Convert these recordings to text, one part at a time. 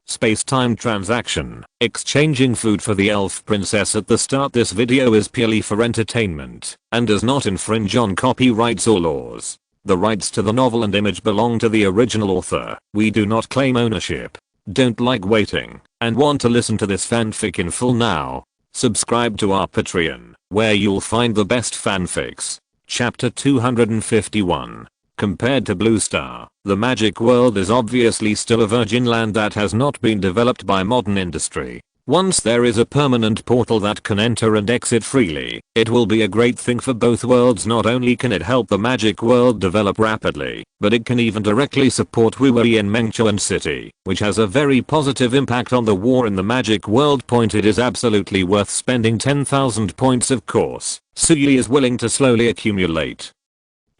space-time transaction. Exchanging food for the elf princess at the start. This video is purely for entertainment and does not infringe on copyrights or laws. The rights to the novel and image belong to the original author. We do not claim ownership. Don't like waiting and want to listen to this fanfic in full now? Subscribe to our Patreon, where you'll find the best fanfics. Chapter 251. Compared to Blue Star, the magic world is obviously still a virgin land that has not been developed by modern industry. Once there is a permanent portal that can enter and exit freely, it will be a great thing for both worlds. Not only can it help the magic world develop rapidly, but it can even directly support Wuwei in Mengchuan City, which has a very positive impact on the war in the magic world. It is absolutely worth spending 10,000 points. Of course, Suyi is willing to slowly accumulate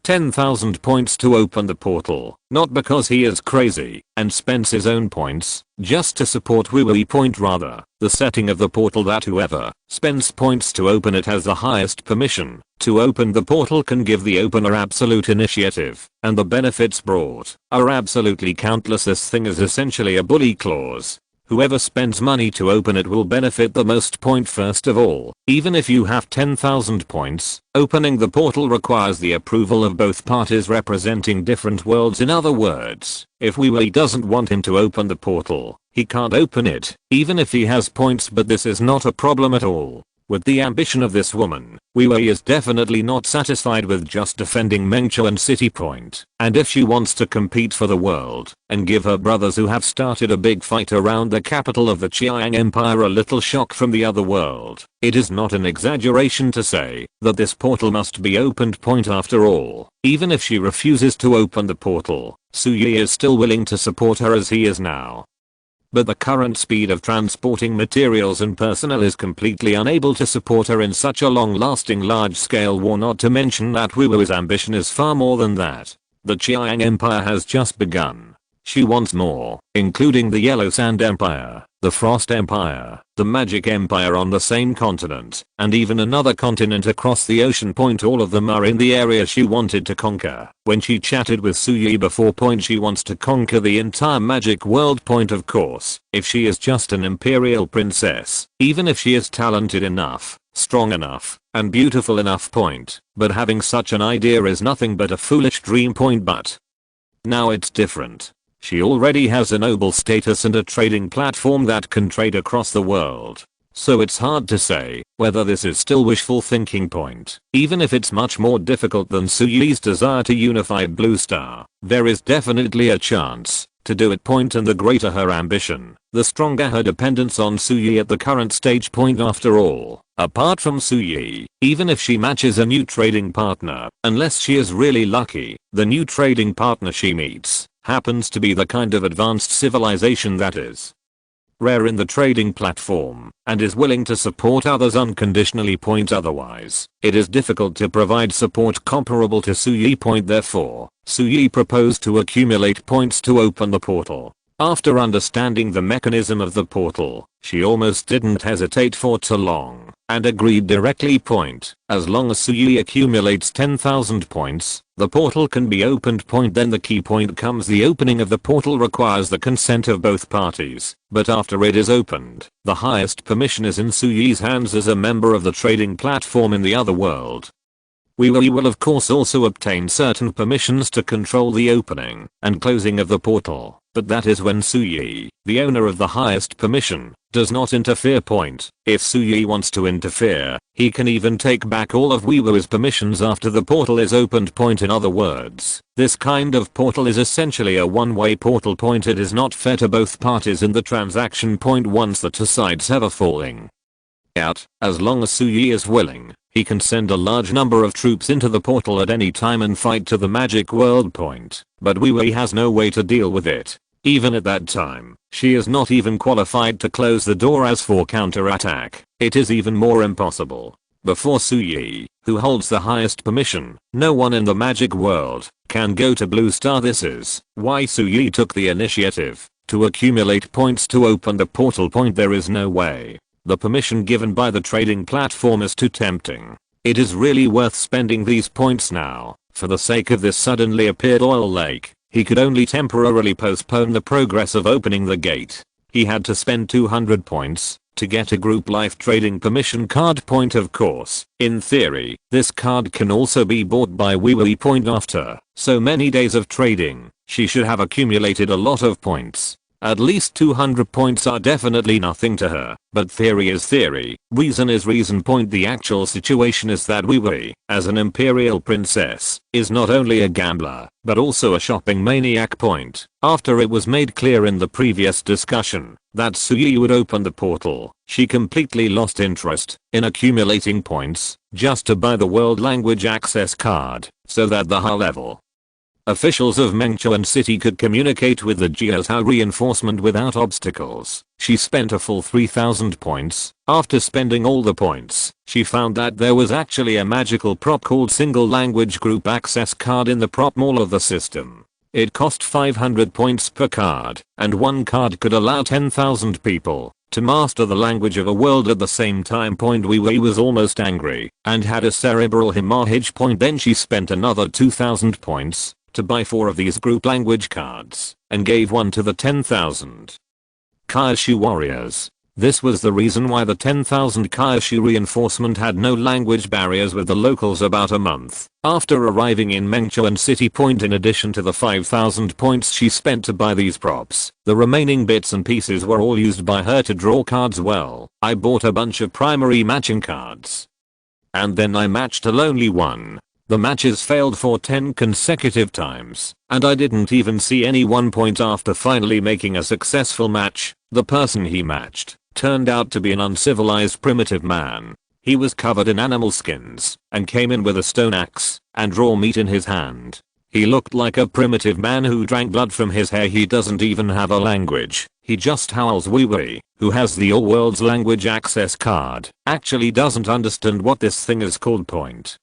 10,000 points to open the portal, not because he is crazy and spends his own points, just to support Wuwei. Rather, the setting of the portal that whoever spends points to open it has the highest permission to open the portal can give the opener absolute initiative, and the benefits brought are absolutely countless. This thing is essentially a bully clause. Whoever spends money to open it will benefit the most. First of all, even if you have 10,000 points, opening the portal requires the approval of both parties representing different worlds. In other words, if Wuwei doesn't want him to open the portal, he can't open it, even if he has points. But this is not a problem at all. With the ambition of this woman, Wuwei is definitely not satisfied with just defending Mengchuan City. And if she wants to compete for the world and give her brothers who have started a big fight around the capital of the Qiang Empire a little shock from the other world, it is not an exaggeration to say that this portal must be opened. After all, even if she refuses to open the portal, Suyi is still willing to support her as he is now. But the current speed of transporting materials and personnel is completely unable to support her in such a long-lasting large-scale war, not to mention that Wuwei's ambition is far more than that. The Qiang Empire has just begun. She wants more, including the Yellow Sand Empire, the Frost Empire, the Magic Empire on the same continent, and even another continent across the ocean. All of them are in the area she wanted to conquer. When she chatted with Suyi before, she wants to conquer the entire magic world. Of course, if she is just an imperial princess, even if she is talented enough, strong enough, and beautiful enough. But having such an idea is nothing but a foolish dream. But now it's different. She already has a noble status and a trading platform that can trade across the world. So it's hard to say whether this is still wishful thinking. Even if it's much more difficult than Suyi's desire to unify Blue Star, there is definitely a chance to do it. And the greater her ambition, the stronger her dependence on Suyi at the current stage. After all, apart from Suyi, even if she matches a new trading partner, unless she is really lucky, the new trading partner she meets happens to be the kind of advanced civilization that is rare in the trading platform and is willing to support others unconditionally. Otherwise, it is difficult to provide support comparable to Suyi. Therefore, Suyi proposed to accumulate points to open the portal. After understanding the mechanism of the portal, she almost didn't hesitate for too long and agreed directly. As long as Suyi accumulates 10,000 points, the portal can be opened. Then the key point comes. The opening of the portal requires the consent of both parties, but after it is opened, the highest permission is in Suyi's hands as a member of the trading platform in the other world. We will of course also obtain certain permissions to control the opening and closing of the portal, but that is when Suyi, the owner of the highest permission, does not interfere. If Suyi wants to interfere, he can even take back all of Wuwei's permissions after the portal is opened. In other words, this kind of portal is essentially a one-way portal. It is not fair to both parties in the transaction. Once the two sides have a falling out, as long as Suyi is willing, he can send a large number of troops into the portal at any time and fight to the magic world. But Wuwei has no way to deal with it. Even at that time, she is not even qualified to close the door. As for counterattack, it is even more impossible. Before Suyi, who holds the highest permission, no one in the magic world can go to Blue Star. This is why Suyi took the initiative to accumulate points to open the portal. There is no way. The permission given by the trading platform is too tempting. It is really worth spending these points now. For the sake of this suddenly appeared oil lake, he could only temporarily postpone the progress of opening the gate. He had to spend 200 points to get a group life trading permission card point. Of course, in theory, this card can also be bought by WeWe point after so many days of trading. She should have accumulated a lot of points. At least 200 points are definitely nothing to her, but theory is theory, reason is reason point. The actual situation is that WeWe, as an imperial princess, is not only a gambler, but also a shopping maniac point. After it was made clear in the previous discussion that Suyi would open the portal, she completely lost interest in accumulating points just to buy the world language access card so that the high level officials of Mengchuan City could communicate with the Jiao reinforcement without obstacles. She spent a full 3000 points. After spending all the points, she found that there was actually a magical prop called Single Language Group Access Card in the prop mall of the system. It cost 500 points per card, and one card could allow 10,000 people to master the language of a world at the same time. WeWe was almost angry and had a cerebral hemorrhage. Then she spent another 2000 points to buy 4 of these group language cards and gave one to the 10,000 Kaioshu warriors. This was the reason why the 10,000 Kaioshu reinforcement had no language barriers with the locals about a month after arriving in Mengchuan City. In addition to the 5,000 points she spent to buy these props, the remaining bits and pieces were all used by her to draw cards. Well, I bought a bunch of primary matching cards, and then I matched a lonely one. The matches failed for 10 consecutive times, and I didn't even see any 1 point. After finally making a successful match, the person he matched turned out to be an uncivilized primitive man. He was covered in animal skins and came in with a stone axe and raw meat in his hand. He looked like a primitive man who drank blood from his hair. He doesn't even have a language. He just howls. WeWe, who has the all world's language access card, actually doesn't understand what this thing is called.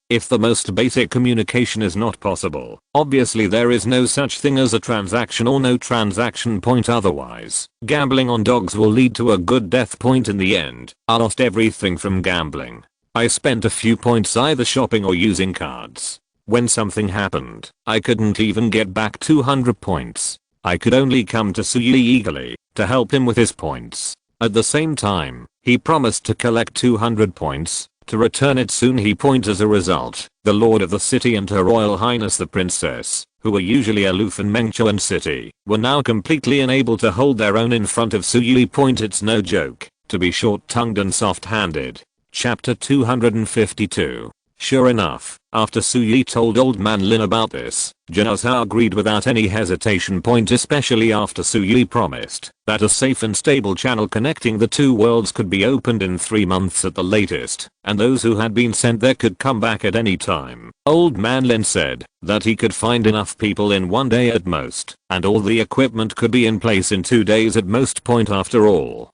If the most basic communication is not possible, obviously there is no such thing as a transaction or no transaction. Otherwise, gambling on dogs will lead to a good death. In the end, I lost everything from gambling. I spent a few points either shopping or using cards. When something happened, I couldn't even get back 200 points. I could only come to Suyi eagerly to help him with his points. At the same time, he promised to collect 200 points to return it soon. As a result, the lord of the city and her royal highness the princess, who were usually aloof in Mengchuan City, were now completely unable to hold their own in front of Suyi. It's no joke to be short-tongued and soft-handed. Chapter 252. Sure enough, after Suyi told Old Man Lin about this, Jiao agreed without any hesitation. Especially after Suyi promised that a safe and stable channel connecting the two worlds could be opened in 3 months at the latest, and those who had been sent there could come back at any time. Old Man Lin said that he could find enough people in 1 day at most, and all the equipment could be in place in 2 days at most. After all,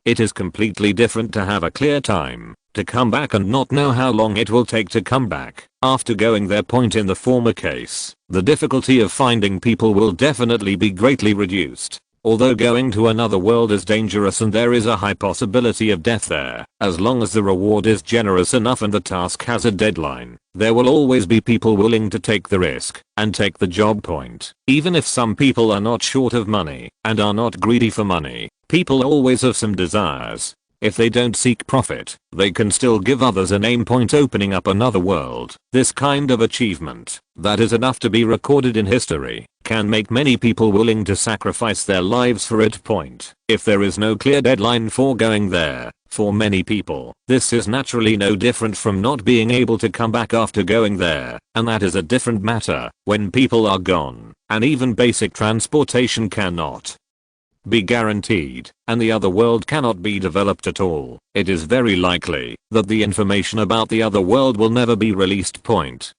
it is completely different to have a clear time to come back and not know how long it will take to come back after going there. In the former case, the difficulty of finding people will definitely be greatly reduced. Although going to another world is dangerous and there is a high possibility of death there, as long as the reward is generous enough and the task has a deadline, there will always be people willing to take the risk and take the job. Even if some people are not short of money and are not greedy for money, people always have some desires. If they don't seek profit, they can still give others a name. Opening up another world, this kind of achievement, that is enough to be recorded in history, can make many people willing to sacrifice their lives for it. If there is no clear deadline for going there, for many people, this is naturally no different from not being able to come back after going there, and that is a different matter when people are gone, and even basic transportation cannot be guaranteed, and the other world cannot be developed at all. It is very likely that the information about the other world will never be released.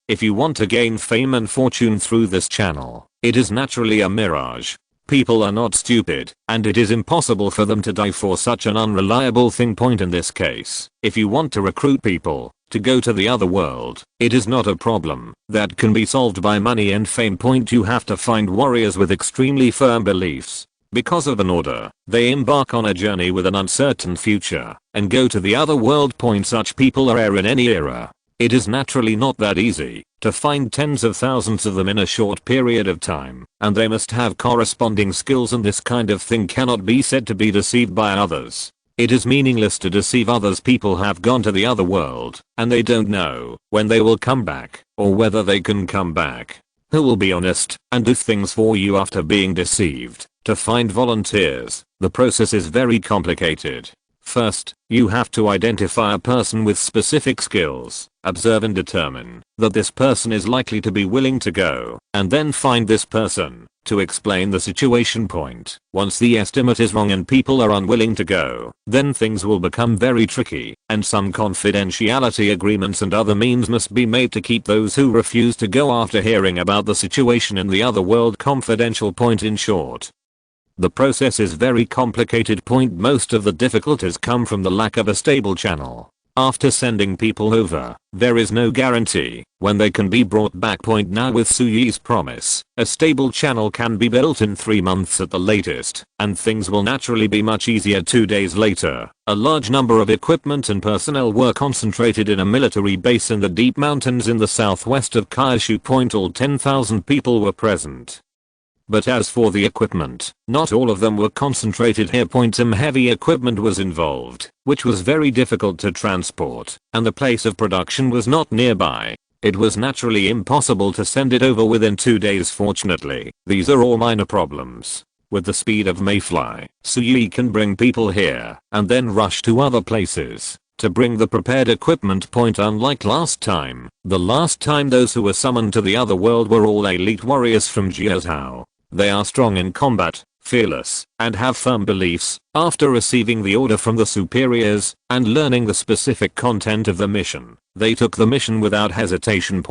If you want to gain fame and fortune through this channel, it is naturally a mirage. People are not stupid, and it is impossible for them to die for such an unreliable thing. In this case, if you want to recruit people to go to the other world, it is not a problem that can be solved by money and fame. You have to find warriors with extremely firm beliefs. Because of an order, they embark on a journey with an uncertain future and go to the other world. Such people are rare in any era. It is naturally not that easy to find tens of thousands of them in a short period of time, and they must have corresponding skills, and this kind of thing cannot be said to be deceived by others. It is meaningless to deceive others. People have gone to the other world, and they don't know when they will come back, or whether they can come back. Who will be honest and do things for you after being deceived? To find volunteers, the process is very complicated. First, you have to identify a person with specific skills, observe and determine that this person is likely to be willing to go, and then find this person to explain the situation point. Once the estimate is wrong and people are unwilling to go, then things will become very tricky, and some confidentiality agreements and other means must be made to keep those who refuse to go after hearing about the situation in the other world confidential. Point in short, the process is very complicated. Point most of the difficulties come from the lack of a stable channel. After sending people over, there is no guarantee when they can be brought back. Point now with Suyi's promise, a stable channel can be built in 3 months at the latest, and things will naturally be much easier 2 days later. A large number of equipment and personnel were concentrated in a military base in the deep mountains in the southwest of Kyushu. Point all 10,000 people were present. But as for the equipment, not all of them were concentrated here. Some heavy equipment was involved, which was very difficult to transport, and the place of production was not nearby. It was naturally impossible to send it over within 2 days. Fortunately, these are all minor problems. With the speed of Mayfly, Suyi can bring people here and then rush to other places to bring the prepared equipment. Unlike last time, the last time those who were summoned to the other world were all elite warriors from Jiuzhou. They are strong in combat, fearless, and have firm beliefs. After receiving the order from the superiors and learning the specific content of the mission, they took the mission without hesitation.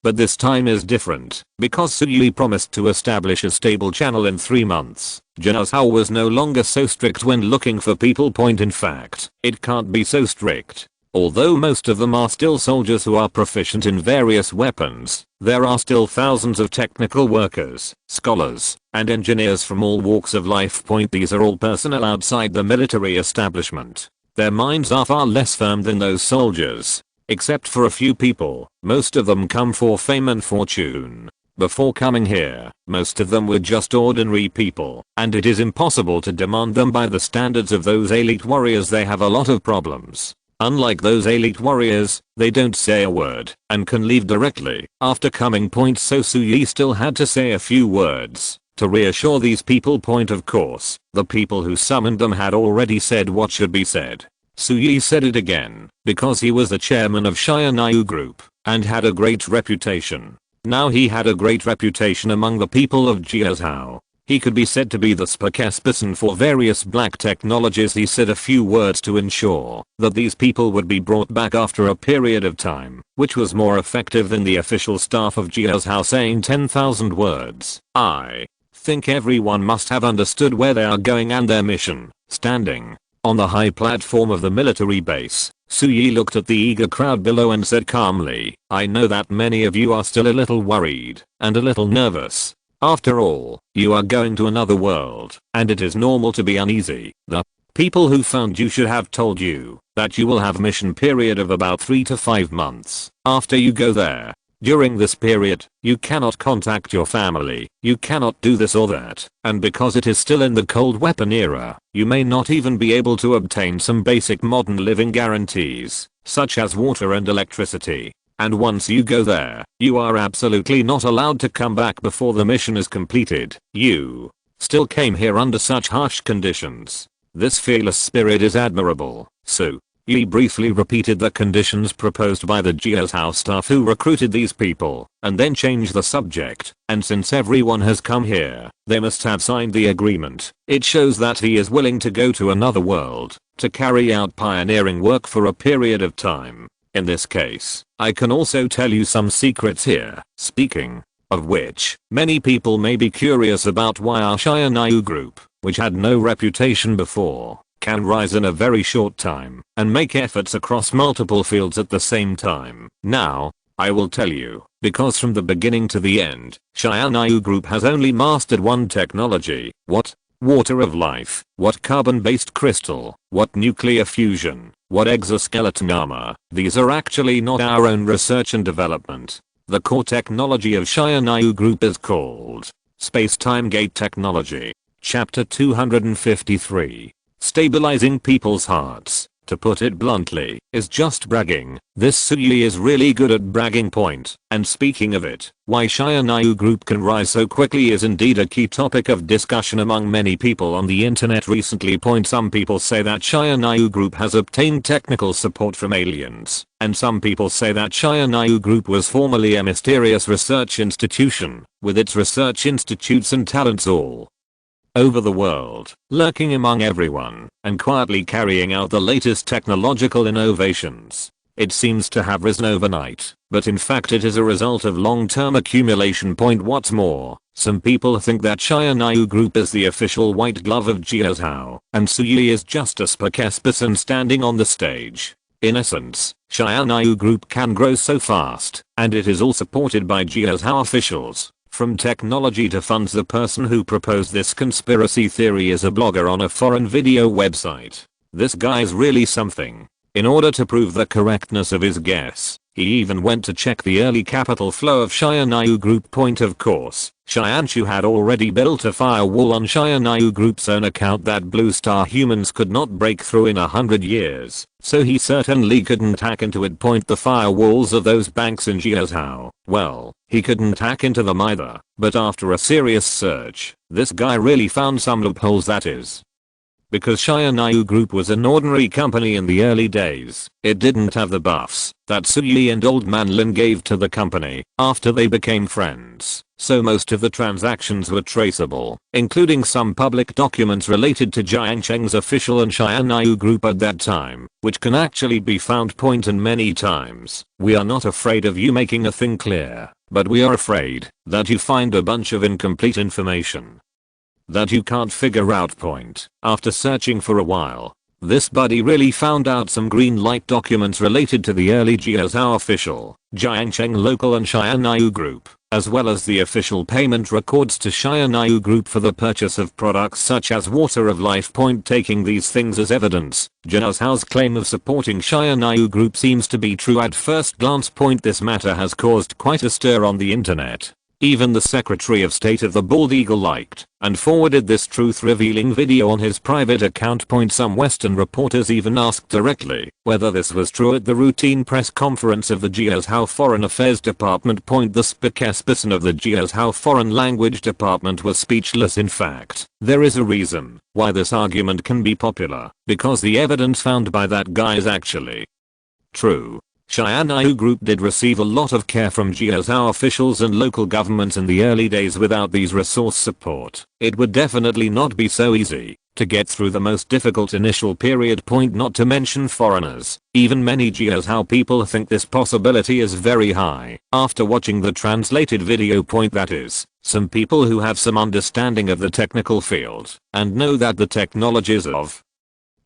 But this time is different because Suyi promised to establish a stable channel in 3 months. Jiuzhou was no longer so strict when looking for people. In fact, it can't be so strict. Although most of them are still soldiers who are proficient in various weapons, there are still thousands of technical workers, scholars, and engineers from all walks of life. These are all personnel outside the military establishment. Their minds are far less firm than those soldiers. Except for a few people, most of them come for fame and fortune. Before coming here, most of them were just ordinary people, and it is impossible to demand them by the standards of those elite warriors. They have a lot of problems. Unlike those elite warriors, they don't say a word and can leave directly after coming. So Suyi still had to say a few words to reassure these people. Of course, the people who summoned them had already said what should be said. Suyi said it again because he was the chairman of Shiranayu Group and had a great reputation. Now he had a great reputation among the people of Jiuzhou. He could be said to be the spokesperson for various black technologies. He said a few words to ensure that these people would be brought back after a period of time, which was more effective than the official staff of Jiuzhou saying 10,000 words. I think everyone must have understood where they are going and their mission. Standing on the high platform of the military base, Suyi looked at the eager crowd below and said calmly, "I know that many of you are still a little worried and a little nervous. After all, you are going to another world, and it is normal to be uneasy. The people who found you should have told you that you will have a mission period of about 3 to 5 months after you go there. During this period, you cannot contact your family, you cannot do this or that, and because it is still in the cold weapon era, you may not even be able to obtain some basic modern living guarantees, such as water and electricity. And once you go there, you are absolutely not allowed to come back before the mission is completed. You still came here under such harsh conditions. This fearless spirit is admirable." So, Yi briefly repeated the conditions proposed by the Jiuzhou staff who recruited these people, and then changed the subject. "And since everyone has come here, they must have signed the agreement. It shows that he is willing to go to another world, to carry out pioneering work for a period of time. In this case, I can also tell you some secrets here, speaking of which, many people may be curious about why our Shiranayu Group, which had no reputation before, can rise in a very short time and make efforts across multiple fields at the same time. Now, I will tell you, because from the beginning to the end, Shiranayu Group has only mastered one technology. What? Water of life. What? Carbon-based crystal. What? Nuclear fusion. What exoskeleton armor? These are actually not our own research and development. The core technology of Sci-Fi Group is called Space-Time Gate Technology. Chapter 253. Stabilizing people's hearts. To put it bluntly, is just bragging. This Sui is really good at bragging point. And speaking of it, why Sci-Fi Group can rise so quickly is indeed a key topic of discussion among many people on the internet recently. Some people say that Sci-Fi Group has obtained technical support from aliens, and some people say that Sci-Fi Group was formerly a mysterious research institution, with its research institutes and talents all over the world, lurking among everyone, and quietly carrying out the latest technological innovations. It seems to have risen overnight, but in fact it is a result of long-term accumulation. What's more, some people think that Sci-Fi Group is the official white glove of Jiazhou, and Sui is just a spokesperson standing on the stage. In essence, Sci-Fi Group can grow so fast, and it is all supported by Jiazhou officials. From technology to funds. The person who proposed this conspiracy theory is a blogger on a foreign video website. This guy's really something. In order to prove the correctness of his guess, he even went to check the early capital flow of Sci-Fi Group. Of course, Xianxu had already built a firewall on Sci-Fi Group's own account that Blue Star humans could not break through in 100 years, so he certainly couldn't hack into it. The firewalls of those banks in Jiazhou, well, he couldn't hack into them either, but after a serious search, this guy really found some loopholes. That is because Sci-Fi Group was an ordinary company in the early days. It didn't have the buffs that Sui and Old Man Lin gave to the company after they became friends, so most of the transactions were traceable, including some public documents related to Jiang Cheng's official and Sci-Fi Group at that time, which can actually be found. And many times, we are not afraid of you making a thing clear, but we are afraid that you find a bunch of incomplete information that you can't figure out. After searching for a while, this buddy really found out some green light documents related to the early Jiazhou official, Jiangcheng local and Sci-Fi Group, as well as the official payment records to Sci-Fi Group for the purchase of products such as Water of Life. Taking these things as evidence, Jiazhou's claim of supporting Sci-Fi Group seems to be true at first glance. This matter has caused quite a stir on the internet. Even the Secretary of State of the Bald Eagle liked and forwarded this truth-revealing video on his private account. Some Western reporters even asked directly whether this was true at the routine press conference of the Jiazhou Foreign Affairs Department. The spokesperson of the Jiazhou Foreign Language Department was speechless. In fact, there is a reason why this argument can be popular, because the evidence found by that guy is actually true. Sci-Fi Group did receive a lot of care from Jiazhou officials and local governments in the early days. Without these resource support, it would definitely not be so easy to get through the most difficult initial period. Not to mention foreigners. Even many Jiazhou people think this possibility is very high after watching the translated video. That is, some people who have some understanding of the technical field and know that the technologies of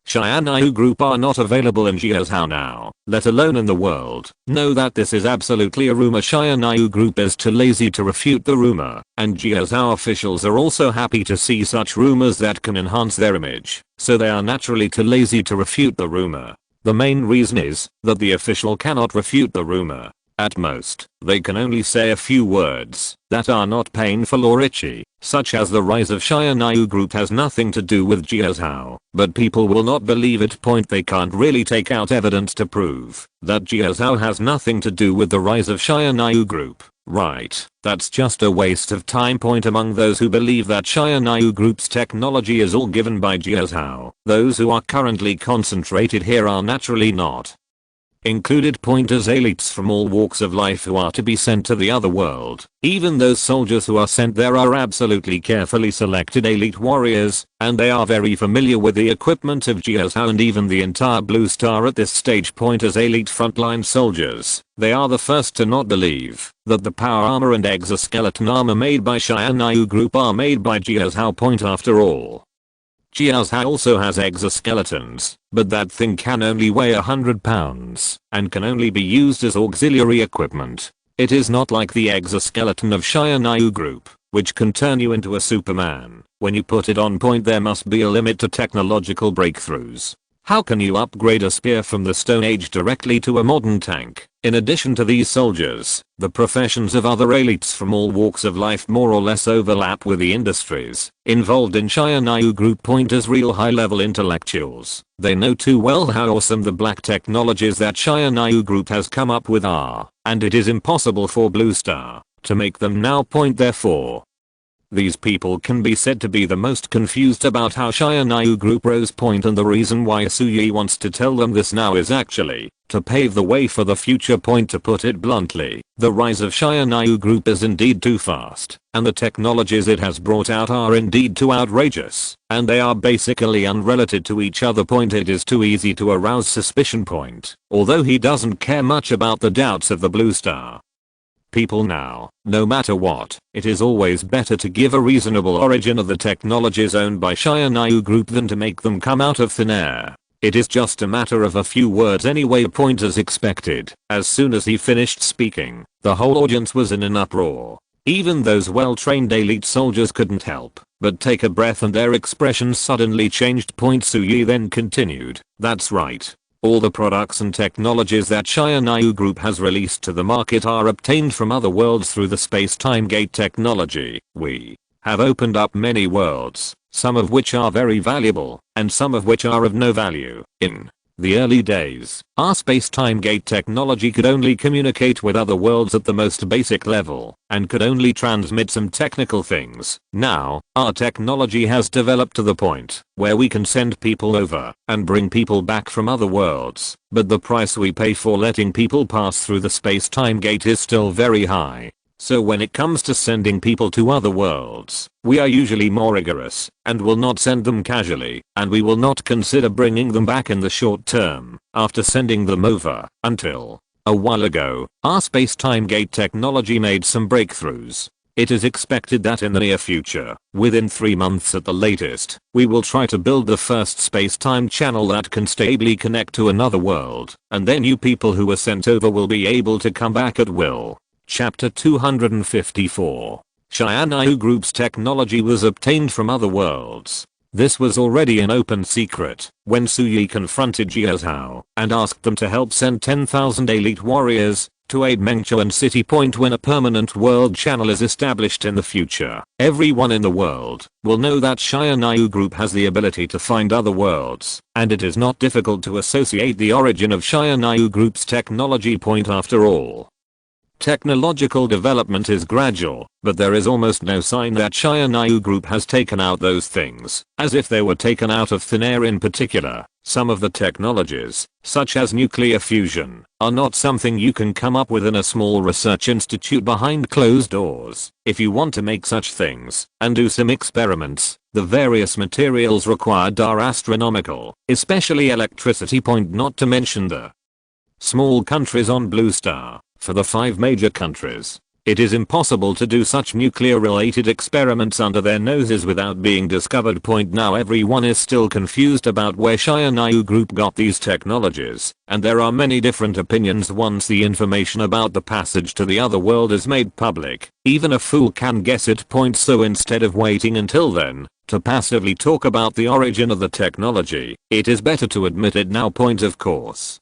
Sci-Fi Group are not available in Jiazhou now, let alone in the world, know that this is absolutely a rumor. Sci-Fi Group is too lazy to refute the rumor, and Jiazhou officials are also happy to see such rumors that can enhance their image, so they are naturally too lazy to refute the rumor. The main reason is that the official cannot refute the rumor. At most, they can only say a few words that are not painful or itchy, such as the rise of Sci-Fi Group has nothing to do with Jiazhou, but people will not believe it. They can't really take out evidence to prove that Jiazhou has nothing to do with the rise of Sci-Fi Group. Right, that's just a waste of time. Among those who believe that Sci-Fi Group's technology is all given by Jiazhou, those who are currently concentrated here are naturally not included. As elites from all walks of life who are to be sent to the other world. Even those soldiers who are sent there are absolutely carefully selected elite warriors, and they are very familiar with the equipment of Jiazhou and even the entire Blue Star at this stage. As elite frontline soldiers, they are the first to not believe that the power armor and exoskeleton armor made by Sci-Fi Group are made by Jiazhou. After all, Jiazhou also has exoskeletons, but that thing can only weigh 100 pounds and can only be used as auxiliary equipment. It is not like the exoskeleton of Sci-Fi Group, which can turn you into a Superman. When you put it on. There must be a limit to technological breakthroughs. How can you upgrade a spear from the Stone Age directly to a modern tank? In addition to these soldiers, the professions of other elites from all walks of life more or less overlap with the industries involved in Xianyu Group point as real high-level intellectuals. They know too well how awesome the black technologies that Xianyu Group has come up with are, and it is impossible for Blue Star to make them now point therefore. These people can be said to be the most confused about how Xianyu Group rose point, and the reason why Suyi wants to tell them this now is actually to pave the way for the future point. To put it bluntly, the rise of Xianyu Group is indeed too fast, and the technologies it has brought out are indeed too outrageous, and they are basically unrelated to each other. Point, it is too easy to arouse suspicion. Point, although he doesn't care much about the doubts of the Blue Star people now, no matter what, it is always better to give a reasonable origin of the technologies owned by Xianyu Group than to make them come out of thin air. It is just a matter of a few words anyway. Point, as expected, as soon as he finished speaking, the whole audience was in an uproar. Even those well-trained elite soldiers couldn't help but take a breath, and their expressions suddenly changed. Point, Suyi then continued, that's right. All the products and technologies that Xianyu Group has released to the market are obtained from other worlds through the space-time gate technology. We have opened up many worlds, some of which are very valuable, and some of which are of no value. In the early days, our space-time gate technology could only communicate with other worlds at the most basic level, and could only transmit some technical things. Now, our technology has developed to the point where we can send people over and bring people back from other worlds, but the price we pay for letting people pass through the space-time gate is still very high. So when it comes to sending people to other worlds, we are usually more rigorous and will not send them casually, and we will not consider bringing them back in the short term after sending them over. Until a while ago, our space-time gate technology made some breakthroughs. It is expected that in the near future, within 3 months at the latest, we will try to build the first space-time channel that can stably connect to another world, and then you people who are sent over will be able to come back at will. Chapter 254. Xianyu Group's technology was obtained from other worlds. This was already an open secret when Suyi confronted Jiazhao and asked them to help send 10,000 elite warriors to aid Mengqiao and City Point when a permanent world channel is established in the future. Everyone in the world will know that Xianyu Group has the ability to find other worlds, and it is not difficult to associate the origin of Xianyu Group's technology. Point, after all, technological development is gradual, but there is almost no sign that Xianyu Group has taken out those things, as if they were taken out of thin air. In particular, some of the technologies, such as nuclear fusion, are not something you can come up with in a small research institute behind closed doors. If you want to make such things and do some experiments, the various materials required are astronomical, especially electricity. Point, not to mention the small countries on Blue Star. For the 5 major countries, it is impossible to do such nuclear-related experiments under their noses without being discovered. Point, now everyone is still confused about where Xianyu Group got these technologies, and there are many different opinions once the information about the passage to the other world is made public. Even a fool can guess it. Point, so instead of waiting until then to passively talk about the origin of the technology, it is better to admit it now. Point, of course,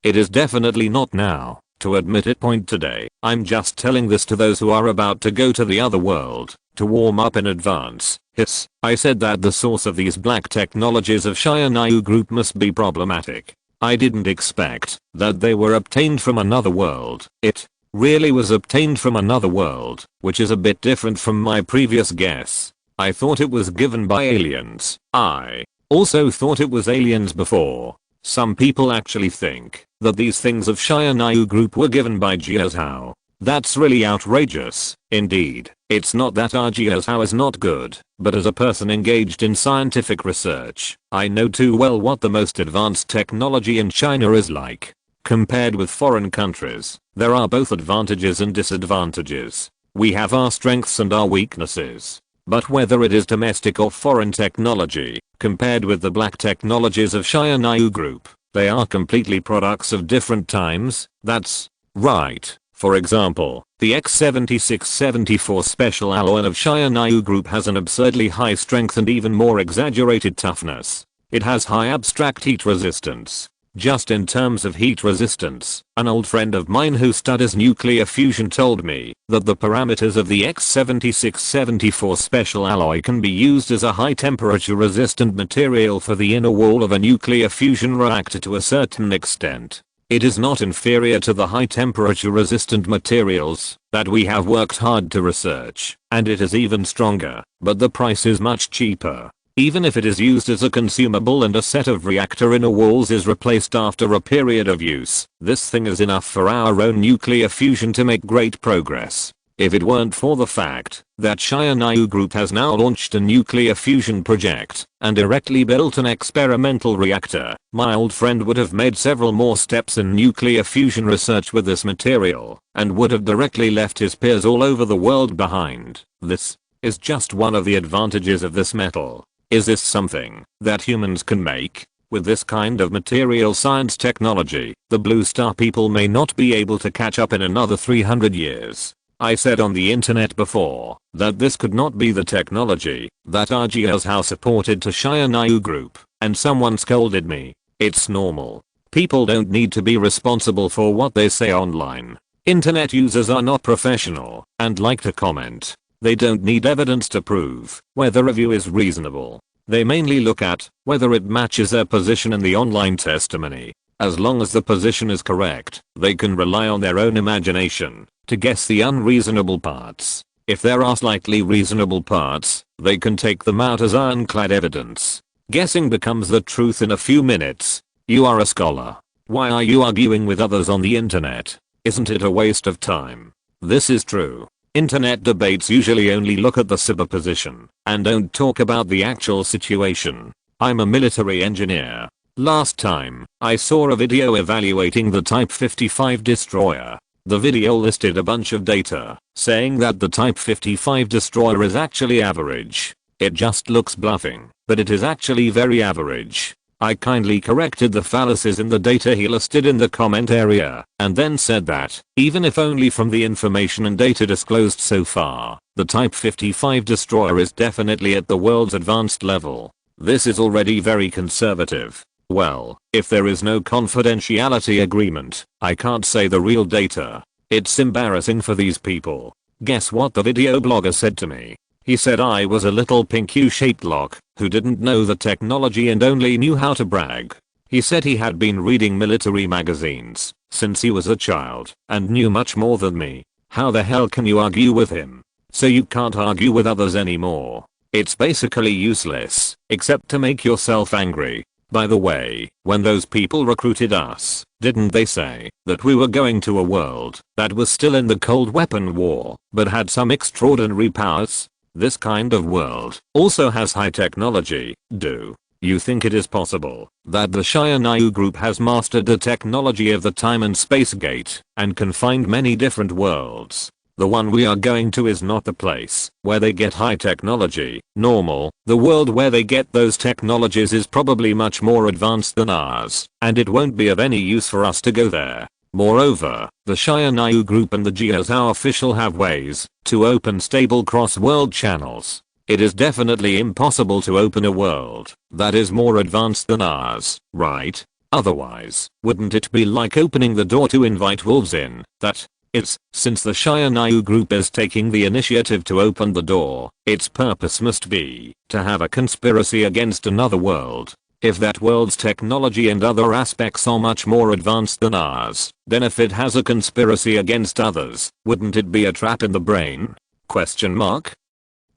it is definitely not now to admit it. Point, today, I'm just telling this to those who are about to go to the other world, to warm up in advance. Hiss, I said that the source of these black technologies of Xianyu Group must be problematic. I didn't expect that they were obtained from another world. It really was obtained from another world, which is a bit different from my previous guess. I thought it was given by aliens. I also thought it was aliens before. Some people actually think that these things of Xianyu Group were given by Jiazhao. That's really outrageous. Indeed, it's not that our Jiazhao is not good, but as a person engaged in scientific research, I know too well what the most advanced technology in China is like. Compared with foreign countries, there are both advantages and disadvantages. We have our strengths and our weaknesses. But whether it is domestic or foreign technology, compared with the black technologies of Xianyu Group, they are completely products of different times. That's right. For example, the X76-74 special alloy of Xianyu Group has an absurdly high strength and even more exaggerated toughness. It has high abstract heat resistance. Just in terms of heat resistance, an old friend of mine who studies nuclear fusion told me that the parameters of the X7674 special alloy can be used as a high temperature resistant material for the inner wall of a nuclear fusion reactor to a certain extent. It is not inferior to the high temperature resistant materials that we have worked hard to research, and it is even stronger, but the price is much cheaper. Even if it is used as a consumable and a set of reactor inner walls is replaced after a period of use, this thing is enough for our own nuclear fusion to make great progress. If it weren't for the fact that SYNOPSIS Group has now launched a nuclear fusion project and directly built an experimental reactor, my old friend would have made several more steps in nuclear fusion research with this material and would have directly left his peers all over the world behind. This is just one of the advantages of this metal. Is this something that humans can make? With this kind of material science technology, the Blue Star people may not be able to catch up in another 300 years. I said on the internet before that this could not be the technology that RGL's how supported to SYNOPSIS Group, and someone scolded me. It's normal. People don't need to be responsible for what they say online. Internet users are not professional and like to comment. They don't need evidence to prove whether a view is reasonable. They mainly look at whether it matches their position in the online testimony. As long as the position is correct, they can rely on their own imagination to guess the unreasonable parts. If there are slightly reasonable parts, they can take them out as ironclad evidence. Guessing becomes the truth in a few minutes. You are a scholar. Why are you arguing with others on the internet? Isn't it a waste of time? This is true. Internet debates usually only look at the superposition and don't talk about the actual situation. I'm a military engineer. Last time, I saw a video evaluating the Type 55 destroyer. The video listed a bunch of data, saying that the Type 55 destroyer is actually average. It just looks bluffing, but it is actually very average. I kindly corrected the fallacies in the data he listed in the comment area, and then said that, even if only from the information and data disclosed so far, the Type 55 destroyer is definitely at the world's advanced level. This is already very conservative. Well, if there is no confidentiality agreement, I can't say the real data. It's embarrassing for these people. Guess what the video blogger said to me? He said I was a little pink U-shaped lock who didn't know the technology and only knew how to brag. He said he had been reading military magazines since he was a child and knew much more than me. How the hell can you argue with him? So you can't argue with others anymore. It's basically useless, except to make yourself angry. By the way, when those people recruited us, didn't they say that we were going to a world that was still in the Cold Weapon War, but had some extraordinary powers? This kind of world also has high technology. Do you think it is possible that the SYNOPSIS Group has mastered the technology of the time and space gate and can find many different worlds? The one we are going to is not the place where they get high technology. Normal, the world where they get those technologies is probably much more advanced than ours, and it won't be of any use for us to go there. Moreover, the SYNOPSIS Group and the GSO official have ways to open stable cross-world channels. It is definitely impossible to open a world that is more advanced than ours, right? Otherwise, wouldn't it be like opening the door to invite wolves in? Since the SYNOPSIS Group is taking the initiative to open the door, its purpose must be to have a conspiracy against another world. If that world's technology and other aspects are much more advanced than ours, then if it has a conspiracy against others, wouldn't it be a trap in the brain? Question mark?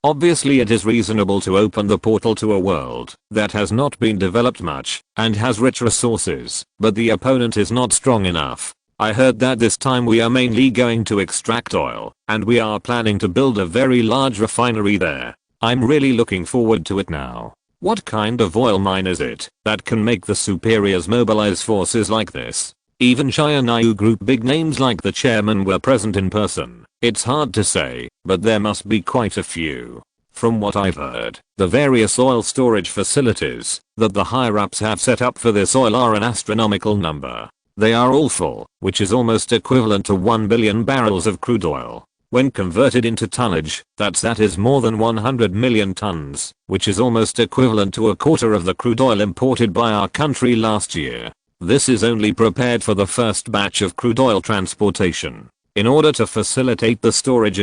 Obviously it is reasonable to open the portal to a world that has not been developed much and has rich resources, but the opponent is not strong enough. I heard that this time we are mainly going to extract oil, and we are planning to build a very large refinery there. I'm really looking forward to it now. What kind of oil mine is it that can make the superiors mobilize forces like this? Even SYNOPSIS Group big names like the chairman were present in person. It's hard to say, but there must be quite a few. From what I've heard, the various oil storage facilities that the higher-ups have set up for this oil are an astronomical number. They are all full, which is almost equivalent to 1 billion barrels of crude oil. When converted into tonnage, that is more than 100 million tons, which is almost equivalent to a quarter of the crude oil imported by our country last year. This is only prepared for the first batch of crude oil transportation. In order to facilitate the storage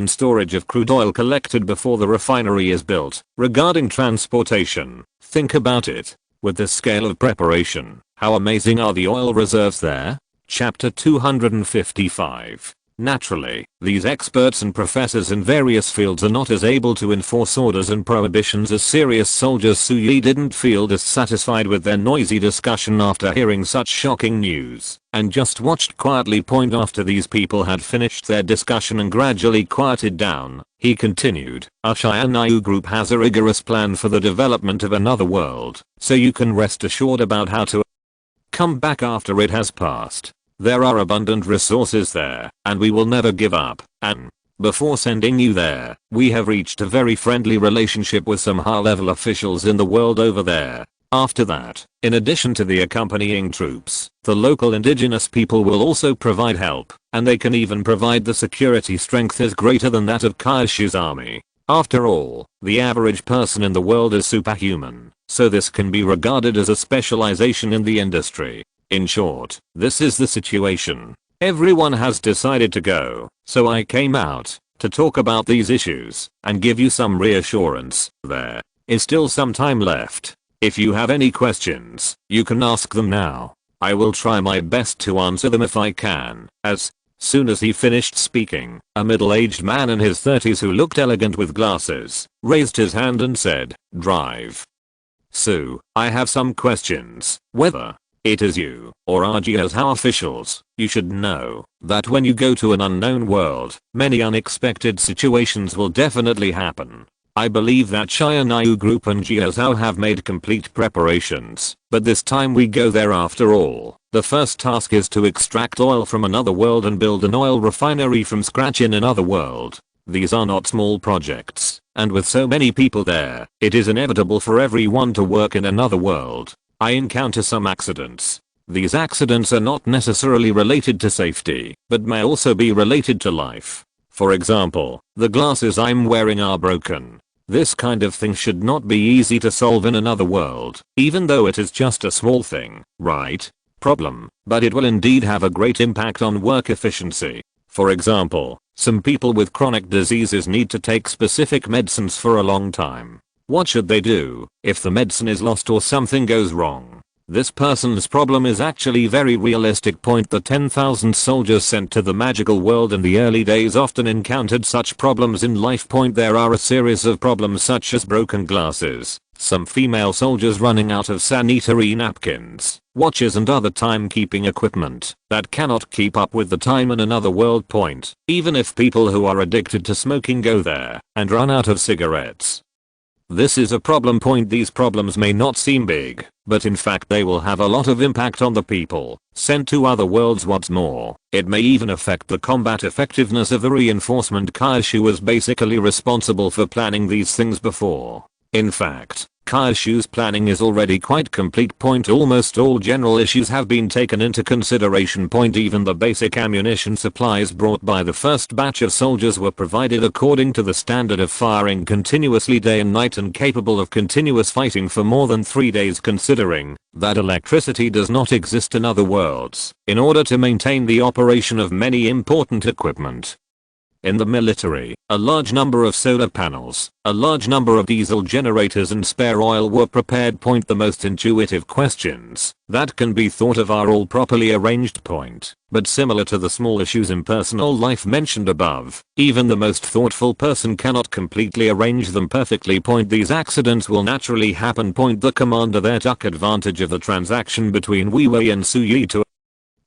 of crude oil collected before the refinery is built. Regarding transportation, think about it. With this scale of preparation, how amazing are the oil reserves there? Chapter 255. Naturally, these experts and professors in various fields are not as able to enforce orders and prohibitions as serious soldiers. Suyi didn't feel dissatisfied with their noisy discussion after hearing such shocking news, and just watched quietly. After these people had finished their discussion and gradually quieted down, he continued, "Our Shiranayu group has a rigorous plan for the development of another world, so you can rest assured about how to come back after it has passed. There are abundant resources there, and we will never give up, and before sending you there, we have reached a very friendly relationship with some high-level officials in the world over there. After that, in addition to the accompanying troops, the local indigenous people will also provide help, and they can even provide the security strength is greater than that of Kaishu's army. After all, the average person in the world is superhuman, so this can be regarded as a specialization in the industry. In short, this is the situation. Everyone has decided to go, so I came out to talk about these issues and give you some reassurance. There is still some time left. If you have any questions, you can ask them now. I will try my best to answer them if I can." As soon as he finished speaking, a middle-aged man in his 30s who looked elegant with glasses raised his hand and said, "Drive. So, I have some questions. Whether it is you or RGO's how officials, you should know that when you go to an unknown world, many unexpected situations will definitely happen. I believe that Shiranayu Group and Jiazhou have made complete preparations, but this time we go there after all. The first task is to extract oil from another world and build an oil refinery from scratch in another world. These are not small projects, and with so many people there, it is inevitable for everyone to work in another world. I encounter some accidents. These accidents are not necessarily related to safety, but may also be related to life. For example, the glasses I'm wearing are broken. This kind of thing should not be easy to solve in another world, even though it is just a small thing, right? Problem, but it will indeed have a great impact on work efficiency. For example, some people with chronic diseases need to take specific medicines for a long time. What should they do if the medicine is lost or something goes wrong? This person's problem is actually very realistic. The 10,000 soldiers sent to the magical world in the early days often encountered such problems in life. There are a series of problems such as broken glasses, some female soldiers running out of sanitary napkins, watches and other timekeeping equipment that cannot keep up with the time in another world. Even if people who are addicted to smoking go there and run out of cigarettes. This is a problem. These problems may not seem big, but in fact they will have a lot of impact on the people sent to other worlds. What's more, it may even affect the combat effectiveness of the reinforcement. Kaishu was basically responsible for planning these things before. In fact, Kaishu's planning is already quite complete. Almost all general issues have been taken into consideration. Even the basic ammunition supplies brought by the first batch of soldiers were provided according to the standard of firing continuously day and night and capable of continuous fighting for more than 3 days, considering that electricity does not exist in other worlds, in order to maintain the operation of many important equipment. In the military, a large number of solar panels, a large number of diesel generators and spare oil were prepared. The most intuitive questions that can be thought of are all properly arranged. But similar to the small issues in personal life mentioned above, even the most thoughtful person cannot completely arrange them perfectly. These accidents will naturally happen. The commander there took advantage of the transaction between Wei Wei and Su Yi to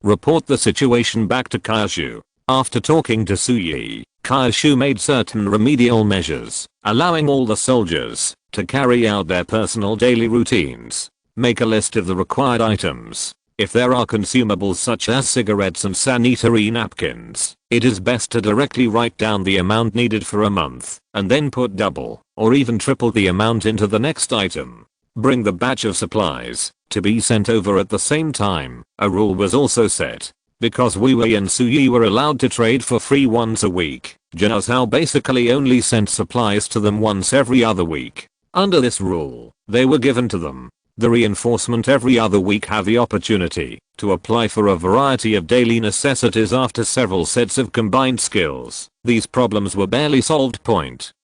report the situation back to Kaishu. After talking to Suyi, Kaishu made certain remedial measures, allowing all the soldiers to carry out their personal daily routines. Make a list of the required items. If there are consumables such as cigarettes and sanitary napkins, it is best to directly write down the amount needed for a month, and then put double, or even triple the amount into the next item. Bring the batch of supplies to be sent over at the same time. A rule was also set. because Wei and Suyi were allowed to trade for free once a week. Jia Zhao basically only sent supplies to them once every other week. Under this rule, they were given to them. The reinforcement every other week have the opportunity to apply for a variety of daily necessities after several sets of combined skills. These problems were barely solved.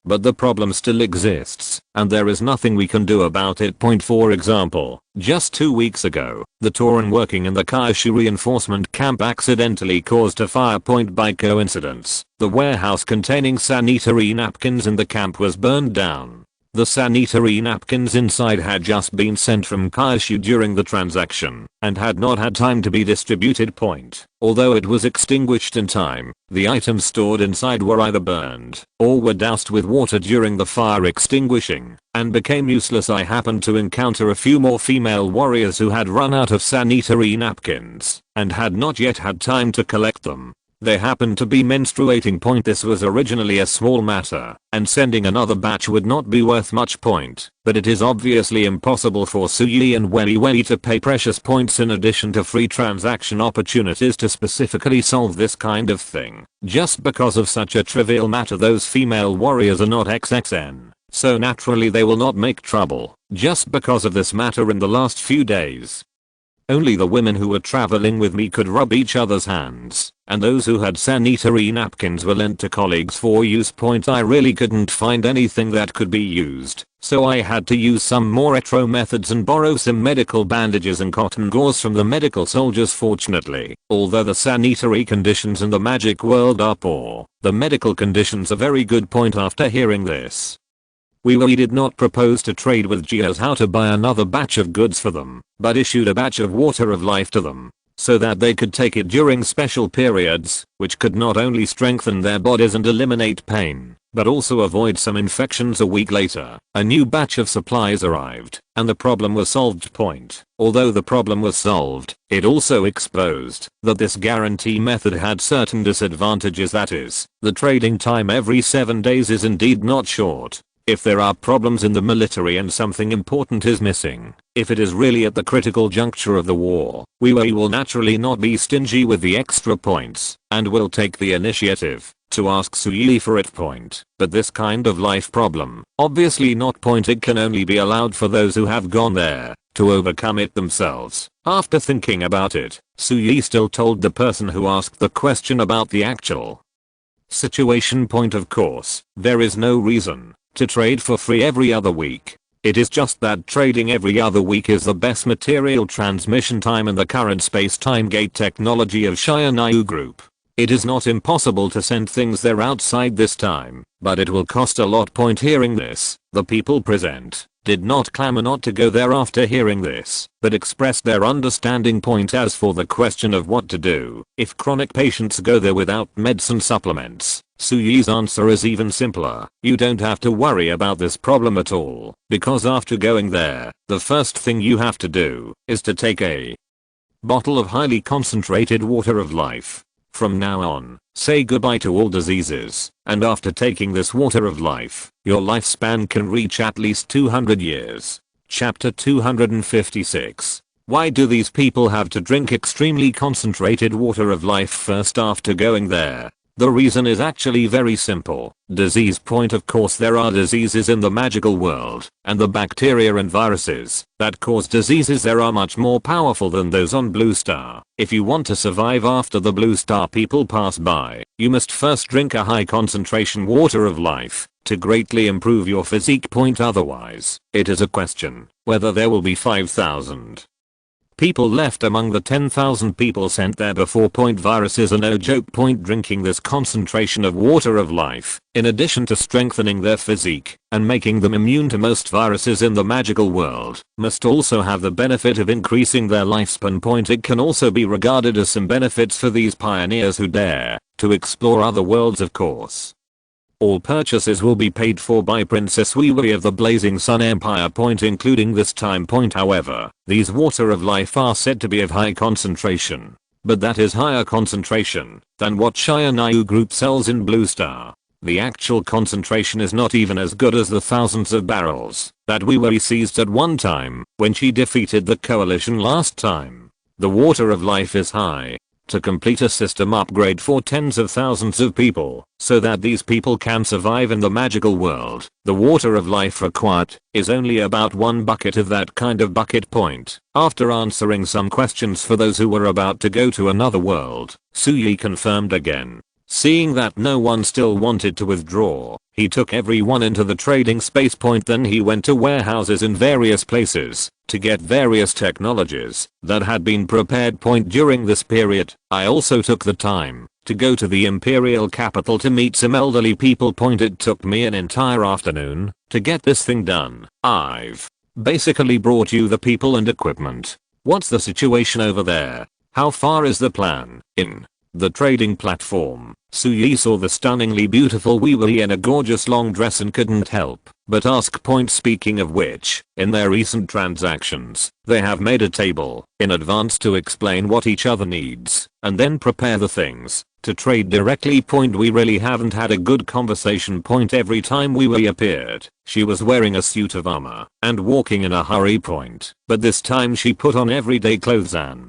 But the problem still exists, and there is nothing we can do about it. For example, just 2 weeks ago, the Tauren working in the Kaishu reinforcement camp accidentally caused a fire. By coincidence, the warehouse containing sanitary napkins in the camp was burned down. The sanitary napkins inside had just been sent from Kaishu during the transaction and had not had time to be distributed. Although it was extinguished in time, the items stored inside were either burned or were doused with water during the fire extinguishing and became useless. I happened to encounter a few more female warriors who had run out of sanitary napkins and had not yet had time to collect them. They happened to be menstruating. This was originally a small matter, and sending another batch would not be worth much. But it is obviously impossible for Suyi and Wei to pay precious points in addition to free transaction opportunities to specifically solve this kind of thing. Just because of such a trivial matter, those female warriors are not XXN. So naturally they will not make trouble. Just because of this matter in the last few days, only the women who were traveling with me could rub each other's hands, and those who had sanitary napkins were lent to colleagues for use. I really couldn't find anything that could be used, so I had to use some more retro methods and borrow some medical bandages and cotton gauze from the medical soldiers. Fortunately, although the sanitary conditions in the magic world are poor, the medical conditions are very good. After hearing this, we did not propose to trade with Jia Zhao to buy another batch of goods for them, but issued a batch of water of life to them, so that they could take it during special periods, which could not only strengthen their bodies and eliminate pain, but also avoid some infections. A week later, a new batch of supplies arrived, and the problem was solved. Although the problem was solved, it also exposed that this guarantee method had certain disadvantages. That is, the trading time every 7 days is indeed not short. If there are problems in the military and something important is missing, if it is really at the critical juncture of the war, we will naturally not be stingy with the extra points, and will take the initiative to ask Suyi for it. But this kind of life problem, obviously not. It can only be allowed for those who have gone there to overcome it themselves. After thinking about it, Suyi still told the person who asked the question about the actual situation. Of course, there is no reason to trade for free every other week. It is just that trading every other week is the best material transmission time in the current space-time gate technology of Shia Group. It is not impossible to send things there outside this time, but it will cost a lot. Hearing this, the people present did not clamor not to go there after hearing this, but expressed their understanding. As for the question of what to do if chronic patients go there without medicine supplements, Suyi's answer is even simpler. You don't have to worry about this problem at all, because after going there, the first thing you have to do is to take a bottle of highly concentrated water of life. From now on, say goodbye to all diseases, and after taking this water of life, your lifespan can reach at least 200 years. Chapter 256. Why do these people have to drink extremely concentrated water of life first after going there? The reason is actually very simple. Disease. Of course there are diseases in the magical world, and the bacteria and viruses that cause diseases there are much more powerful than those on Blue Star. If you want to survive after the Blue Star people pass by, you must first drink a high concentration water of life to greatly improve your physique. Otherwise, it is a question whether there will be 5,000 people left among the 10,000 people sent there before. Viruses are no joke. Drinking this concentration of water of life, in addition to strengthening their physique and making them immune to most viruses in the magical world, must also have the benefit of increasing their lifespan. It can also be regarded as some benefits for these pioneers who dare to explore other worlds. Of course, all purchases will be paid for by Princess Wei of the Blazing Sun Empire. Including this time. However, these water of life are said to be of high concentration, but that is higher concentration than what Shia Group sells in Blue Star. The actual concentration is not even as good as the thousands of barrels that Wei seized at one time when she defeated the coalition last time. The water of life is high to complete a system upgrade for tens of thousands of people, so that these people can survive in the magical world. The water of life required is only about 1 bucket of that kind of bucket point. After answering some questions for those who were about to go to another world, Suyi confirmed again. Seeing that no one still wanted to withdraw, he took everyone into the trading space point. Then he went to warehouses in various places to get various technologies that had been prepared. During this period, I also took the time to go to the imperial capital to meet some elderly people. It took me an entire afternoon to get this thing done. I've basically brought you the people and equipment. What's the situation over there? How far is the plan? In the trading platform, Suyi saw the stunningly beautiful Wee in a gorgeous long dress and couldn't help but ask. Speaking of which, in their recent transactions, they have made a table in advance to explain what each other needs and then prepare the things to trade directly. We really haven't had a good conversation. Every time Wee appeared, she was wearing a suit of armor and walking in a hurry. But this time she put on everyday clothes and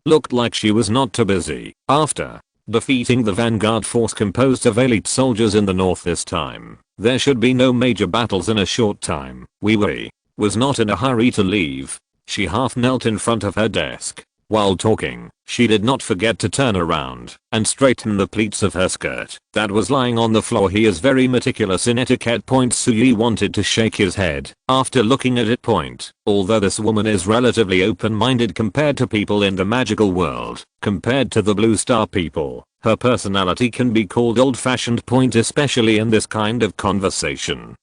looked like she was not too busy. After defeating the vanguard force composed of elite soldiers in the north this time, there should be no major battles in a short time. Wee was not in a hurry to leave. She half knelt in front of her desk. While talking, she did not forget to turn around and straighten the pleats of her skirt that was lying on the floor. He is very meticulous in etiquette. Suyi wanted to shake his head after looking at it. Although this woman is relatively open-minded compared to people in the magical world, compared to the blue star people, her personality can be called old-fashioned. Especially in this kind of conversation.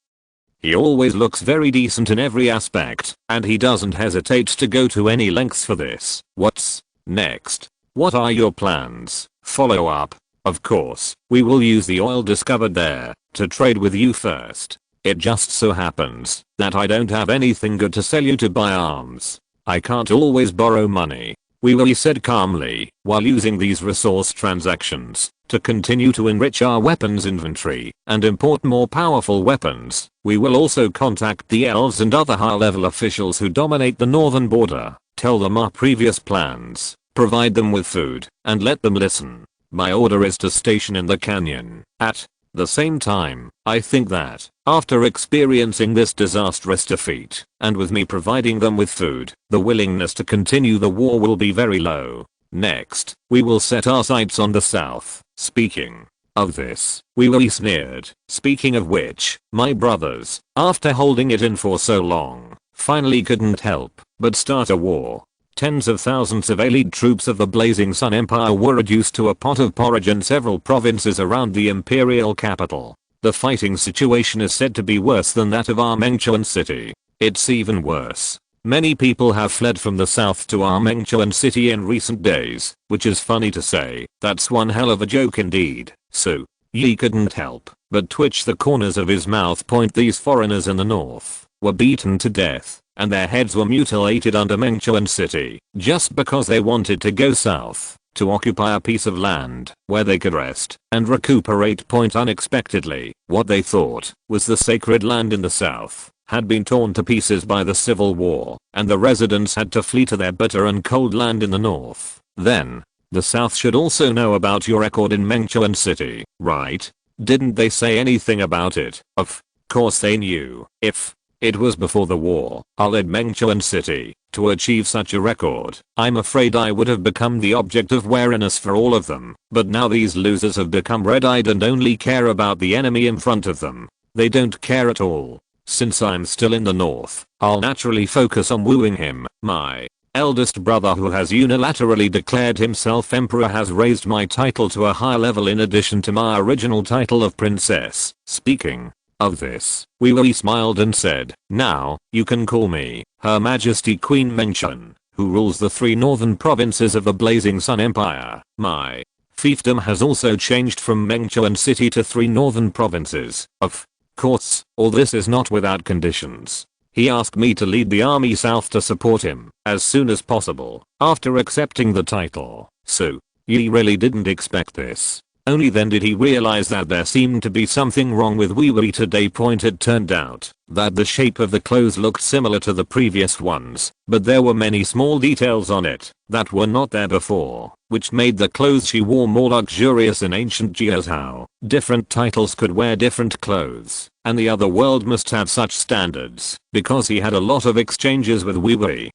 He always looks very decent in every aspect, and he doesn't hesitate to go to any lengths for this. What's next? What are your plans? Follow up. Of course, we will use the oil discovered there to trade with you first. It just so happens that I don't have anything good to sell you to buy arms. I can't always borrow money. Wee said calmly, while using these resource transactions to continue to enrich our weapons inventory and import more powerful weapons. We will also contact the elves and other high-level officials who dominate the northern border, tell them our previous plans, provide them with food, and let them listen. My order is to station in the canyon. At the same time, I think that, after experiencing this disastrous defeat, and with me providing them with food, the willingness to continue the war will be very low. Next, we will set our sights on the south. Speaking of this, Wee sneered. Speaking of which, my brothers, after holding it in for so long, finally couldn't help but start a war. Tens of thousands of elite troops of the Blazing Sun Empire were reduced to a pot of porridge in several provinces around the imperial capital. The fighting situation is said to be worse than that of Armengchuan City. It's even worse. Many people have fled from the south to Armengchuan City in recent days, which is funny to say. That's one hell of a joke indeed. So, Yi couldn't help but twitch the corners of his mouth. These foreigners in the north were beaten to death, and their heads were mutilated under Mengchuan City, just because they wanted to go south to occupy a piece of land where they could rest and recuperate. Unexpectedly, what they thought was the sacred land in the south had been torn to pieces by the civil war, and the residents had to flee to their bitter and cold land in the north. Then, the south should also know about your record in Mengchuan City, right? Didn't they say anything about it? Of course they knew. If it was before the war, I led Mengchuan City to achieve such a record, I'm afraid I would have become the object of wariness for all of them. But now these losers have become red-eyed and only care about the enemy in front of them. They don't care at all. Since I'm still in the north, I'll naturally focus on wooing him. My eldest brother, who has unilaterally declared himself emperor, has raised my title to a high level in addition to my original title of princess. Speaking of this, Wee smiled and said, now, you can call me Her Majesty Queen Mengchuan, who rules the 3 northern provinces of the Blazing Sun Empire. My fiefdom has also changed from Mengchuan City to 3 northern provinces. Of course, all this is not without conditions. He asked me to lead the army south to support him as soon as possible after accepting the title. So, Yi really didn't expect this. Only then did he realize that there seemed to be something wrong with Wee Wee today. It turned out that the shape of the clothes looked similar to the previous ones, but there were many small details on it that were not there before, which made the clothes she wore more luxurious and ancient. Just how different titles could wear different clothes, and the other world must have such standards because he had a lot of exchanges with Wee Wee.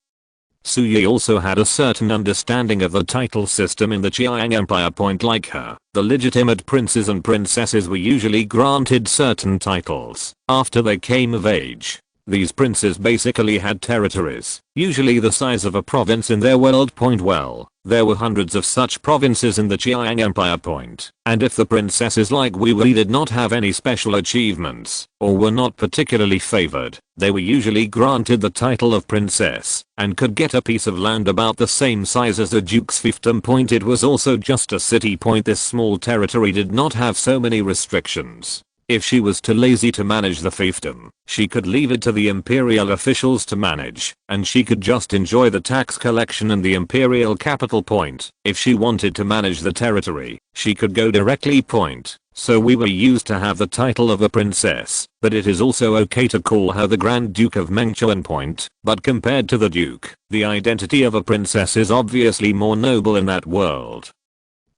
Suyi also had a certain understanding of the title system in the Chiang Empire. Like her, the legitimate princes and princesses were usually granted certain titles after they came of age. These princes basically had territories, usually the size of a province in their world. Well, there were hundreds of such provinces in the Chiang Empire. And if the princesses like Wee Wee did not have any special achievements, or were not particularly favored, they were usually granted the title of princess, and could get a piece of land about the same size as a duke's fiefdom. It was also just a city. This small territory did not have so many restrictions. If she was too lazy to manage the fiefdom, she could leave it to the imperial officials to manage, and she could just enjoy the tax collection and the imperial capital. If she wanted to manage the territory, she could go directly. So we were used to have the title of a princess, but it is also okay to call her the Grand Duke of Mengchuan. But compared to the Duke, the identity of a princess is obviously more noble in that world.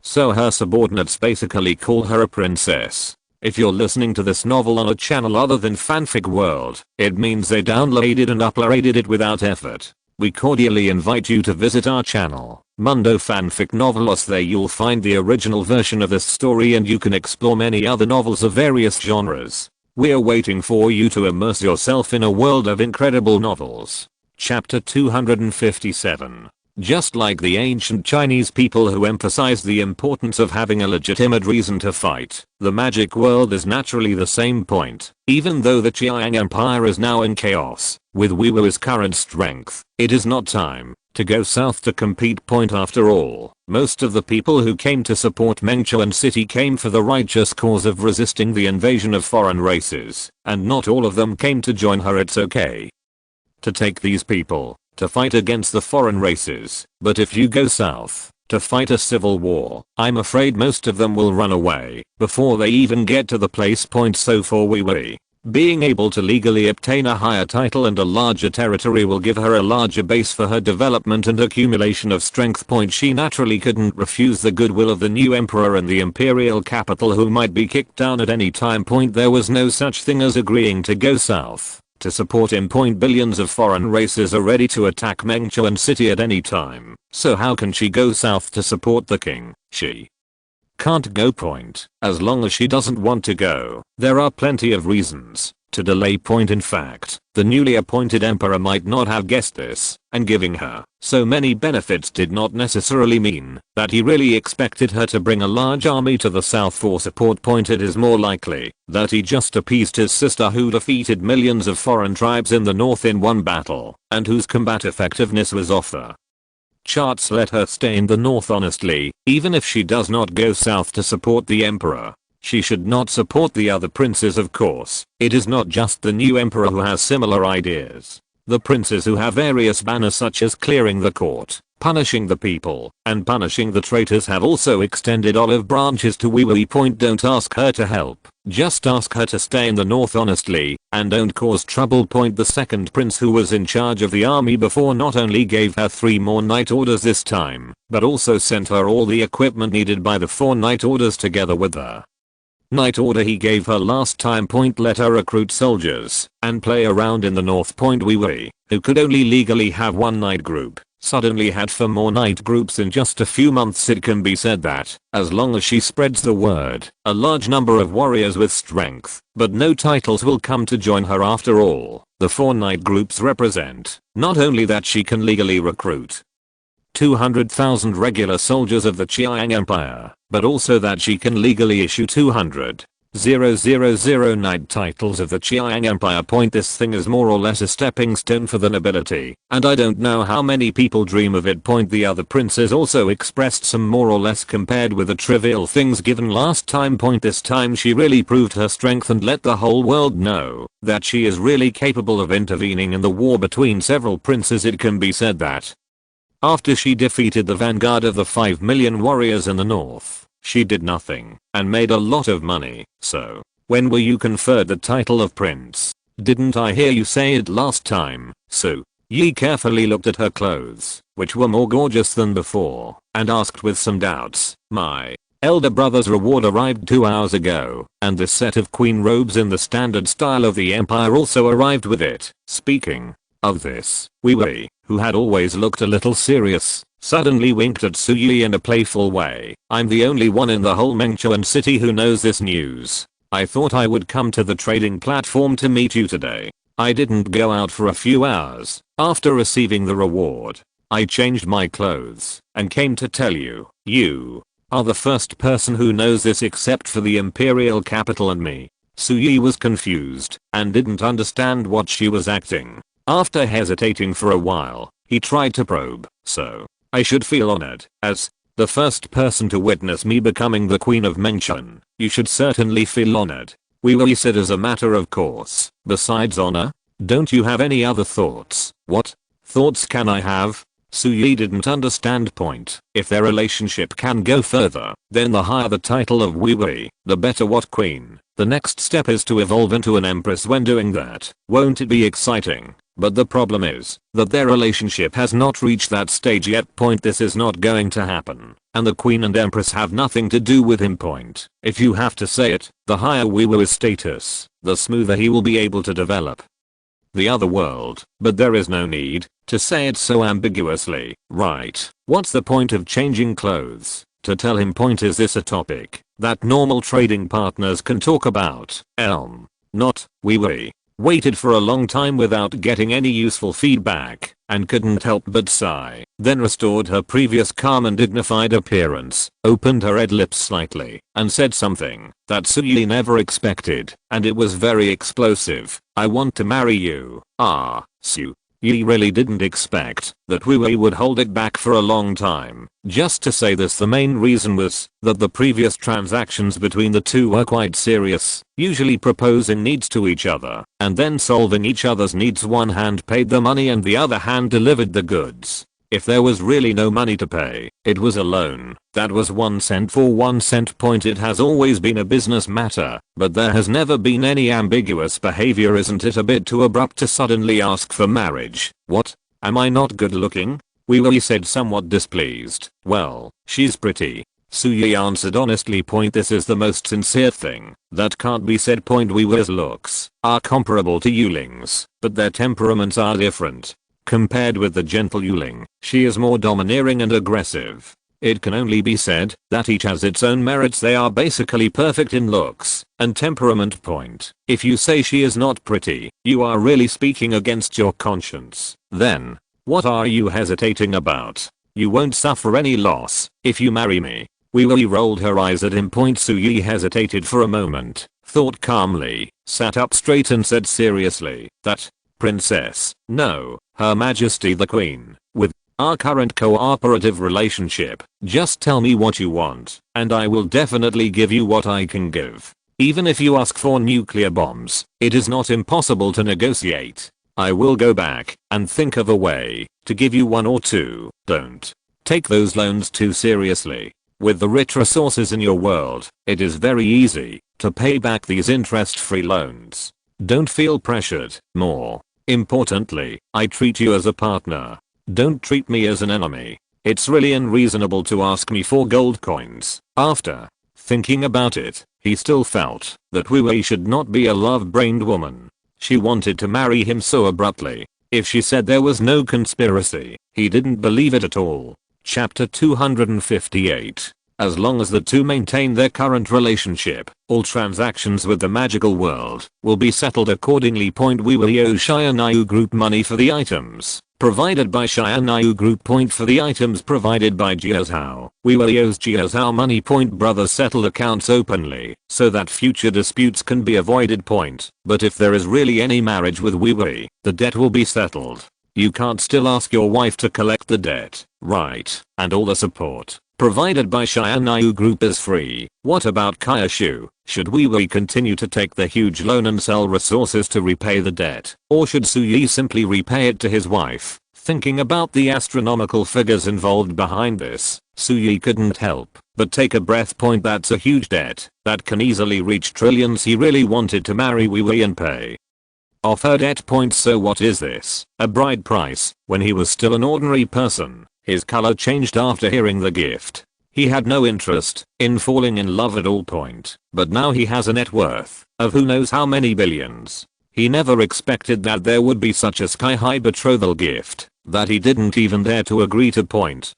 So her subordinates basically call her a princess. If you're listening to this novel on a channel other than Fanfic World, it means they downloaded and uploaded it without effort. We cordially invite you to visit our channel, Mundo Fanfic Novelos. There you'll find the original version of this story and you can explore many other novels of various genres. We're waiting for you to immerse yourself in a world of incredible novels. Chapter 257. Just like the ancient Chinese people who emphasized the importance of having a legitimate reason to fight, the magic world is naturally the same point. Even though the Chiang Empire is now in chaos, with Wee Wee's current strength, it is not time to go south to compete. After all, most of the people who came to support Mengchuan City came for the righteous cause of resisting the invasion of foreign races, and not all of them came to join her. It's okay to take these people to fight against the foreign races, but if you go south to fight a civil war, I'm afraid most of them will run away before they even get to the place. So for Wee Wee, being able to legally obtain a higher title and a larger territory will give her a larger base for her development and accumulation of strength. She naturally couldn't refuse the goodwill of the new emperor in the imperial capital, who might be kicked down at any time. There was no such thing as agreeing to go south to support him. Billions of foreign races are ready to attack Mengchuan City at any time, so how can she go south to support the king? She can't go. As long as she doesn't want to go, there are plenty of reasons to delay. In fact, the newly appointed emperor might not have guessed this, and giving her so many benefits did not necessarily mean that he really expected her to bring a large army to the south for support. It is more likely that he just appeased his sister, who defeated millions of foreign tribes in the north in one battle, and whose combat effectiveness was off the charts. Let her stay in the north. Honestly, even if she does not go south to support the emperor, she should not support the other princes. Of course, it is not just the new emperor who has similar ideas. The princes who have various banners such as clearing the court, punishing the people, and punishing the traitors have also extended olive branches to Wee Wee. Don't ask her to help, just ask her to stay in the north honestly, and don't cause trouble. The second prince who was in charge of the army before not only gave her 3 more night orders this time, but also sent her all the equipment needed by the 4 night orders together with her night order he gave her last time. Let her recruit soldiers and play around in the north. Wee Wee, who could only legally have 1 night group, suddenly had 4 more night groups in just a few months. It can be said that, as long as she spreads the word, a large number of warriors with strength, but no titles will come to join her. After all, the 4 night groups represent not only that she can legally recruit 200,000 regular soldiers of the Chiang Empire, but also that she can legally issue 200,000 night titles of the Chiang Empire. This thing is more or less a stepping stone for the nobility, and I don't know how many people dream of it. The other princes also expressed some more or less compared with the trivial things given last time. This time she really proved her strength and let the whole world know that she is really capable of intervening in the war between several princes. It can be said that after she defeated the vanguard of the 5 million warriors in the north, She did nothing and made a lot of money. So, when were you conferred the title of prince? Didn't I hear you say it last time? Su Yi carefully looked at her clothes, which were more gorgeous than before, and asked with some doubts, my elder brother's reward arrived 2 hours ago, and this set of queen robes in the standard style of the empire also arrived with it. Speaking of this, Wei Wei, who had always looked a little serious, suddenly winked at Su Yi in a playful way. I'm the only one in the whole Mengchuan city who knows this news. I thought I would come to the trading platform to meet you today. I didn't go out for a few hours. After receiving the reward, I changed my clothes and came to tell you. You are the first person who knows this except for the imperial capital and me. Su Yi was confused and didn't understand what she was acting. After hesitating for a while, he tried to probe. So, I should feel honored, as the first person to witness me becoming the queen of Mengchuan. You should certainly feel honored. Wei Wei said as a matter of course. Besides honor, don't you have any other thoughts? What thoughts can I have? Su Yi didn't understand point. If their relationship can go further, then the higher the title of Wei Wei, the better. What queen? The next step is to evolve into an empress. When doing that, won't it be exciting? But the problem is that their relationship has not reached that stage yet. Point. This is not going to happen. And the queen and empress have nothing to do with him. Point. If you have to say it, the higher Wei Wei's status, the smoother he will be able to develop the other world. But there is no need to say it so ambiguously, right? What's the point of changing clothes? To tell him. Point. Is this a topic that normal trading partners can talk about? Not. Wei Wei waited for a long time without getting any useful feedback and couldn't help but sigh, then restored her previous calm and dignified appearance, opened her red lips slightly, and said something that Su Yi never expected, and it was very explosive. I want to marry you. Su Yi really didn't expect that Wei Wei would hold it back for a long time. Just to say this, the main reason was that the previous transactions between the two were quite serious, usually proposing needs to each other and then solving each other's needs. One hand paid the money and the other hand delivered the goods. If there was really no money to pay, it was a loan. That was 1 cent for 1 cent. Point. It has always been a business matter, but there has never been any ambiguous behavior. Isn't it a bit too abrupt to suddenly ask for marriage? What? Am I not good looking? Wei Wei said, somewhat displeased. Well, she's pretty. Su Yi answered honestly. Point. This is the most sincere thing that can't be said. Point. Wei Wei's looks are comparable to Yuling's, but their temperaments are different. Compared with the gentle Yuling, she is more domineering and aggressive. It can only be said that each has its own merits. They are basically perfect in looks and temperament. Point. If you say she is not pretty, you are really speaking against your conscience. Then, what are you hesitating about? You won't suffer any loss if you marry me. Wei Wei rolled her eyes at him. Point. Su Yi hesitated for a moment, thought calmly, sat up straight and said seriously, that princess, no, Her Majesty the Queen, with our current cooperative relationship, just tell me what you want, and I will definitely give you what I can give. Even if you ask for nuclear bombs, it is not impossible to negotiate. I will go back and think of a way to give you 1 or 2. Don't take those loans too seriously. With the rich resources in your world, it is very easy to pay back these interest-free loans. Don't feel pressured. More importantly, I treat you as a partner. Don't treat me as an enemy. It's really unreasonable to ask me for gold coins. After thinking about it, he still felt that Wei Wei should not be a love-brained woman. She wanted to marry him so abruptly. If she said there was no conspiracy, he didn't believe it at all. Chapter 258. As long as the two maintain their current relationship, all transactions with the magical world will be settled accordingly. We will owe Xianyu Group money for the items provided by Xianyu Group. For the items provided by Jiazhao, we will owes Jiazhao money. Brothers settle accounts openly so that future disputes can be avoided. But if there is really any marriage with Wei Wei, the debt will be settled. You can't still ask your wife to collect the debt, right? And all the support provided by Xianyu Group is free. What about Kaishu? Should Wei Wei continue to take the huge loan and sell resources to repay the debt? Or should Su Yi simply repay it to his wife? Thinking about the astronomical figures involved behind this, Suyi couldn't help but take a breath. That's a huge debt that can easily reach trillions. He really wanted to marry Wee Wee and pay off her debt. So what is this? A bride price? When he was still an ordinary person, his color changed after hearing the gift. He had no interest in falling in love at all. But now he has a net worth of who knows how many billions. He never expected that there would be such a sky-high betrothal gift that he didn't even dare to agree to.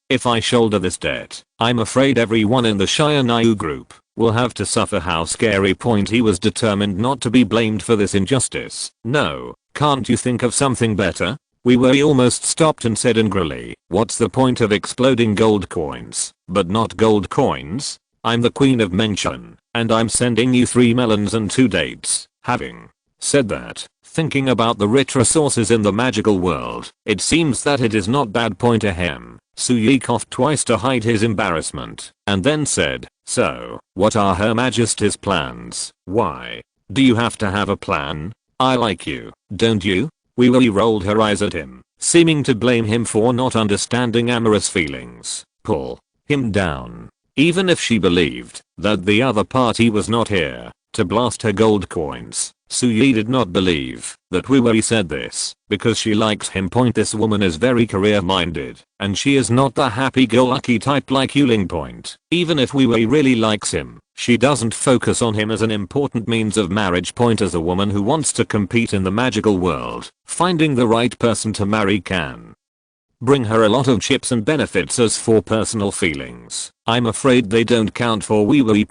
If I shoulder this debt, I'm afraid everyone in the Shire Nyu group will have to suffer. How scary. He was determined not to be blamed for this injustice. No, can't you think of something better? He almost stopped and said angrily, what's the point of exploding gold coins? But not gold coins. I'm the queen of Mention, and I'm sending you 3 melons and 2 dates. Having said that, thinking about the rich resources in the magical world, it seems that it is not bad. Ahem. Suyi coughed twice to hide his embarrassment, and then said, so, what are Her Majesty's plans? Why do you have to have a plan? I like you, don't you? Wee rolled her eyes at him, seeming to blame him for not understanding amorous feelings. Pull him down. Even if she believed that the other party was not here to blast her gold coins, Suyi did not believe that Wee said this because she likes him. This woman is very career-minded, and she is not the happy-go-lucky type like Yuling. Even if Wee really likes him, she doesn't focus on him as an important means of marriage. As a woman who wants to compete in the magical world, finding the right person to marry can bring her a lot of chips and benefits. As for personal feelings, I'm afraid they don't count for Wee.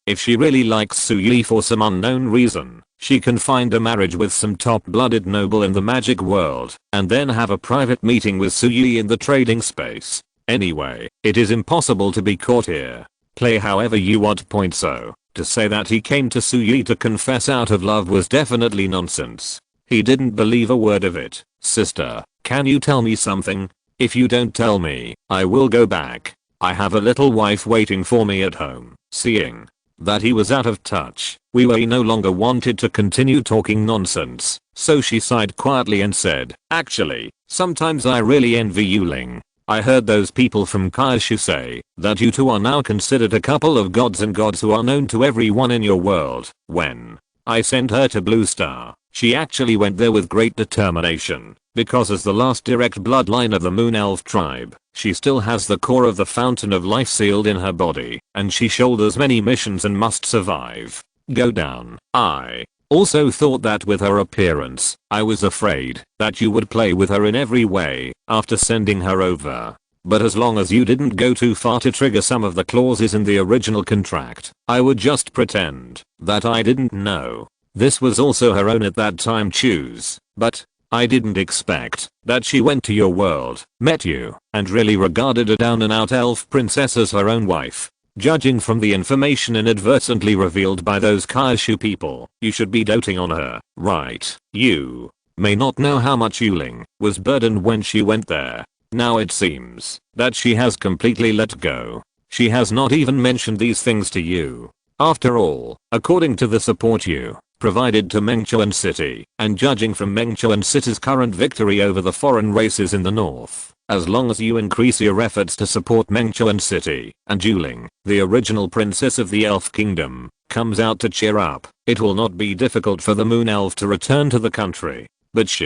If she really likes Suyi for some unknown reason, she can find a marriage with some top-blooded noble in the magic world, and then have a private meeting with Suyi in the trading space. Anyway, it is impossible to be caught here. Play however you want. So, to say that he came to Suyi to confess out of love was definitely nonsense. He didn't believe a word of it. Sister, can you tell me something? If you don't tell me, I will go back. I have a little wife waiting for me at home. Seeing that he was out of touch, Wee no longer wanted to continue talking nonsense, so she sighed quietly and said, actually, sometimes I really envy Yuling. I heard those people from Kaishu say that you two are now considered a couple of gods, and gods who are known to everyone in your world. When I sent her to Blue Star, she actually went there with great determination, because as the last direct bloodline of the Moon Elf tribe, she still has the core of the Fountain of Life sealed in her body, and she shoulders many missions and must survive. Go down. I also thought that with her appearance, I was afraid that you would play with her in every way after sending her over. But as long as you didn't go too far to trigger some of the clauses in the original contract, I would just pretend that I didn't know. This was also her own at that time choose, but I didn't expect that she went to your world, met you, and really regarded a down and out elf princess as her own wife. Judging from the information inadvertently revealed by those Kaishu people, you should be doting on her, right? You may not know how much Yuling was burdened when she went there. Now it seems that she has completely let go. She has not even mentioned these things to you. After all, according to the support you provided to Mengchuan City, and judging from Mengchuan City's current victory over the foreign races in the north, as long as you increase your efforts to support Mengchuan City, and Yuling, the original princess of the Elf Kingdom, comes out to cheer up, it will not be difficult for the Moon Elf to return to the country. But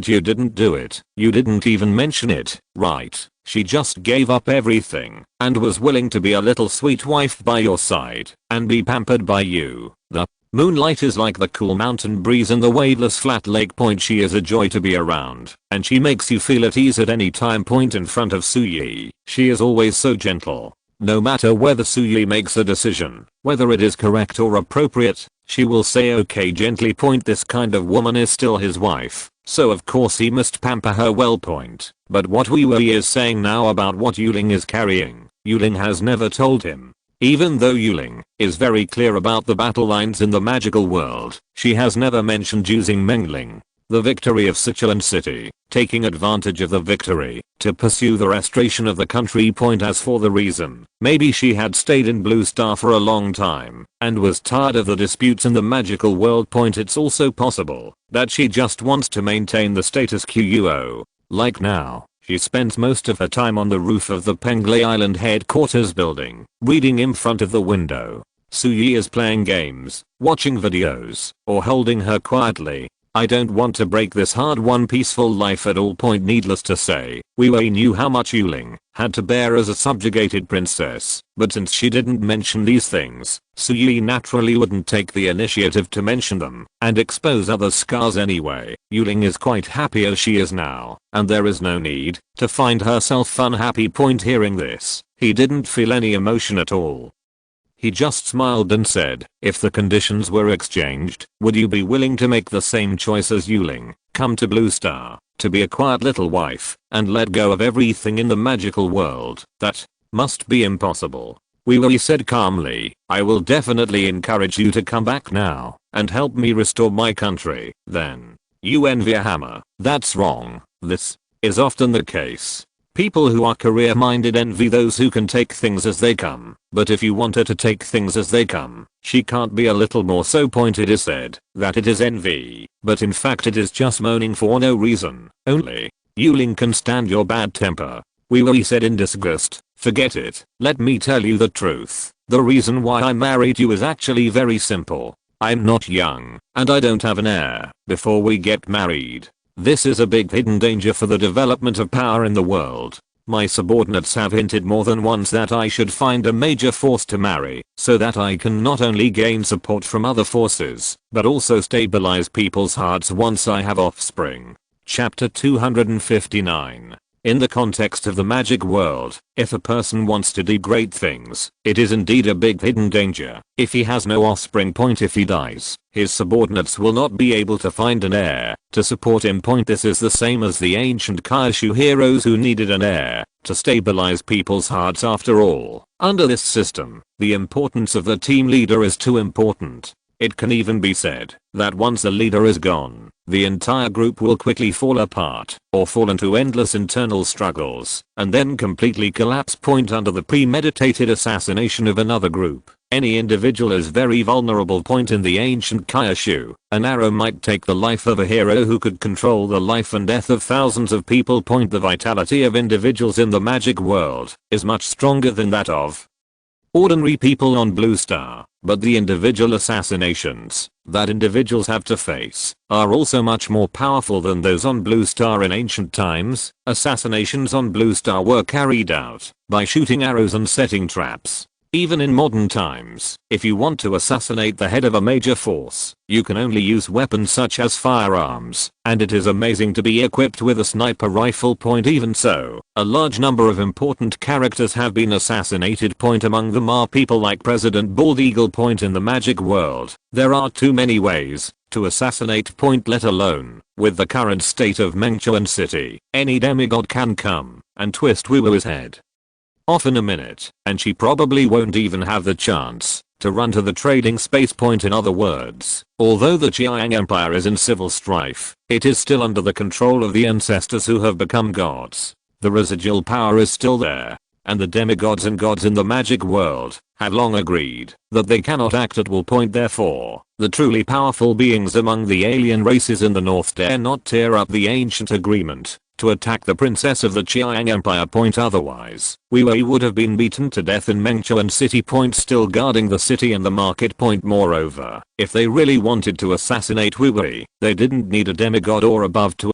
you didn't do it. You didn't even mention it, right? She just gave up everything and was willing to be a little sweet wife by your side and be pampered by you. The moonlight is like the cool mountain breeze and the waveless flat lake. She is a joy to be around, and she makes you feel at ease at any time. In front of Suyi, she is always so gentle. No matter whether Suyi makes a decision, whether it is correct or appropriate, she will say okay gently. This kind of woman is still his wife, so of course he must pamper her well. But what Wee is saying now about what Yuling is carrying, Yuling has never told him. Even though Yuling is very clear about the battle lines in the magical world, she has never mentioned using Mengling, the victory of Sichuan City, taking advantage of the victory to pursue the restoration of the country. As for the reason, maybe she had stayed in Blue Star for a long time and was tired of the disputes in the magical world. It's also possible that she just wants to maintain the status quo. Like now, she spends most of her time on the roof of the Pengley Island headquarters building, reading in front of the window. Suyi is playing games, watching videos, or holding her quietly. I don't want to break this hard-won peaceful life at all. Needless to say, Wei Wei knew how much Yuling had to bear as a subjugated princess, but since she didn't mention these things, Suyi naturally wouldn't take the initiative to mention them and expose other scars anyway. Yuling is quite happy as she is now, and there is no need to find herself unhappy. Hearing this, he didn't feel any emotion at all. He just smiled and said, if the conditions were exchanged, would you be willing to make the same choice as Yuling, come to Blue Star, to be a quiet little wife, and let go of everything in the magical world? That must be impossible. Wei Wei said calmly, I will definitely encourage you to come back now, and help me restore my country. Then, you envy a hammer. That's wrong. This is often the case. People who are career-minded envy those who can take things as they come, but if you want her to take things as they come, she can't be a little more so. It is said that it is envy, but in fact it is just moaning for no reason. Only Yuling can stand your bad temper. Wei Wei said in disgust, forget it. Let me tell you the truth. The reason why I married you is actually very simple. I'm not young, and I don't have an heir before we get married. This is a big hidden danger for the development of power in the world. My subordinates have hinted more than once that I should find a major force to marry, so that I can not only gain support from other forces, but also stabilize people's hearts once I have offspring. Chapter 259. In the context of the magic world, if a person wants to do great things, it is indeed a big hidden danger. If he has no offspring. If he dies, his subordinates will not be able to find an heir to support him. This is the same as the ancient Kaishu heroes who needed an heir to stabilize people's hearts. After all, under this system, the importance of the team leader is too important. It can even be said that once a leader is gone, the entire group will quickly fall apart or fall into endless internal struggles and then completely collapse. Under the premeditated assassination of another group, any individual is very vulnerable. In the ancient Kaishu, an arrow might take the life of a hero who could control the life and death of thousands of people. The vitality of individuals in the magic world is much stronger than that of ordinary people on Blue Star, but the individual assassinations that individuals have to face are also much more powerful than those on Blue Star. In ancient times, assassinations on Blue Star were carried out by shooting arrows and setting traps. Even in modern times, if you want to assassinate the head of a major force, you can only use weapons such as firearms, and it is amazing to be equipped with a sniper rifle. Even so, a large number of important characters have been assassinated. Among them are people like President Bald Eagle. In the magic world, there are too many ways to assassinate. Let alone, with the current state of Mengchuan City, any demigod can come and twist Wu Wu's head off in a minute, and she probably won't even have the chance to run to the trading space. In other words, although the Chiang Empire is in civil strife, it is still under the control of the ancestors who have become gods. The residual power is still there, and the demigods and gods in the magic world have long agreed that they cannot act at will. Therefore, the truly powerful beings among the alien races in the north dare not tear up the ancient agreement to attack the princess of the Chiang Empire. Otherwise, Wei Wei would have been beaten to death in Mengchuan City. Still guarding the city and the market. Moreover, if they really wanted to assassinate Wei Wei, they didn't need a demigod or above to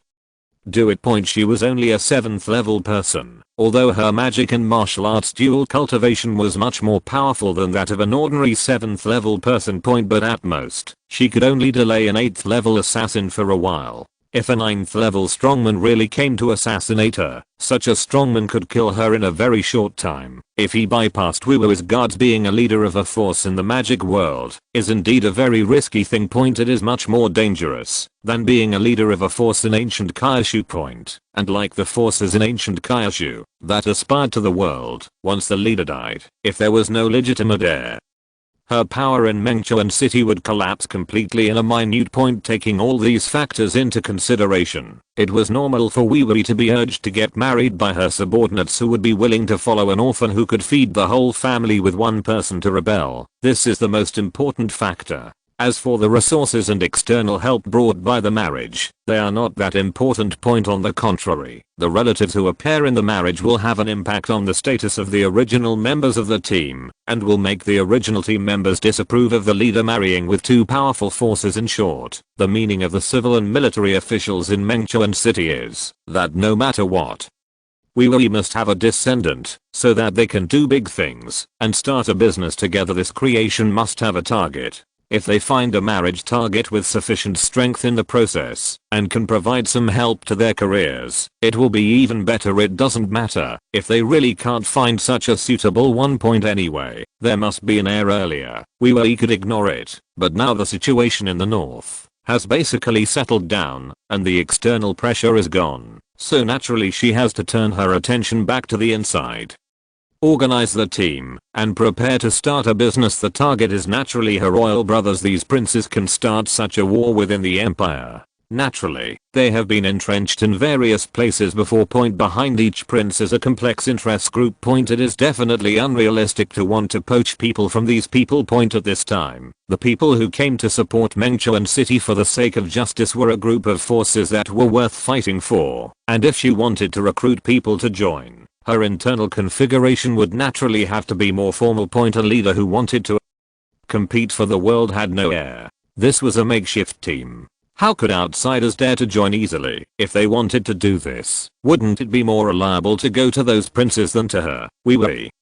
do it. She was only a 7th level person, although her magic and martial arts dual cultivation was much more powerful than that of an ordinary 7th level person. But at most, she could only delay an 8th level assassin for a while. If a 9th level strongman really came to assassinate her, such a strongman could kill her in a very short time. If he bypassed Wu Wu's guards, being a leader of a force in the magic world is indeed a very risky thing. It is much more dangerous than being a leader of a force in ancient Kaishu. And like the forces in ancient Kaishu that aspired to the world, once the leader died, if there was no legitimate heir, her power in Mengchuan City would collapse completely in a minute. Taking all these factors into consideration, it was normal for Wei Wei to be urged to get married by her subordinates who would be willing to follow an orphan who could feed the whole family with one person to rebel. This is the most important factor. As for the resources and external help brought by the marriage, they are not that important. Point on the contrary, the relatives who appear in the marriage will have an impact on the status of the original members of the team, and will make the original team members disapprove of the leader marrying with two powerful forces. In short, the meaning of the civil and military officials in Mengchuan City is that no matter what, we must have a descendant, so that they can do big things and start a business together. This creation must have a target. If they find a marriage target with sufficient strength in the process and can provide some help to their careers, it will be even better. It doesn't matter if they really can't find such a suitable one. Point anyway, there must be an heir earlier. We could ignore it, but now the situation in the north has basically settled down and the external pressure is gone, so naturally she has to turn her attention back to the inside. Organize the team and prepare to start a business. The target is naturally her royal brothers. These princes can start such a war within the empire. Naturally, they have been entrenched in various places before. Point behind each prince is a complex interest group. Point it is definitely unrealistic to want to poach people from these people. Point at this time, the people who came to support Mengchuan City for the sake of justice were a group of forces that were worth fighting for, and if she wanted to recruit people to join, her internal configuration would naturally have to be more formal. Point a leader who wanted to compete for the world had no heir. This was a makeshift team. How could outsiders dare to join easily? If they wanted to do this, wouldn't it be more reliable to go to those princes than to her?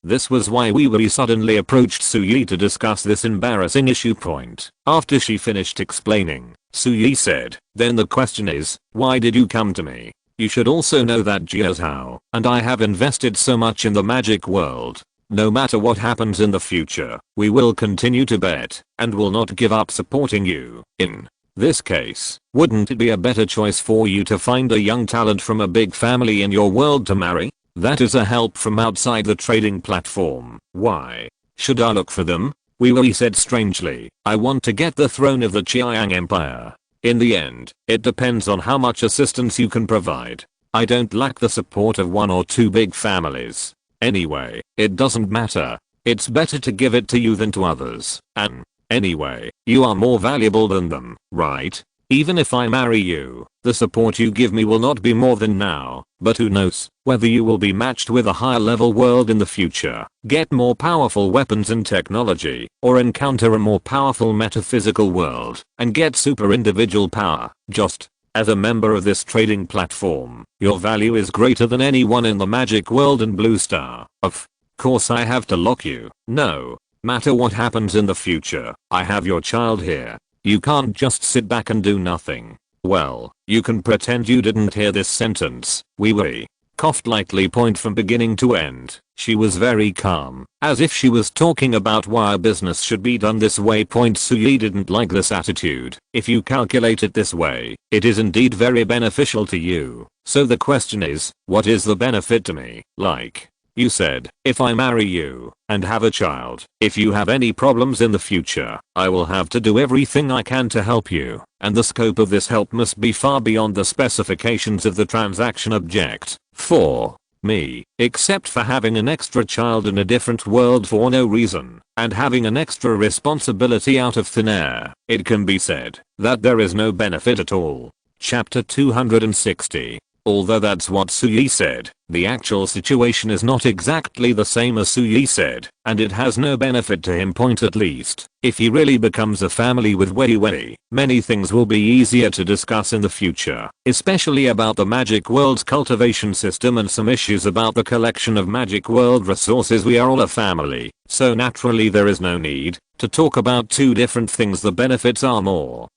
This was why we suddenly approached Su Yi to discuss this embarrassing issue. Point. After she finished explaining, Su Yi said, then the question is, why did you come to me? You should also know that Jia Zhao and I have invested so much in the magic world. No matter what happens in the future, we will continue to bet and will not give up supporting you. In this case, wouldn't it be a better choice for you to find a young talent from a big family in your world to marry? That is a help from outside the trading platform. Why should I look for them? We said strangely, I want to get the throne of the Qiang Empire. In the end, it depends on how much assistance you can provide. I don't lack the support of one or two big families. Anyway, it doesn't matter. It's better to give it to you than to others. And anyway, you are more valuable than them, right? Even if I marry you, the support you give me will not be more than now, but who knows whether you will be matched with a higher level world in the future, get more powerful weapons and technology, or encounter a more powerful metaphysical world and get super individual power. Just as a member of this trading platform, your value is greater than anyone in the magic world and Blue Star. Of course I have to lock you. No matter what happens in the future, I have your child here. You can't just sit back and do nothing. Well, you can pretend you didn't hear this sentence. We coughed lightly. Point from beginning to end, she was very calm, as if she was talking about why a business should be done this way. Point Su Yi didn't like this attitude. If you calculate it this way, it is indeed very beneficial to you. So the question is, what is the benefit to me? Like you said, if I marry you and have a child, if you have any problems in the future, I will have to do everything I can to help you, and the scope of this help must be far beyond the specifications of the transaction object. For me, except for having an extra child in a different world for no reason, and having an extra responsibility out of thin air, it can be said that there is no benefit at all. Chapter 260. Although that's what Su Yi said, the actual situation is not exactly the same as Su Yi said, and it has no benefit to him. Point at least, if he really becomes a family with Wei, many things will be easier to discuss in the future, especially about the magic world's cultivation system and some issues about the collection of magic world resources. We are all a family, so naturally there is no need to talk about two different things. The benefits are more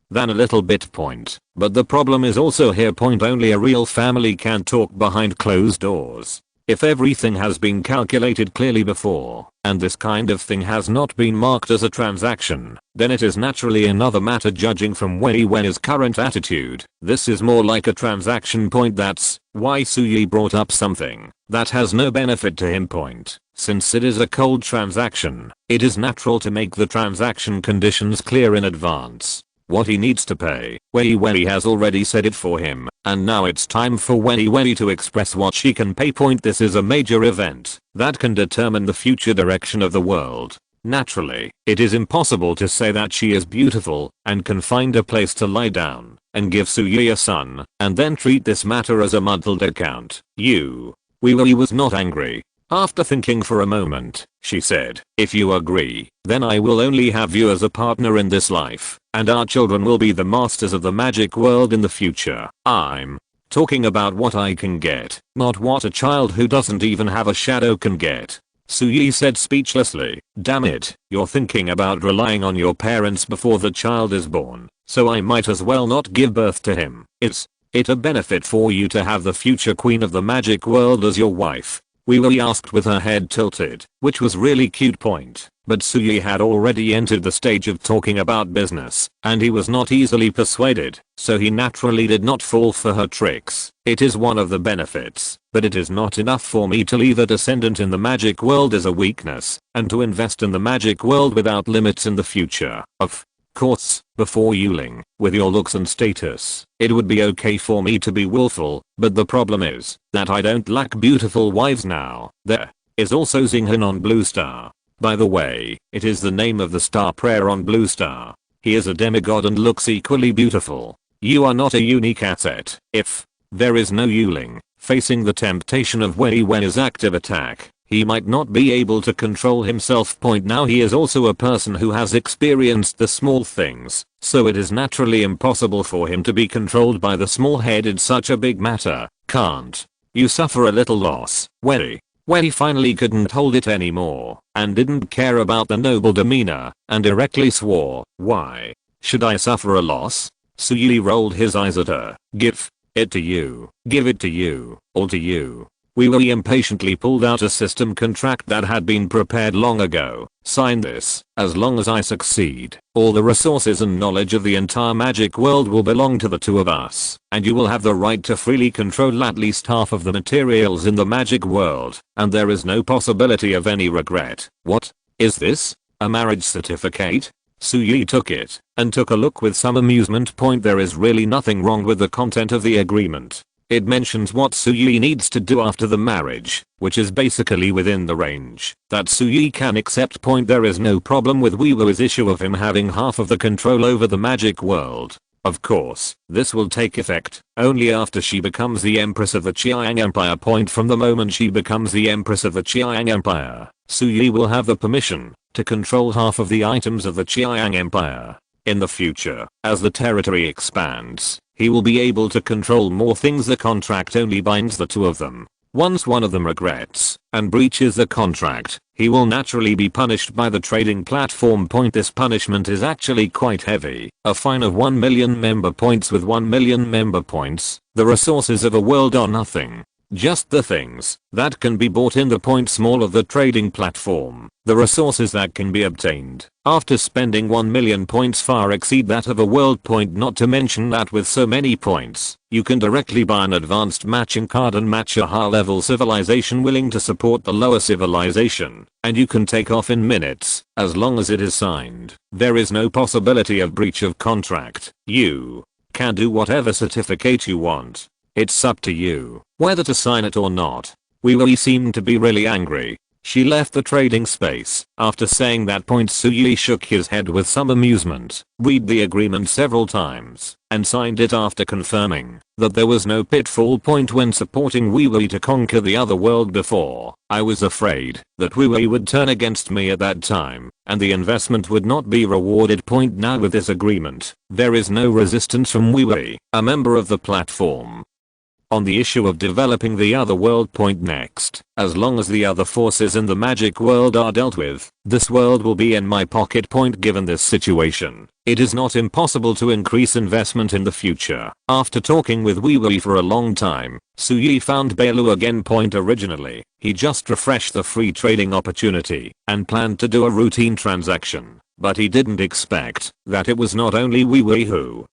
than a little bit. Point. But the problem is also here. Point. Only a real family can talk behind closed doors. If everything has been calculated clearly before, and this kind of thing has not been marked as a transaction, then it is naturally another matter. Judging from Wei's current attitude, this is more like a transaction. Point. That's why Su Yi brought up something that has no benefit to him. Point. Since it is a cold transaction, it is natural to make the transaction conditions clear in advance. What he needs to pay, Wei has already said it for him, and now it's time for Wei to express what she can pay. Point. This is a major event that can determine the future direction of the world. Naturally, it is impossible to say that she is beautiful and can find a place to lie down and give Suyi a son and then treat this matter as a muddled account. Wee was not angry. After thinking for a moment, she said, if you agree, then I will only have you as a partner in this life, and our children will be the masters of the magic world in the future. I'm talking about what I can get, not what a child who doesn't even have a shadow can get. Suyi said speechlessly, damn it, you're thinking about relying on your parents before the child is born, so I might as well not give birth to him. Is it a benefit for you to have the future queen of the magic world as your wife? Wee asked with her head tilted, which was really cute point. But Suyi had already entered the stage of talking about business, and he was not easily persuaded, so he naturally did not fall for her tricks. It is one of the benefits, but it is not enough for me to leave a descendant in the magic world as a weakness, and to invest in the magic world without limits in the future. Of course, before Yuling, with your looks and status, it would be okay for me to be willful, but the problem is that I don't lack beautiful wives now. There is also Xinghan on Blue Star. By the way, it is the name of the star prayer on Blue Star. He is a demigod and looks equally beautiful. You are not a unique asset. If there is no Yuling facing the temptation of Wei's active attack, he might not be able to control himself. Now he is also a person who has experienced the small things, so it is naturally impossible for him to be controlled by the small-headed. Such a big matter can't you suffer a little loss? Wei finally couldn't hold it anymore and didn't care about the noble demeanor and directly swore, why should I suffer a loss? Suyi rolled his eyes at her. Give it to you. Give it to you. All to you. Wee impatiently pulled out a system contract that had been prepared long ago. Sign this. As long as I succeed, all the resources and knowledge of the entire magic world will belong to the two of us, and you will have the right to freely control at least half of the materials in the magic world, and there is no possibility of any regret. What is this? A marriage certificate? Suyi took it and took a look with some amusement. There is really nothing wrong with the content of the agreement. It mentions what Suyi needs to do after the marriage, which is basically within the range that Suyi can accept. There is no problem with Wei's issue of him having half of the control over the magic world. Of course, this will take effect only after she becomes the Empress of the Qiang Empire. From the moment she becomes the Empress of the Qiang Empire, Suyi will have the permission to control half of the items of the Qiang Empire. In the future, as the territory expands, he will be able to control more things. The contract only binds the two of them. Once one of them regrets and breaches the contract, he will naturally be punished by the trading platform. This punishment is actually quite heavy. A fine of 1 million member points. With 1 million member points, the resources of a world are nothing. Just the things that can be bought in the point small of the trading platform. The resources that can be obtained after spending 1 million points far exceed that of a world. Not to mention that with so many points, you can directly buy an advanced matching card and match a high level civilization willing to support the lower civilization, and you can take off in minutes as long as it is signed. There is no possibility of breach of contract. You can do whatever certificate you want. It's up to you whether to sign it or not. Wei seemed to be really angry. She left the trading space after saying that. Suyi shook his head with some amusement, read the agreement several times, and signed it after confirming that there was no pitfall. When supporting Wei to conquer the other world before, I was afraid that Wei would turn against me at that time, and the investment would not be rewarded. Now with this agreement, there is no resistance from Wei, a member of the platform, on the issue of developing the other world. Next, as long as the other forces in the magic world are dealt with, this world will be in my pocket. Given this situation, it is not impossible to increase investment in the future. After talking with Wei for a long time, Suyi found Bailu again. Originally, he just refreshed the free trading opportunity and planned to do a routine transaction, but he didn't expect that it was not only Wei who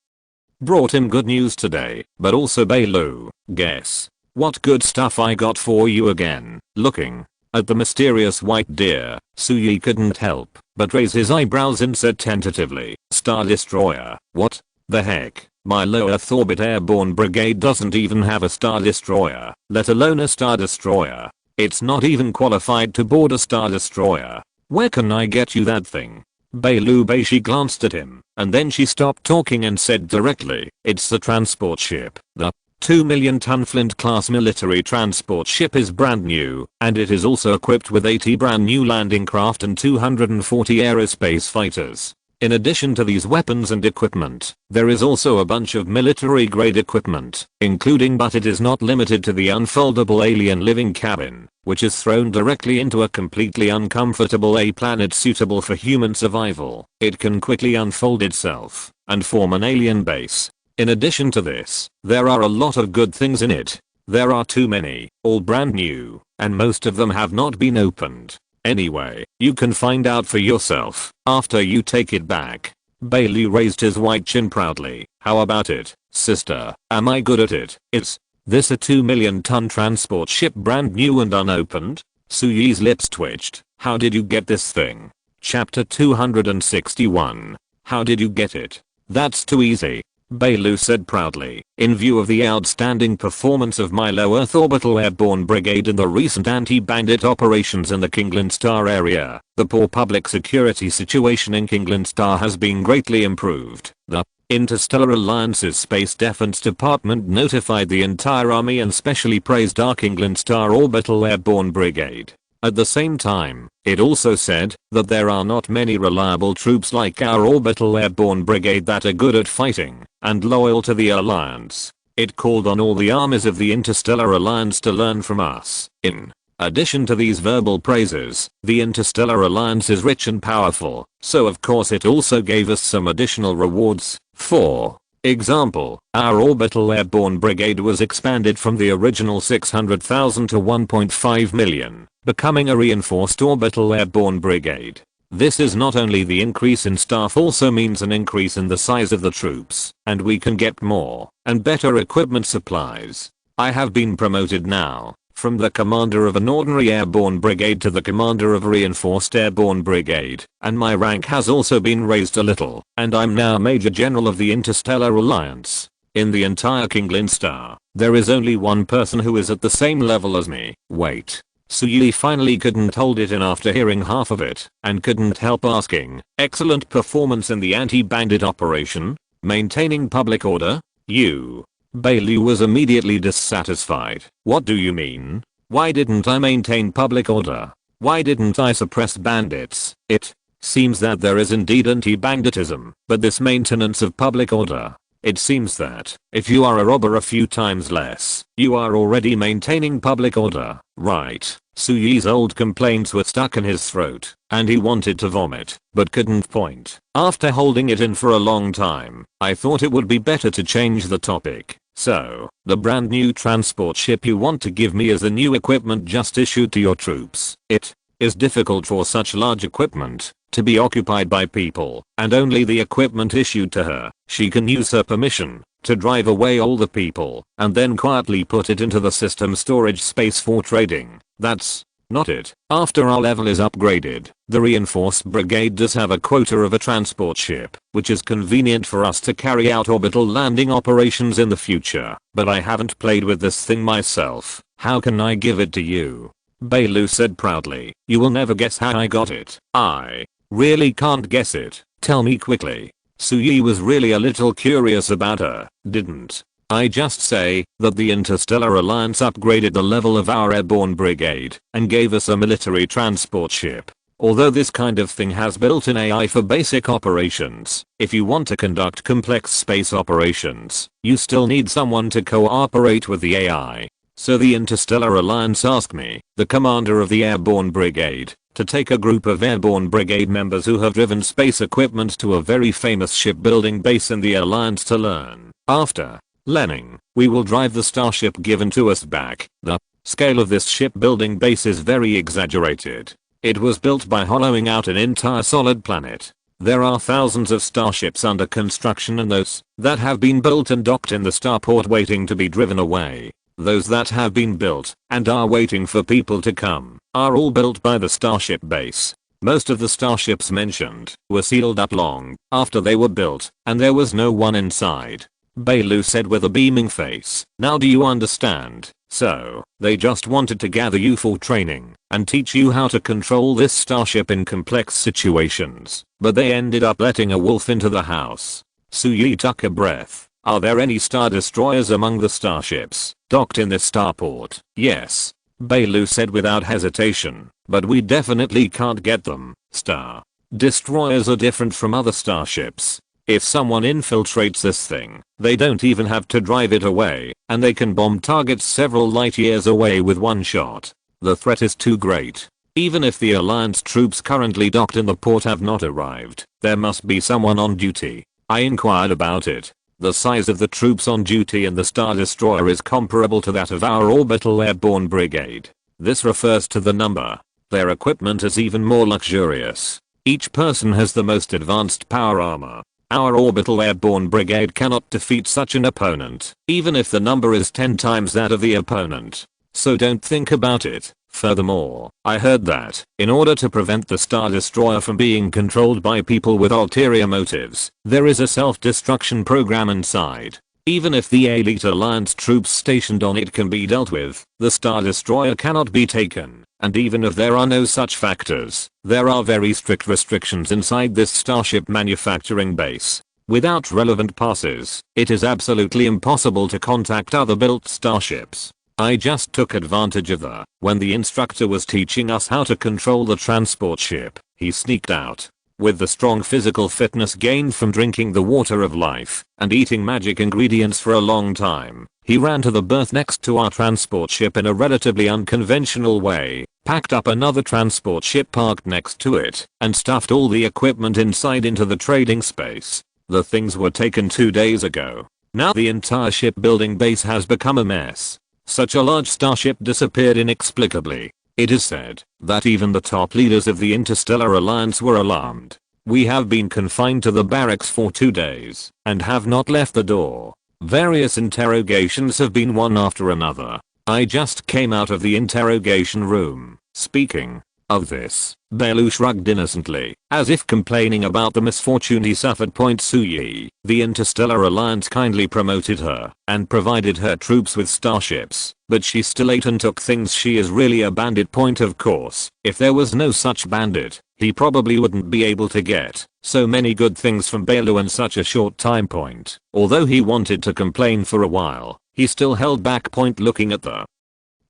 brought him good news today, but also Bailu. Guess what good stuff I got for you again? Looking at the mysterious white deer, Suyi couldn't help but raise his eyebrows and said tentatively, Star Destroyer. What the heck? My low Earth orbit airborne brigade doesn't even have a Star Destroyer, let alone a Star Destroyer. It's not even qualified to board a Star Destroyer. Where can I get you that thing? Beilou. She glanced at him, and then she stopped talking and said directly, it's the transport ship. The 2 million ton Flint class military transport ship is brand new, and it is also equipped with 80 brand new landing craft and 240 aerospace fighters. In addition to these weapons and equipment, there is also a bunch of military grade equipment, including but it is not limited to the unfoldable alien living cabin, which is thrown directly into a completely uncomfortable planet suitable for human survival. It can quickly unfold itself and form an alien base. In addition to this, there are a lot of good things in it. There are too many, all brand new, and most of them have not been opened. Anyway, you can find out for yourself after you take it back. Bailey raised his white chin proudly. How about it, sister? Am I good at it? Is this a 2 million ton transport ship brand new and unopened? Suyi's lips twitched. How did you get this thing? Chapter 261. How did you get it? That's too easy. Beilou said proudly, in view of the outstanding performance of my low Earth Orbital Airborne Brigade in the recent anti-bandit operations in the Kingland Star area, the poor public security situation in Kingland Star has been greatly improved. The Interstellar Alliance's Space Defense Department notified the entire army and specially praised our Kingland Star Orbital Airborne Brigade. At the same time, it also said that there are not many reliable troops like our Orbital Airborne Brigade that are good at fighting and loyal to the Alliance. It called on all the armies of the Interstellar Alliance to learn from us. In addition to these verbal praises, the Interstellar Alliance is rich and powerful, so of course it also gave us some additional rewards. For example, our Orbital Airborne Brigade was expanded from the original 600,000 to 1.5 million, becoming a reinforced Orbital Airborne Brigade. This is not only the increase in staff, also means an increase in the size of the troops, and we can get more and better equipment supplies. I have been promoted now, from the commander of an ordinary airborne brigade to the commander of a reinforced airborne brigade, and my rank has also been raised a little, and I'm now Major General of the Interstellar Alliance. In the entire Kingland Star, there is only one person who is at the same level as me. Wait. Suyi finally couldn't hold it in after hearing half of it, and couldn't help asking, excellent performance in the anti-bandit operation? Maintaining public order? You. Bailey was immediately dissatisfied. What do you mean? Why didn't I maintain public order? Why didn't I suppress bandits? It seems that there is indeed anti-banditism, but this maintenance of public order. It seems that, if you are a robber a few times less, you are already maintaining public order, right? Suyi's old complaints were stuck in his throat, and he wanted to vomit, but couldn't point. After holding it in for a long time, I thought it would be better to change the topic. So, the brand new transport ship you want to give me is the new equipment just issued to your troops. It is difficult for such large equipment to be occupied by people, and only the equipment issued to her, she can use her permission to drive away all the people and then quietly put it into the system storage space for trading. That's not it. After our level is upgraded, the reinforced brigade does have a quota of a transport ship, which is convenient for us to carry out orbital landing operations in the future, but I haven't played with this thing myself. How can I give it to you? Beilou said proudly. You will never guess how I got it. I really can't guess it. Tell me quickly. Suyi was really a little curious about her. Didn't I just say that the Interstellar Alliance upgraded the level of our airborne brigade and gave us a military transport ship? Although this kind of thing has built-in AI for basic operations, if you want to conduct complex space operations, you still need someone to cooperate with the AI. So the Interstellar Alliance asked me, the commander of the airborne brigade, to take a group of airborne brigade members who have driven space equipment to a very famous shipbuilding base in the Alliance to learn. After learning, we will drive the starship given to us back. The scale of this shipbuilding base is very exaggerated. It was built by hollowing out an entire solid planet. There are thousands of starships under construction, and those that have been built and docked in the starport waiting to be driven away. Those that have been built and are waiting for people to come are all built by the starship base. Most of the starships mentioned were sealed up long after they were built, and there was no one inside. Bailu said with a beaming face. Now do you understand? So, they just wanted to gather you for training and teach you how to control this starship in complex situations, but they ended up letting a wolf into the house. Suyi took a breath. Are there any star destroyers among the starships docked in this starport? Yes. Bailu said without hesitation, but we definitely can't get them. Star destroyers are different from other starships. If someone infiltrates this thing, they don't even have to drive it away, and they can bomb targets several light years away with one shot. The threat is too great. Even if the Alliance troops currently docked in the port have not arrived, there must be someone on duty. I inquired about it. The size of the troops on duty in the Star Destroyer is comparable to that of our Orbital Airborne Brigade. This refers to the number. Their equipment is even more luxurious. Each person has the most advanced power armor. Our Orbital Airborne Brigade cannot defeat such an opponent, even if the number is 10 times that of the opponent. So don't think about it. Furthermore, I heard that, in order to prevent the Star Destroyer from being controlled by people with ulterior motives, there is a self-destruction program inside. Even if the elite Alliance troops stationed on it can be dealt with, the Star Destroyer cannot be taken, and even if there are no such factors, there are very strict restrictions inside this starship manufacturing base. Without relevant passes, it is absolutely impossible to contact other built starships. I just took advantage of when the instructor was teaching us how to control the transport ship, he sneaked out. With the strong physical fitness gained from drinking the water of life and eating magic ingredients for a long time, he ran to the berth next to our transport ship in a relatively unconventional way, packed up another transport ship parked next to it, and stuffed all the equipment inside into the trading space. The things were taken 2 days ago. Now the entire shipbuilding base has become a mess. Such a large starship disappeared inexplicably. It is said that even the top leaders of the Interstellar Alliance were alarmed. We have been confined to the barracks for 2 days and have not left the door. Various interrogations have been one after another. I just came out of the interrogation room. Speaking of this, Bailu shrugged innocently, as if complaining about the misfortune he suffered. Suyi, the Interstellar Alliance kindly promoted her and provided her troops with starships, but she still ate and took things. She is really a bandit. Of course, if there was no such bandit, he probably wouldn't be able to get so many good things from Bailu in such a short time. Although he wanted to complain for a while, he still held back. Looking at the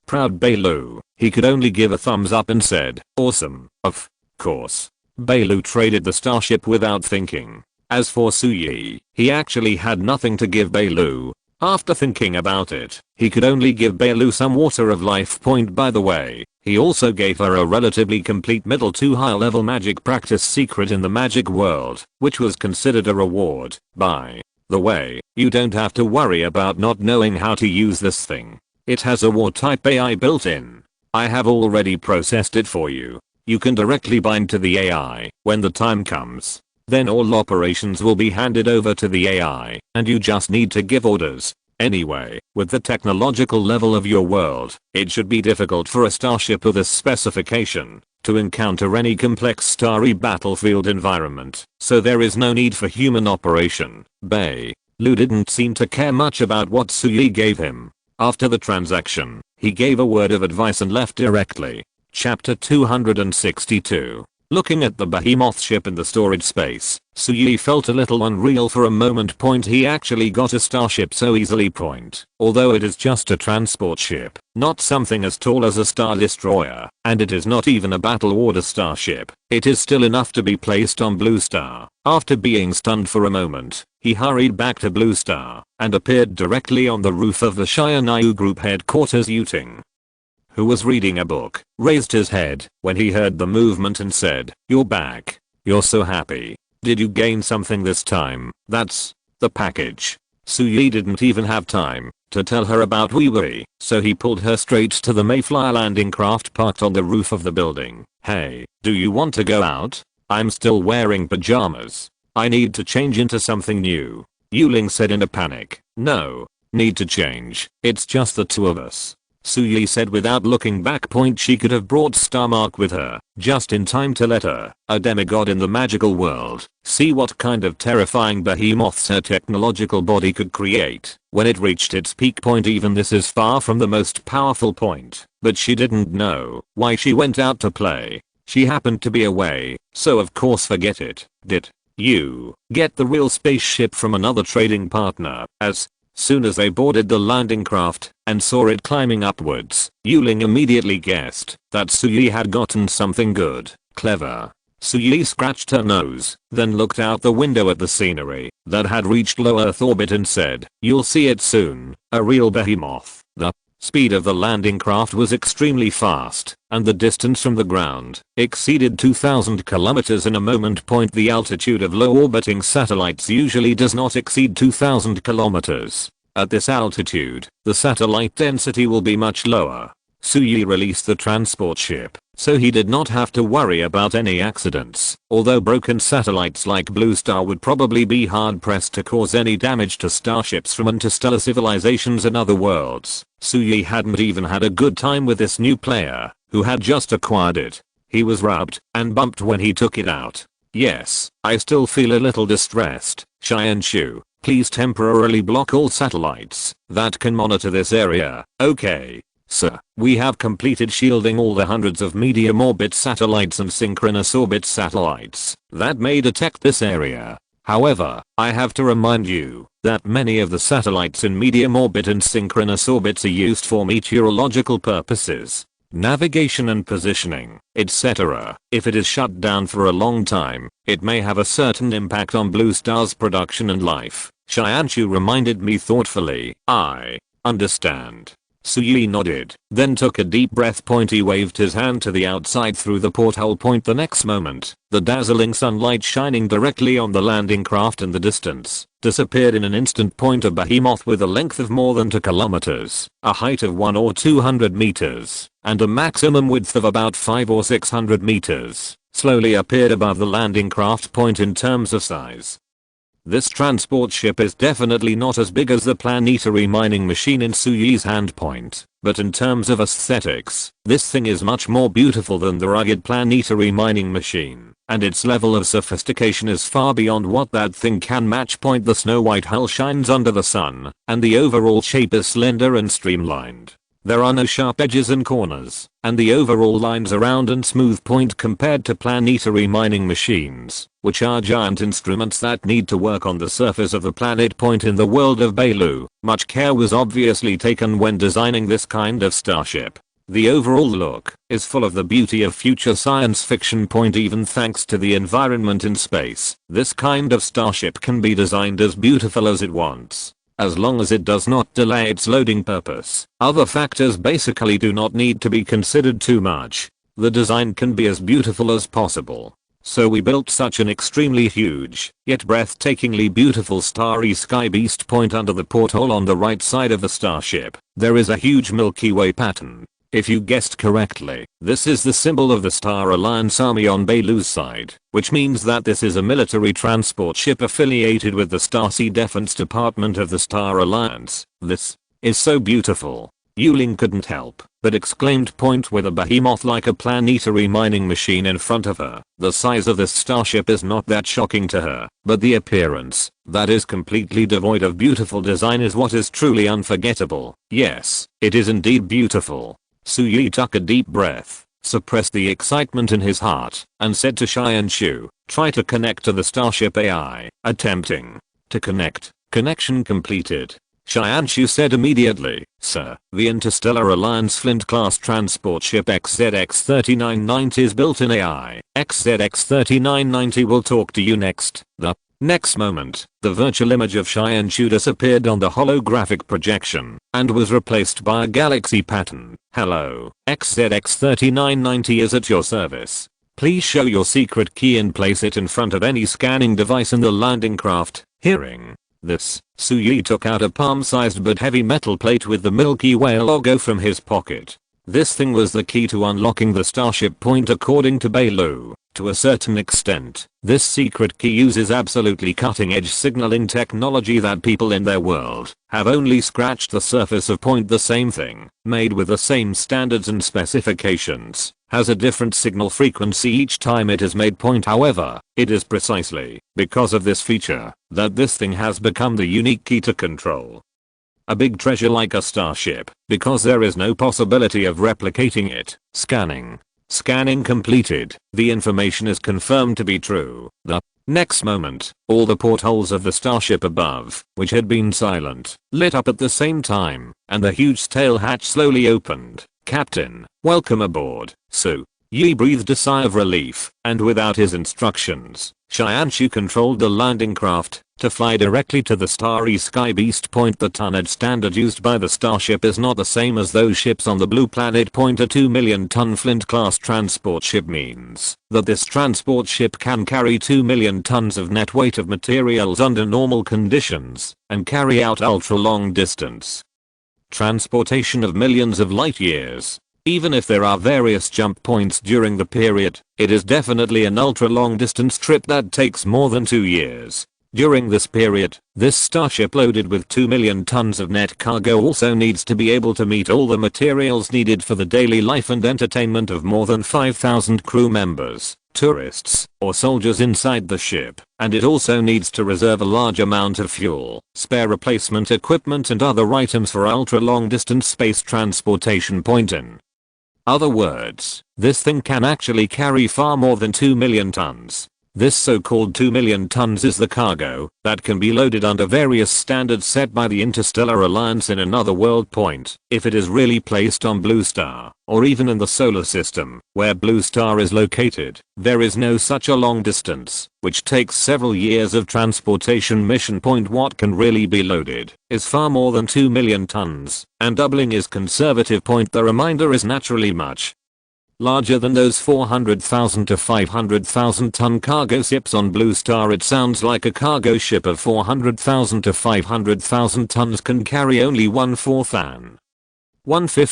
proud Bailu, he could only give a thumbs up and said, awesome. Of course. Bailu traded the starship without thinking. As for Suyi, he actually had nothing to give Bailu. After thinking about it, he could only give Bailu some water of life. By the way, he also gave her a relatively complete middle to high level magic practice secret in the magic world, which was considered a reward. By the way, you don't have to worry about not knowing how to use this thing. It has a war type AI built in. I have already processed it for you. You can directly bind to the AI when the time comes. Then all operations will be handed over to the AI, and you just need to give orders. Anyway, with the technological level of your world, it should be difficult for a starship of this specification to encounter any complex starry battlefield environment, so there is no need for human operation. Bailu didn't seem to care much about what Suyi gave him. After the transaction, he gave a word of advice and left directly. Chapter 262. Looking at the behemoth ship in the storage space, Suyi felt a little unreal for a moment. He actually got a starship so easily. Although it is just a transport ship, not something as tall as a star destroyer, and it is not even a battle order starship, it is still enough to be placed on Blue Star. After being stunned for a moment, he hurried back to Blue Star and appeared directly on the roof of the Shire Group headquarters. Yuting, who was reading a book, raised his head when he heard the movement and said, "You're back. You're so happy. Did you gain something this time?" "That's the package." Suyi didn't even have time to tell her about Wee, so he pulled her straight to the Mayflower landing craft parked on the roof of the building. "Hey, do you want to go out? I'm still wearing pajamas. I need to change into something new," Yuling said in a panic. "No need to change. It's just the two of us." Suyi said without looking back. She could have brought Starmark with her, just in time to let her, a demigod in the magical world, see what kind of terrifying behemoths her technological body could create. When it reached its peak point, even this is far from the most powerful point, but she didn't know why she went out to play. She happened to be away, so of course forget it. Did you get the real spaceship from another trading partner? As soon as they boarded the landing craft and saw it climbing upwards, Yuling immediately guessed that Suyi had gotten something good. Clever. Suyi scratched her nose, then looked out the window at the scenery that had reached low Earth orbit and said, "You'll see it soon, a real behemoth." The speed of the landing craft was extremely fast, and the distance from the ground exceeded 2,000 kilometers in a moment. The altitude of low orbiting satellites usually does not exceed 2,000 kilometers. At this altitude, the satellite density will be much lower. Suyi released the transport ship, so he did not have to worry about any accidents, although broken satellites like Blue Star would probably be hard pressed to cause any damage to starships from interstellar civilizations and other worlds. Suyi hadn't even had a good time with this new player, who had just acquired it. He was rubbed and bumped when he took it out. "Yes, I still feel a little distressed. Xianshu, please temporarily block all satellites that can monitor this area." "Okay, sir." "We have completed shielding all the hundreds of medium orbit satellites and synchronous orbit satellites that may detect this area. However, I have to remind you that many of the satellites in medium orbit and synchronous orbits are used for meteorological purposes, navigation and positioning, etc. If it is shut down for a long time, it may have a certain impact on Blue Star's production and life." Xianshu reminded me thoughtfully. "I understand." Suyi nodded, then took a deep breath. He waved his hand to the outside through the porthole. The next moment, the dazzling sunlight shining directly on the landing craft in the distance disappeared in an instant. A behemoth with a length of more than 2 kilometers, a height of 1 or 200 meters, and a maximum width of about 5 or 600 meters, slowly appeared above the landing craft. In terms of size, this transport ship is definitely not as big as the planetary mining machine in Suyi's hand. But in terms of aesthetics, this thing is much more beautiful than the rugged planetary mining machine, and its level of sophistication is far beyond what that thing can match. The snow white hull shines under the sun, and the overall shape is slender and streamlined. There are no sharp edges and corners, and the overall lines are round and smooth. Compared to planetary mining machines, which are giant instruments that need to work on the surface of the planet. In the world of Bailu, much care was obviously taken when designing this kind of starship. The overall look is full of the beauty of future science fiction. Even thanks to the environment in space, this kind of starship can be designed as beautiful as it wants, as long as it does not delay its loading purpose. Other factors basically do not need to be considered too much. The design can be as beautiful as possible. So we built such an extremely huge, yet breathtakingly beautiful starry sky beast. Under the porthole on the right side of the starship, there is a huge Milky Way pattern. If you guessed correctly, this is the symbol of the Star Alliance Army on Bailu's side, which means that this is a military transport ship affiliated with the Starseed Defense Department of the Star Alliance. "This is so beautiful." Yuling couldn't help but exclaimed. With a behemoth like a planetary mining machine in front of her, the size of this starship is not that shocking to her, but the appearance, that is completely devoid of beautiful design, is what is truly unforgettable. Yes, it is indeed beautiful. Suyi took a deep breath, suppressed the excitement in his heart, and said to Xianshu, "Try to connect to the starship AI." Attempting to connect. Connection completed. Xianshu said immediately, "Sir, the Interstellar Alliance Flint-class transport ship XZX-3990 is built in AI. XZX-3990 will talk to you next." The next moment, the virtual image of Xianshu disappeared on the holographic projection and was replaced by a galaxy pattern. "Hello, XZX-3990 is at your service. Please show your secret key and place it in front of any scanning device in the landing craft." Hearing this, Suyi took out a palm-sized but heavy metal plate with the Milky Way logo from his pocket. This thing was the key to unlocking the starship. According to Bailu, to a certain extent. This secret key uses absolutely cutting-edge signaling technology that people in their world have only scratched the surface of. The same thing, made with the same standards and specifications, has a different signal frequency each time it is made. However, it is precisely because of this feature that this thing has become the unique key to control a big treasure like a starship, because there is no possibility of replicating it. Scanning completed. The information is confirmed to be true. The next moment, all the portholes of the starship above, which had been silent, lit up at the same time, and the huge tail hatch slowly opened. "Captain, welcome aboard." Su Yi breathed a sigh of relief, and without his instructions, Xianshu controlled the landing craft to fly directly to the starry sky beast. The tonnage standard used by the starship is not the same as those ships on the blue planet. A 2 million ton Flint class transport ship means that this transport ship can carry 2 million tons of net weight of materials under normal conditions and carry out ultra long distance transportation of millions of light years. Even if there are various jump points during the period, it is definitely an ultra long distance trip that takes more than 2 years. During this period, this starship loaded with 2 million tons of net cargo also needs to be able to meet all the materials needed for the daily life and entertainment of more than 5,000 crew members, tourists, or soldiers inside the ship, and it also needs to reserve a large amount of fuel, spare replacement equipment and other items for ultra long distance space transportation. In other words, this thing can actually carry far more than 2 million tons. This so-called 2 million tons is the cargo that can be loaded under various standards set by the Interstellar Alliance in another world. If it is really placed on Blue Star, or even in the solar system, where Blue Star is located, there is no such a long distance, which takes several years of transportation mission. What can really be loaded is far more than 2 million tons, and doubling is conservative. The remainder is naturally much larger than those 400,000 to 500,000 ton cargo ships on Blue Star. It sounds like a cargo ship of 400,000 to 500,000 tons can carry only 1/5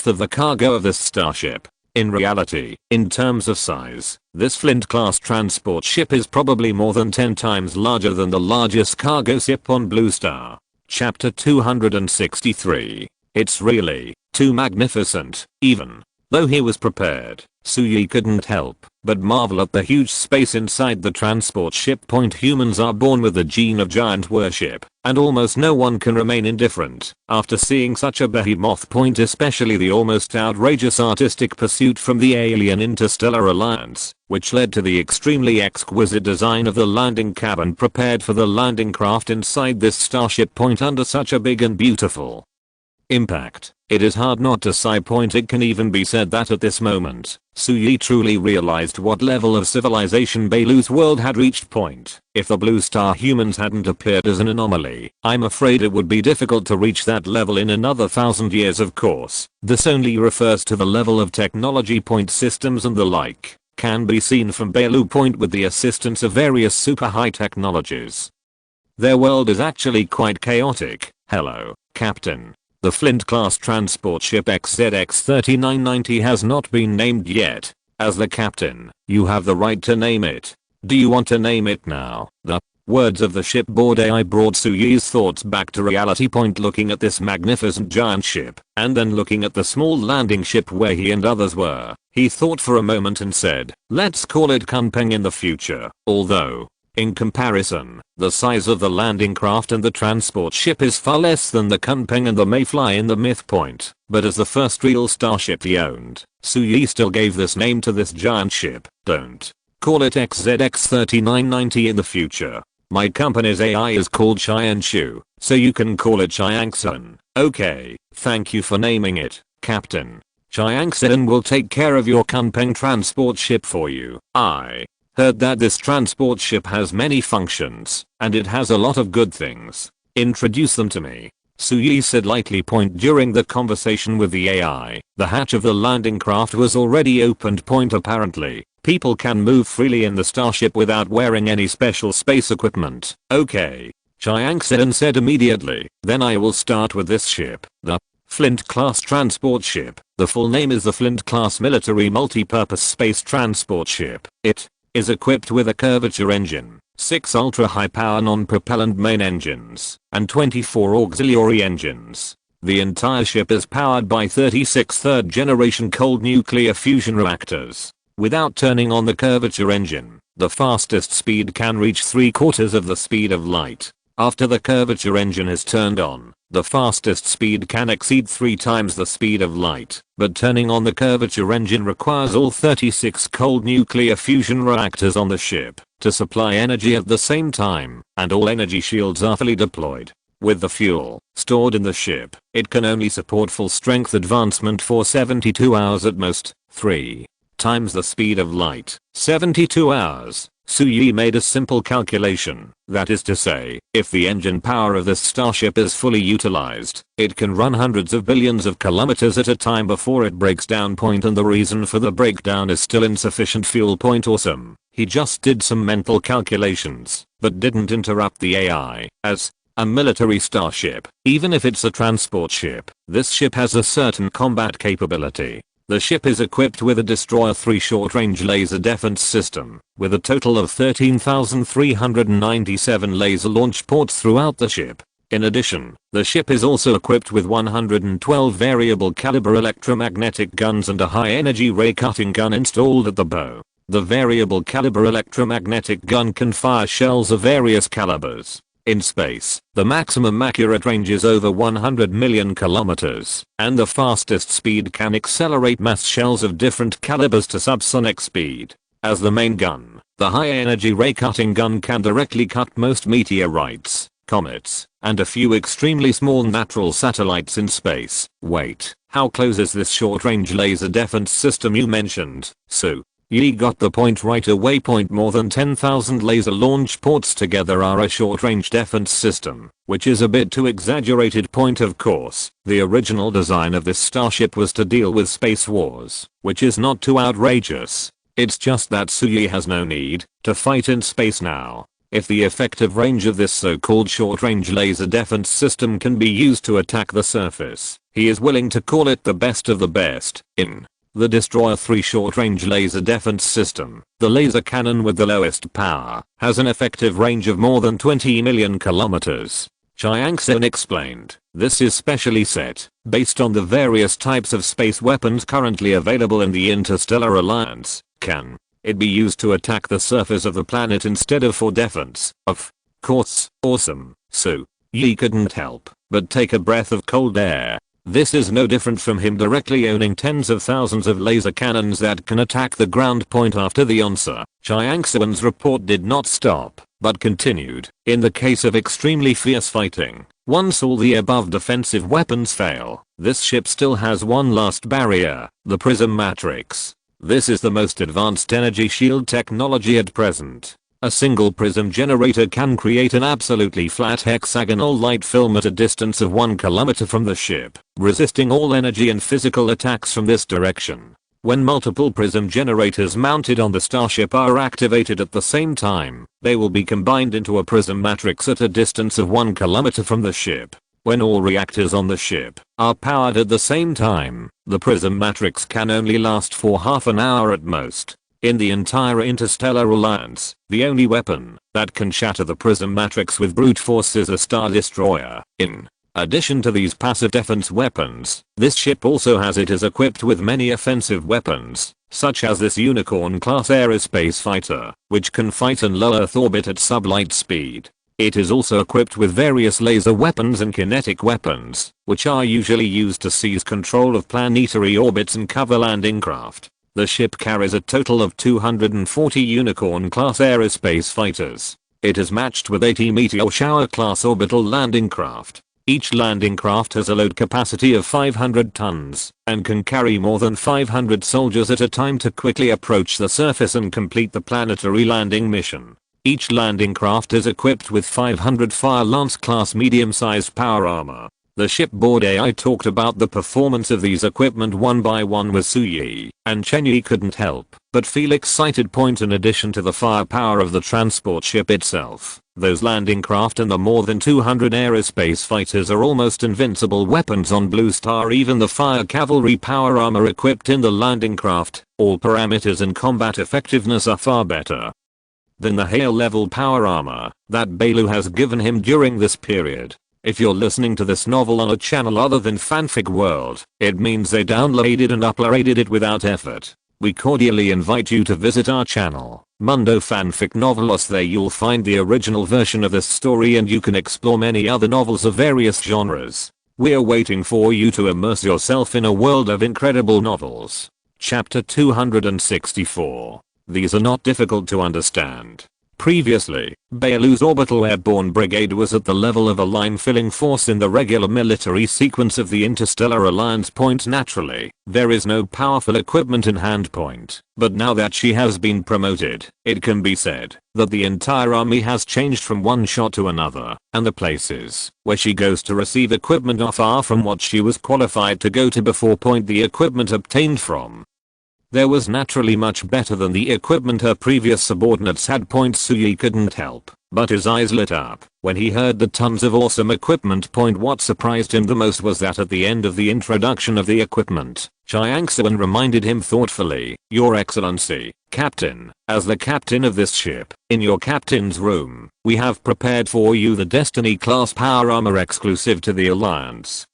of the cargo of this starship. In reality, in terms of size, this Flint class transport ship is probably more than 10 times larger than the largest cargo ship on Blue Star. Chapter 263. It's really too magnificent, even though he was prepared. Su Yi couldn't help but marvel at the huge space inside the transport ship. Humans are born with the gene of giant worship, and almost no one can remain indifferent after seeing such a behemoth. Especially the almost outrageous artistic pursuit from the alien Interstellar Alliance, which led to the extremely exquisite design of the landing cabin prepared for the landing craft inside this starship. Under such a big and beautiful impact, it is hard not to sigh. It can even be said that at this moment, Su Yi truly realized what level of civilization Bailu's world had reached. If the Blue Star humans hadn't appeared as an anomaly, I'm afraid it would be difficult to reach that level in another 1,000 years. Of course, this only refers to the level of technology. Systems and the like can be seen from Bailu. With the assistance of various super high technologies, their world is actually quite chaotic. Hello, Captain. The Flint class transport ship XZX-3990 has not been named yet. As the captain, you have the right to name it. Do you want to name it now? The words of the shipboard AI brought Su Yi's thoughts back to reality. Looking at this magnificent giant ship, and then looking at the small landing ship where he and others were, he thought for a moment and said, let's call it Kunpeng in the future. Although, in comparison, the size of the landing craft and the transport ship is far less than the Kunpeng and the Mayfly in the myth. But as the first real starship he owned, Su Yi still gave this name to this giant ship. Don't call it XZX-3990 in the future. My company's AI is called Xianshu, so you can call it Xiangxen. Okay, thank you for naming it, Captain. Xiangxen will take care of your Kunpeng transport ship for you. I heard that this transport ship has many functions, and it has a lot of good things. Introduce them to me. Su Yi said lightly. During the conversation with the AI, the hatch of the landing craft was already opened. Apparently, people can move freely in the starship without wearing any special space equipment. Okay, Xiangxen said immediately. Then I will start with this ship, the Flint class transport ship. The full name is the Flint class military multi-purpose space transport ship. It is equipped with a curvature engine, 6 ultra-high power non-propellant main engines, and 24 auxiliary engines. The entire ship is powered by 36 third-generation cold nuclear fusion reactors. Without turning on the curvature engine, the fastest speed can reach 3/4 of the speed of light. After the curvature engine is turned on, the fastest speed can exceed 3 times the speed of light, but turning on the curvature engine requires all 36 cold nuclear fusion reactors on the ship to supply energy at the same time, and all energy shields are fully deployed. With the fuel stored in the ship, it can only support full strength advancement for 72 hours at most, 3 times the speed of light, 72 hours. Suyi made a simple calculation, that is to say, if the engine power of this starship is fully utilized, it can run hundreds of billions of kilometers at a time before it breaks down. And the reason for the breakdown is still insufficient fuel. Awesome. He just did some mental calculations, but didn't interrupt the AI, as a military starship, even if it's a transport ship, this ship has a certain combat capability. The ship is equipped with a Destroyer 3 short-range laser defense system, with a total of 13,397 laser launch ports throughout the ship. In addition, the ship is also equipped with 112 variable caliber electromagnetic guns and a high-energy ray cutting gun installed at the bow. The variable caliber electromagnetic gun can fire shells of various calibers. In space, the maximum accurate range is over 100 million kilometers, and the fastest speed can accelerate mass shells of different calibers to subsonic speed. As the main gun, the high-energy ray-cutting gun can directly cut most meteorites, comets, and a few extremely small natural satellites in space. Wait, how close is this short-range laser defense system you mentioned, Sue? Yi got the point right away. More than 10,000 laser launch ports together are a short-range defense system, which is a bit too exaggerated. Of course, the original design of this starship was to deal with space wars, which is not too outrageous. It's just that Suyi has no need to fight in space now. If the effective range of this so-called short-range laser defense system can be used to attack the surface, he is willing to call it the best of the best. In the Destroyer 3 short-range laser defense system, the laser cannon with the lowest power has an effective range of more than 20 million kilometers. Chiang-Sen explained, this is specially set based on the various types of space weapons currently available in the Interstellar Alliance. Can it be used to attack the surface of the planet instead of for defense? Of course. Awesome. So, Yi couldn't help but take a breath of cold air. This is no different from him directly owning tens of thousands of laser cannons that can attack the ground. After the answer, Chiang-Sen's report did not stop, but continued. In the case of extremely fierce fighting, once all the above defensive weapons fail, this ship still has one last barrier, the prism matrix. This is the most advanced energy shield technology at present. A single prism generator can create an absolutely flat hexagonal light film at a distance of 1 kilometer from the ship, resisting all energy and physical attacks from this direction. When multiple prism generators mounted on the starship are activated at the same time, they will be combined into a prism matrix at a distance of 1 kilometer from the ship. When all reactors on the ship are powered at the same time, the prism matrix can only last for half an hour at most. In the entire Interstellar Alliance, the only weapon that can shatter the prism matrix with brute force is a Star Destroyer. In addition to these passive defense weapons, this ship also has it is equipped with many offensive weapons, such as this Unicorn-class aerospace fighter, which can fight in low Earth orbit at sublight speed. It is also equipped with various laser weapons and kinetic weapons, which are usually used to seize control of planetary orbits and cover landing craft. The ship carries a total of 240 Unicorn-class aerospace fighters. It is matched with 80 Meteor Shower-class orbital landing craft. Each landing craft has a load capacity of 500 tons and can carry more than 500 soldiers at a time to quickly approach the surface and complete the planetary landing mission. Each landing craft is equipped with 500 Fire Lance-class medium-sized power armor. The shipboard AI talked about the performance of these equipment one by one with Suyi, and Chenyi couldn't help but feel excited. In addition to the firepower of the transport ship itself, Those landing craft and the more than 200 aerospace fighters are almost invincible weapons on Blue Star. Even the fire cavalry power armor equipped in the landing craft, all parameters and combat effectiveness are far better than the Hale level power armor that Bailu has given him during this period. If you're listening to this novel on a channel other than Fanfic World, it means they downloaded and uploaded it without effort. We cordially invite you to visit our channel, Mundo Fanfic Novelos. There you'll find the original version of this story and you can explore many other novels of various genres. We're waiting for you to immerse yourself in a world of incredible novels. Chapter 264. These are not difficult to understand. Previously, Bailu's Orbital Airborne Brigade was at the level of a line-filling force in the regular military sequence of the Interstellar Alliance point. Naturally, there is no powerful equipment in hand point, but now that she has been promoted, it can be said that the entire army has changed from one shot to another, and the places where she goes to receive equipment are far from what she was qualified to go to before point. The equipment obtained from there was naturally much better than the equipment her previous subordinates had. Suyi couldn't help but his eyes lit up when he heard the tons of awesome equipment. What surprised him the most was that at the end of the introduction of the equipment, Chiangsuan reminded him thoughtfully, "Your Excellency, Captain, as the captain of this ship, in your captain's room, we have prepared for you the Destiny class power armor exclusive to the Alliance."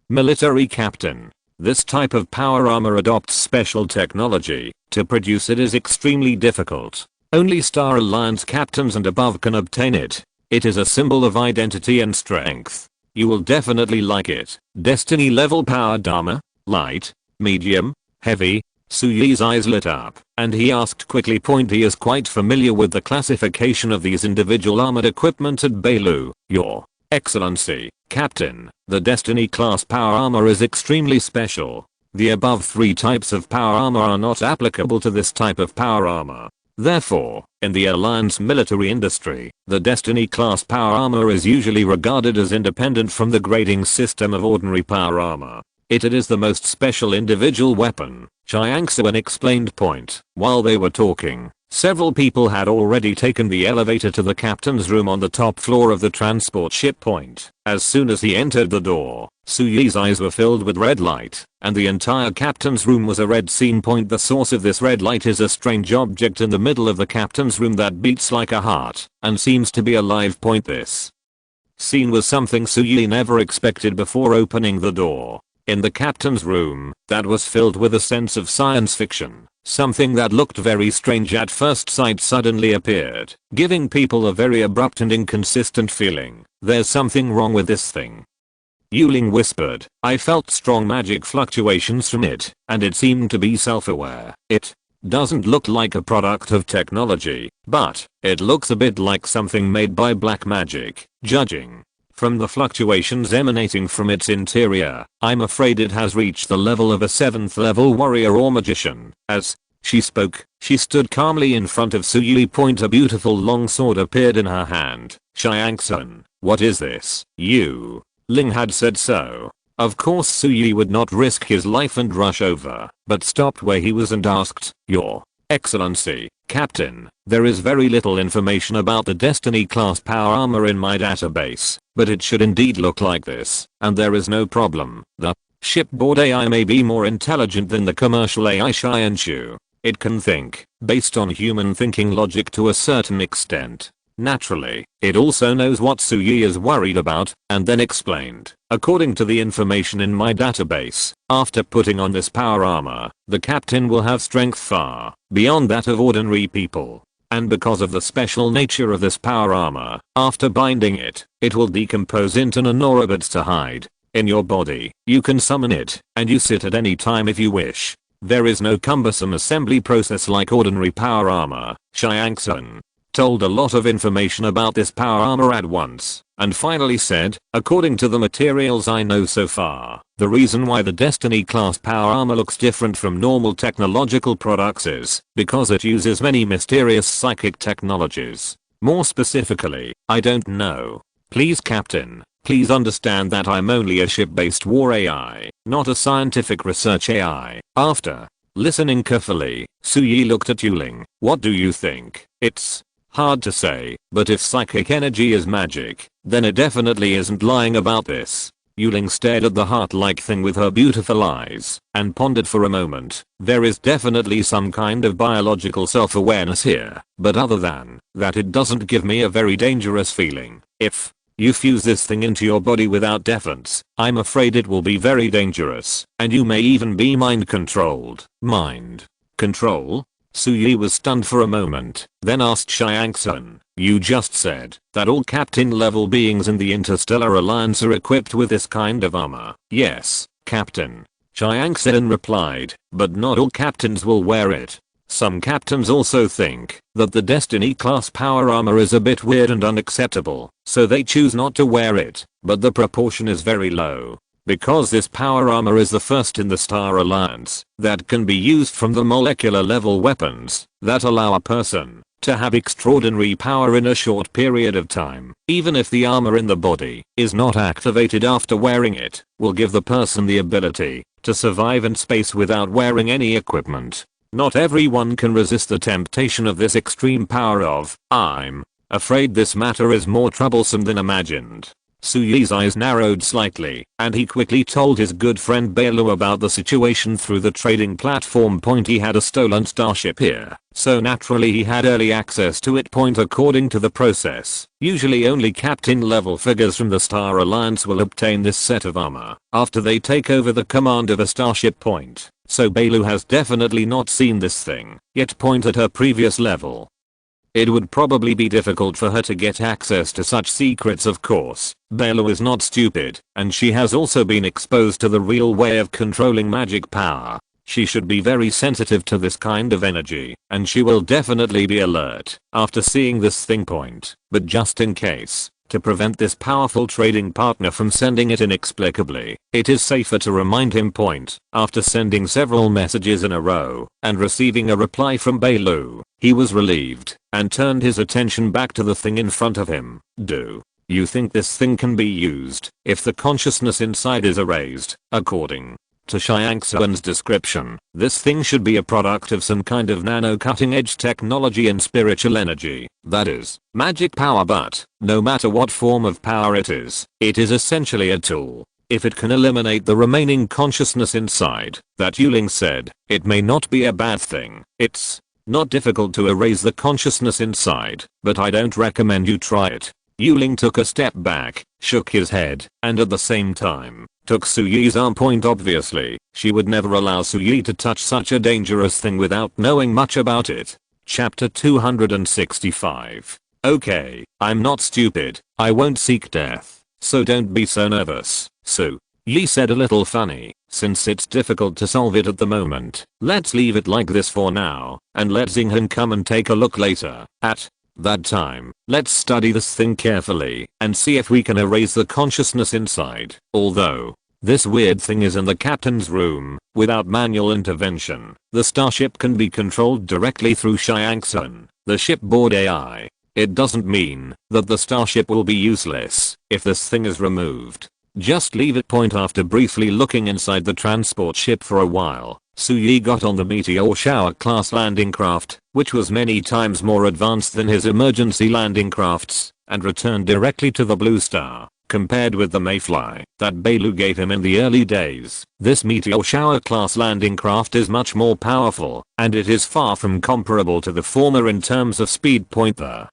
Military captain. This type of power armor adopts special technology. To produce it is extremely difficult. Only Star Alliance captains and above can obtain it. It is a symbol of identity and strength. You will definitely like it. Destiny level powered armor? Light? Medium? Heavy? Suyi's eyes lit up, and he asked quickly. He is quite familiar with the classification of these individual armored equipment at Bailu. Your Excellency, Captain, the Destiny class power armor is extremely special. The above three types of power armor are not applicable to this type of power armor. Therefore, in the Alliance military industry, the Destiny class power armor is usually regarded as independent from the grading system of ordinary power armor. It is the most special individual weapon, Chiangsuan explained. While they were talking, several people had already taken the elevator to the captain's room on the top floor of the transport ship. As soon as he entered the door, Suyi's eyes were filled with red light, and the entire captain's room was a red scene. The source of this red light is a strange object in the middle of the captain's room that beats like a heart, and seems to be alive. This scene was something Suyi never expected before opening the door. In the captain's room, that was filled with a sense of science fiction. Something that looked very strange at first sight suddenly appeared, giving people a very abrupt and inconsistent feeling. There's something wrong with this thing. Yuling whispered. I felt strong magic fluctuations from it, and it seemed to be self-aware. It doesn't look like a product of technology, but it looks a bit like something made by black magic, judging from the fluctuations emanating from its interior. I'm afraid it has reached the level of a 7th level warrior or magician. As she spoke, she stood calmly in front of Suyi. A beautiful long sword appeared in her hand. Chiangsuan, what is this? You Ling had said so. Of course Suyi would not risk his life and rush over, but stopped where he was and asked, Your Excellency, Captain, there is very little information about the Destiny class power armor in my database, but it should indeed look like this, and there is no problem. The shipboard AI may be more intelligent than the commercial AI Shianshu. It can think, based on human thinking logic to a certain extent. Naturally, it also knows what Suyi is worried about, and then explained. According to the information in my database, after putting on this power armor, the captain will have strength far beyond that of ordinary people. And because of the special nature of this power armor, after binding it, it will decompose into nanorobots to hide in your body. You can summon it, and use it at any time if you wish. There is no cumbersome assembly process like ordinary power armor. Chiangsuan told a lot of information about this power armor at once, and finally said, according to the materials I know so far, the reason why the Destiny class power armor looks different from normal technological products is because it uses many mysterious psychic technologies. More specifically, I don't know. Please Captain, please understand that I'm only a ship-based war AI, not a scientific research AI. After listening carefully, Suyi looked at Yuling. What do you think? It's Hard to say, but if psychic energy is magic, then it definitely isn't lying about this. Yuling stared at the heart-like thing with her beautiful eyes and pondered for a moment. There is definitely some kind of biological self-awareness here, but other than that it doesn't give me a very dangerous feeling. If you fuse this thing into your body without defense, I'm afraid it will be very dangerous, and you may even be mind controlled. Mind control? Suyi was stunned for a moment, then asked Xiangsun, "You just said that all captain-level beings in the Interstellar Alliance are equipped with this kind of armor?" "Yes, Captain," Xiangsun replied, "but not all captains will wear it. Some captains also think that the Destiny-class power armor is a bit weird and unacceptable, so they choose not to wear it, but the proportion is very low. Because this power armor is the first in the Star Alliance that can be used from the molecular level weapons that allow a person to have extraordinary power in a short period of time, even if the armor in the body is not activated after wearing it, will give the person the ability to survive in space without wearing any equipment. Not everyone can resist the temptation of this extreme power of, I'm afraid this matter is more troublesome than imagined." Suyi's eyes narrowed slightly, and he quickly told his good friend Bailu about the situation through the trading platform. He had a stolen starship here, so naturally he had early access to it. According to the process, usually only captain level figures from the Star Alliance will obtain this set of armor after they take over the command of a starship. So Bailu has definitely not seen this thing yet. At her previous level, it would probably be difficult for her to get access to such secrets. Of course, Bailu is not stupid, and she has also been exposed to the real way of controlling magic power. She should be very sensitive to this kind of energy, and she will definitely be alert after seeing this thing. But just in case, to prevent this powerful trading partner from sending it inexplicably, it is safer to remind him. After sending several messages in a row and receiving a reply from Bailu, he was relieved and turned his attention back to the thing in front of him. "Do you think this thing can be used if the consciousness inside is erased?" According to Xiangsun's description, this thing should be a product of some kind of nano cutting-edge technology and spiritual energy, that is, magic power. But no matter what form of power it is essentially a tool. If it can eliminate the remaining consciousness inside, that Yuling said, it may not be a bad thing. It's not difficult to erase the consciousness inside, but I don't recommend you try it. Yuling took a step back, shook his head, and at the same time, took Suyi's arm. Obviously, she would never allow Suyi to touch such a dangerous thing without knowing much about it. Chapter 265. Okay, I'm not stupid, I won't seek death, so don't be so nervous. Suyi said a little funny, since it's difficult to solve it at the moment, let's leave it like this for now, and let Xinghan come and take a look later. At that time, let's study this thing carefully and see if we can erase the consciousness inside. Although this weird thing is in the captain's room, without manual intervention, the starship can be controlled directly through Xiangsun, the shipboard AI. It doesn't mean that the starship will be useless if this thing is removed. Just leave it. After briefly looking inside the transport ship for a while, Suyi got on the Meteor Shower class landing craft, which was many times more advanced than his emergency landing crafts, and returned directly to the Blue Star. Compared with the Mayfly that Bailu gave him in the early days, this Meteor Shower class landing craft is much more powerful, and it is far from comparable to the former in terms of speed. The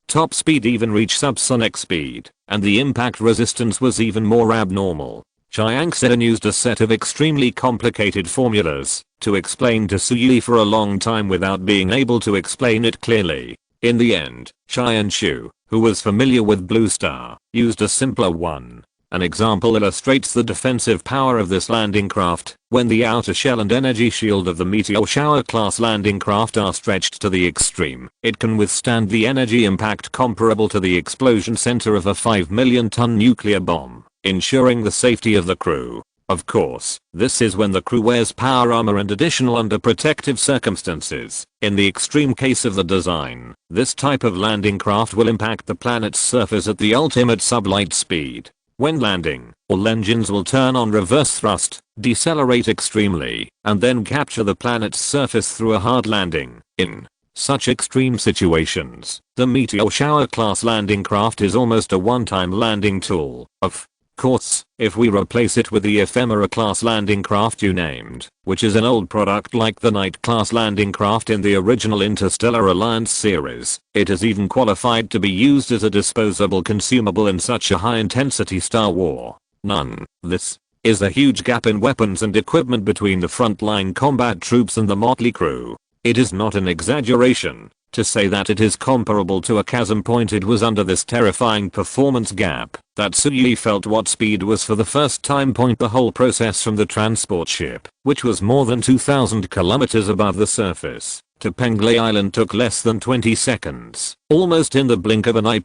top speed even reached subsonic speed, and the impact resistance was even more abnormal. Xiangsun used a set of extremely complicated formulas to explain to Suyi for a long time without being able to explain it clearly. In the end, Xianshu, who was familiar with Blue Star, used a simpler one. An example illustrates the defensive power of this landing craft. When the outer shell and energy shield of the Meteor Shower class landing craft are stretched to the extreme, it can withstand the energy impact comparable to the explosion center of a 5 million ton nuclear bomb, ensuring the safety of the crew. Of course, this is when the crew wears power armor and additional under protective circumstances. In the extreme case of the design, this type of landing craft will impact the planet's surface at the ultimate sublight speed. When landing, all engines will turn on reverse thrust, decelerate extremely, and then capture the planet's surface through a hard landing. In such extreme situations, the meteor shower class landing craft is almost a one-time landing tool. Of course, if we replace it with the ephemera class landing craft you named, which is an old product like the Knight class landing craft in the original Interstellar Alliance series, it is even qualified to be used as a disposable consumable in such a high-intensity Star War. None. This is a huge gap in weapons and equipment between the frontline combat troops and the motley crew. It is not an exaggeration to say that it is comparable to a chasm point. It was under this terrifying performance gap that Sui felt what speed was for the first time. The whole process from the transport ship, which was more than 2,000 kilometers above the surface, to Penglay Island took less than 20 seconds, almost in the blink of an eye.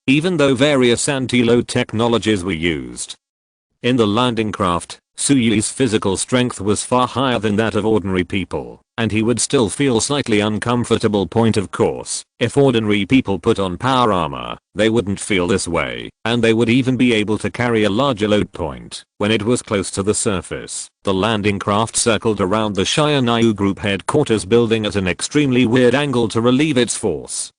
Even though various anti-load technologies were used in the landing craft, Sui's physical strength was far higher than that of ordinary people, and he would still feel slightly uncomfortable. Of course, if ordinary people put on power armor, they wouldn't feel this way, and they would even be able to carry a larger load. When it was close to the surface, the landing craft circled around the Shianayu Group headquarters building at an extremely weird angle to relieve its force,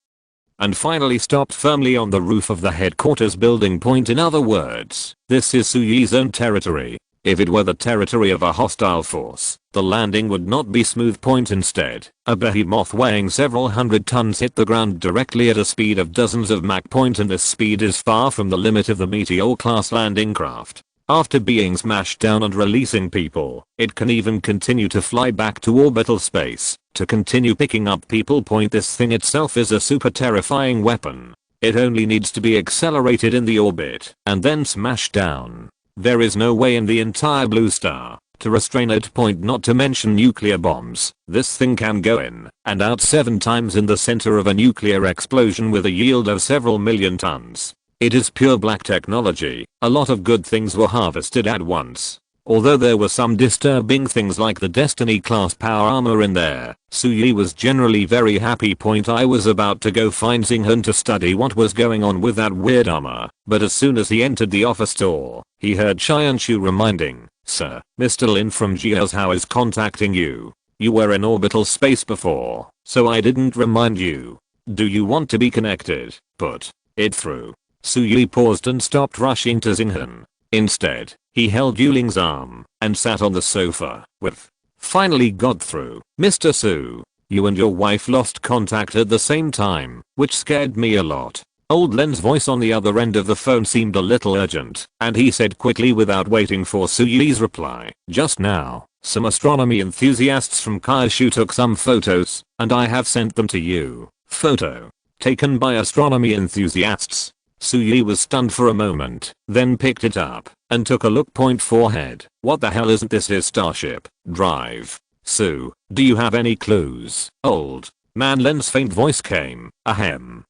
and finally stopped firmly on the roof of the headquarters building. In other words, this is Sui's own territory. If it were the territory of a hostile force, the landing would not be smooth. Instead, a behemoth weighing several hundred tons hit the ground directly at a speed of dozens of Mach. And this speed is far from the limit of the Meteor class landing craft. After being smashed down and releasing people, it can even continue to fly back to orbital space to continue picking up people. This thing itself is a super terrifying weapon. It only needs to be accelerated in the orbit and then smashed down. There is no way in the entire blue star to restrain it. Not to mention nuclear bombs. This thing can go in and out 7 times in the center of a nuclear explosion with a yield of several million tons. It is pure black technology. A lot of good things were harvested at once. Although there were some disturbing things like the Destiny class power armor in there, Sui was generally very happy. I was about to go find Xinghan to study what was going on with that weird armor, but as soon as he entered the office door, he heard Xianshu reminding, "Sir, Mr. Lin from Jiaozhou is contacting you. You were in orbital space before, so I didn't remind you. Do you want to be connected? Put it through." Sui paused and stopped rushing to Xinghan. Instead, he held Yuling's arm and sat on the sofa with, "Finally got through, Mr. Su. You and your wife lost contact at the same time, which scared me a lot." Old Len's voice on the other end of the phone seemed a little urgent, and he said quickly without waiting for Sui's reply, "Just now, some astronomy enthusiasts from Kaishu took some photos, and I have sent them to you." Photo taken by astronomy enthusiasts. Sui was stunned for a moment, then picked it up and took a look. Forehead. What the hell isn't this his Starship drive? Su, do you have any clues? Old man Len's faint voice came. Ahem.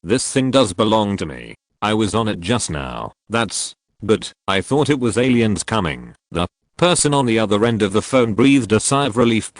This thing does belong to me. I was on it just now. That's good. I thought it was aliens coming. The person on the other end of the phone breathed a sigh of relief.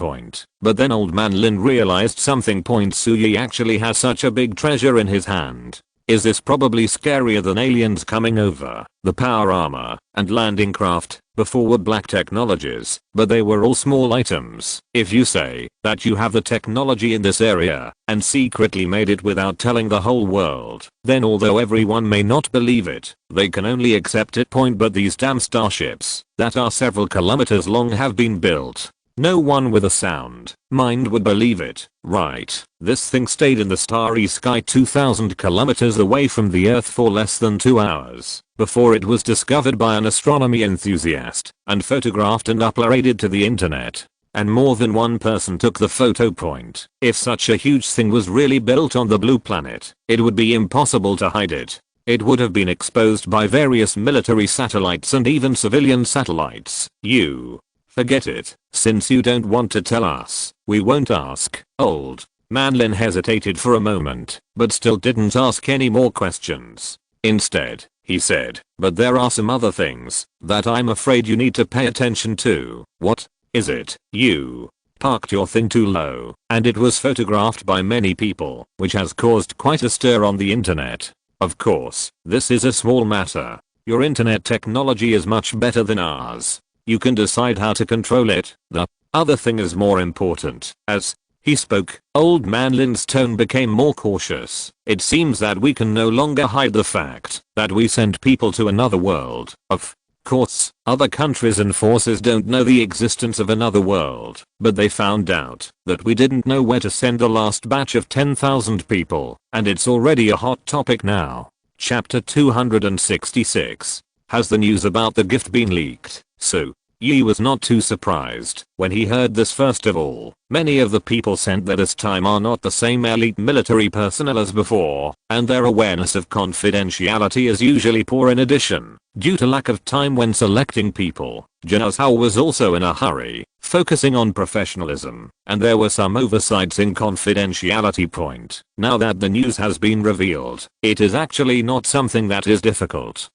But then old man Lin realized something. Sui actually has such a big treasure in his hand. Is this probably scarier than aliens coming over? The power armor and landing craft before were black technologies, but they were all small items. If you say that you have the technology in this area and secretly made it without telling the whole world, then although everyone may not believe it, they can only accept it. But these damn starships that are several kilometers long have been built. No one with a sound mind would believe it, right? This thing stayed in the starry sky 2,000 kilometers away from the Earth for less than 2 hours before it was discovered by an astronomy enthusiast and photographed and uploaded to the internet. And more than one person took the photo. If such a huge thing was really built on the blue planet, it would be impossible to hide it. It would have been exposed by various military satellites and even civilian satellites. You forget it. Since you don't want to tell us, we won't ask. Old man Lin hesitated for a moment, but still didn't ask any more questions. Instead, he said, "But there are some other things that I'm afraid you need to pay attention to." "What is it?" "You parked your thing too low, and it was photographed by many people, which has caused quite a stir on the internet. Of course, this is a small matter. Your internet technology is much better than ours. You can decide how to control it. The other thing is more important, as he spoke. Old Man Lin's tone became more cautious. It seems that we can no longer hide the fact that we sent people to another world. Of course, other countries and forces don't know the existence of another world, but they found out that we didn't know where to send the last batch of 10,000 people, and it's already a hot topic now. Chapter 266. Has the news about the gift been leaked? So, Yi was not too surprised when he heard this. First of all, many of the people sent there this time are not the same elite military personnel as before, and their awareness of confidentiality is usually poor. In addition, due to lack of time when selecting people, Januzhao was also in a hurry, focusing on professionalism, and there were some oversights in confidentiality point. Now that the news has been revealed, it is actually not something that is difficult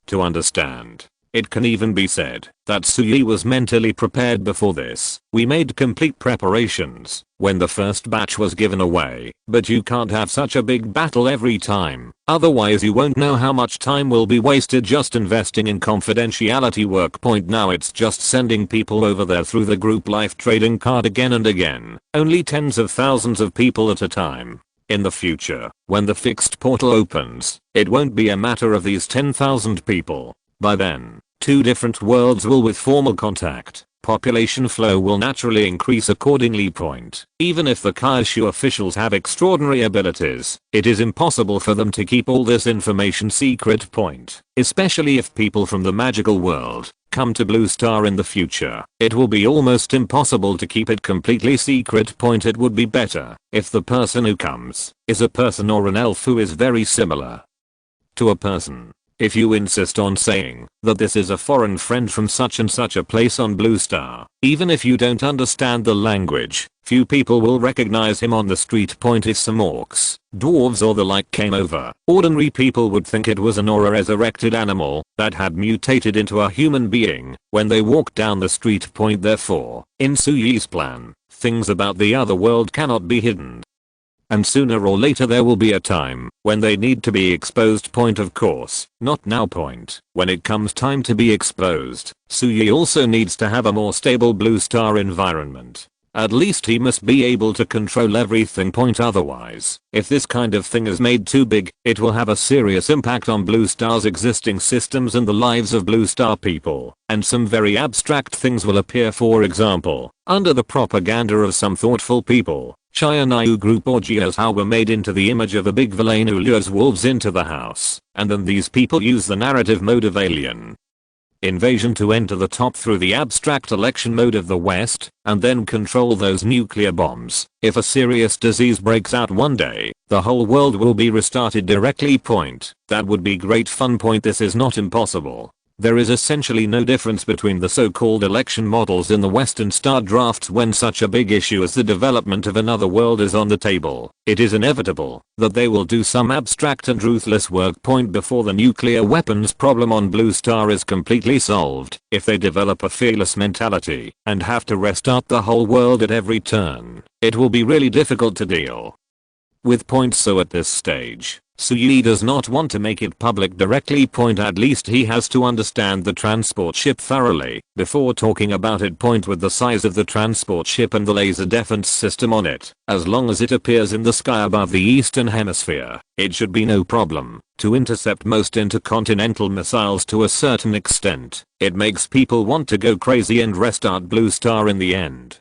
to understand. It can even be said that Suyi was mentally prepared before this. We made complete preparations when the first batch was given away, but you can't have such a big battle every time, otherwise you won't know how much time will be wasted just investing in confidentiality work. Now it's just sending people over there through the group life trading card again and again, only tens of thousands of people at a time. In the future, when the fixed portal opens, it won't be a matter of these 10,000 people. By then, 2 different worlds will with formal contact. Population flow will naturally increase accordingly. Even if the Kaishu officials have extraordinary abilities, it is impossible for them to keep all this information secret. Especially if people from the magical world come to Blue Star in the future, it will be almost impossible to keep it completely secret. It would be better if the person who comes is a person or an elf who is very similar to a person. If you insist on saying that this is a foreign friend from such and such a place on Blue Star, even if you don't understand the language, few people will recognize him on the street. If some orcs, dwarves or the like came over, ordinary people would think it was an or a resurrected animal that had mutated into a human being when they walked down the street. Therefore, in Suyi's plan, things about the other world cannot be hidden. And sooner or later there will be a time when they need to be exposed. Of course, not now. When it comes time to be exposed, Suyi also needs to have a more stable Blue Star environment. At least he must be able to control everything. Otherwise, if this kind of thing is made too big, it will have a serious impact on Blue Star's existing systems and the lives of Blue Star people, and some very abstract things will appear. For example, under the propaganda of some thoughtful people, Chianayu group or Jiazhao were made into the image of a big villain who lures wolves into the house, and then these people use the narrative mode of alien invasion to enter the top through the abstract election mode of the West, and then control those nuclear bombs. If a serious disease breaks out one day, the whole world will be restarted directly. That would be great fun. This is not impossible. There is essentially no difference between the so-called election models in the Western Star drafts when such a big issue as the development of another world is on the table. It is inevitable that they will do some abstract and ruthless work before the nuclear weapons problem on Blue Star is completely solved. If they develop a fearless mentality and have to restart the whole world at every turn, it will be really difficult to deal with. So at this stage, Suyi does not want to make it public directly. At least he has to understand the transport ship thoroughly before talking about it. With the size of the transport ship and the laser defense system on it, as long as it appears in the sky above the eastern hemisphere, it should be no problem to intercept most intercontinental missiles. To a certain extent, it makes people want to go crazy and restart Blue Star in the end.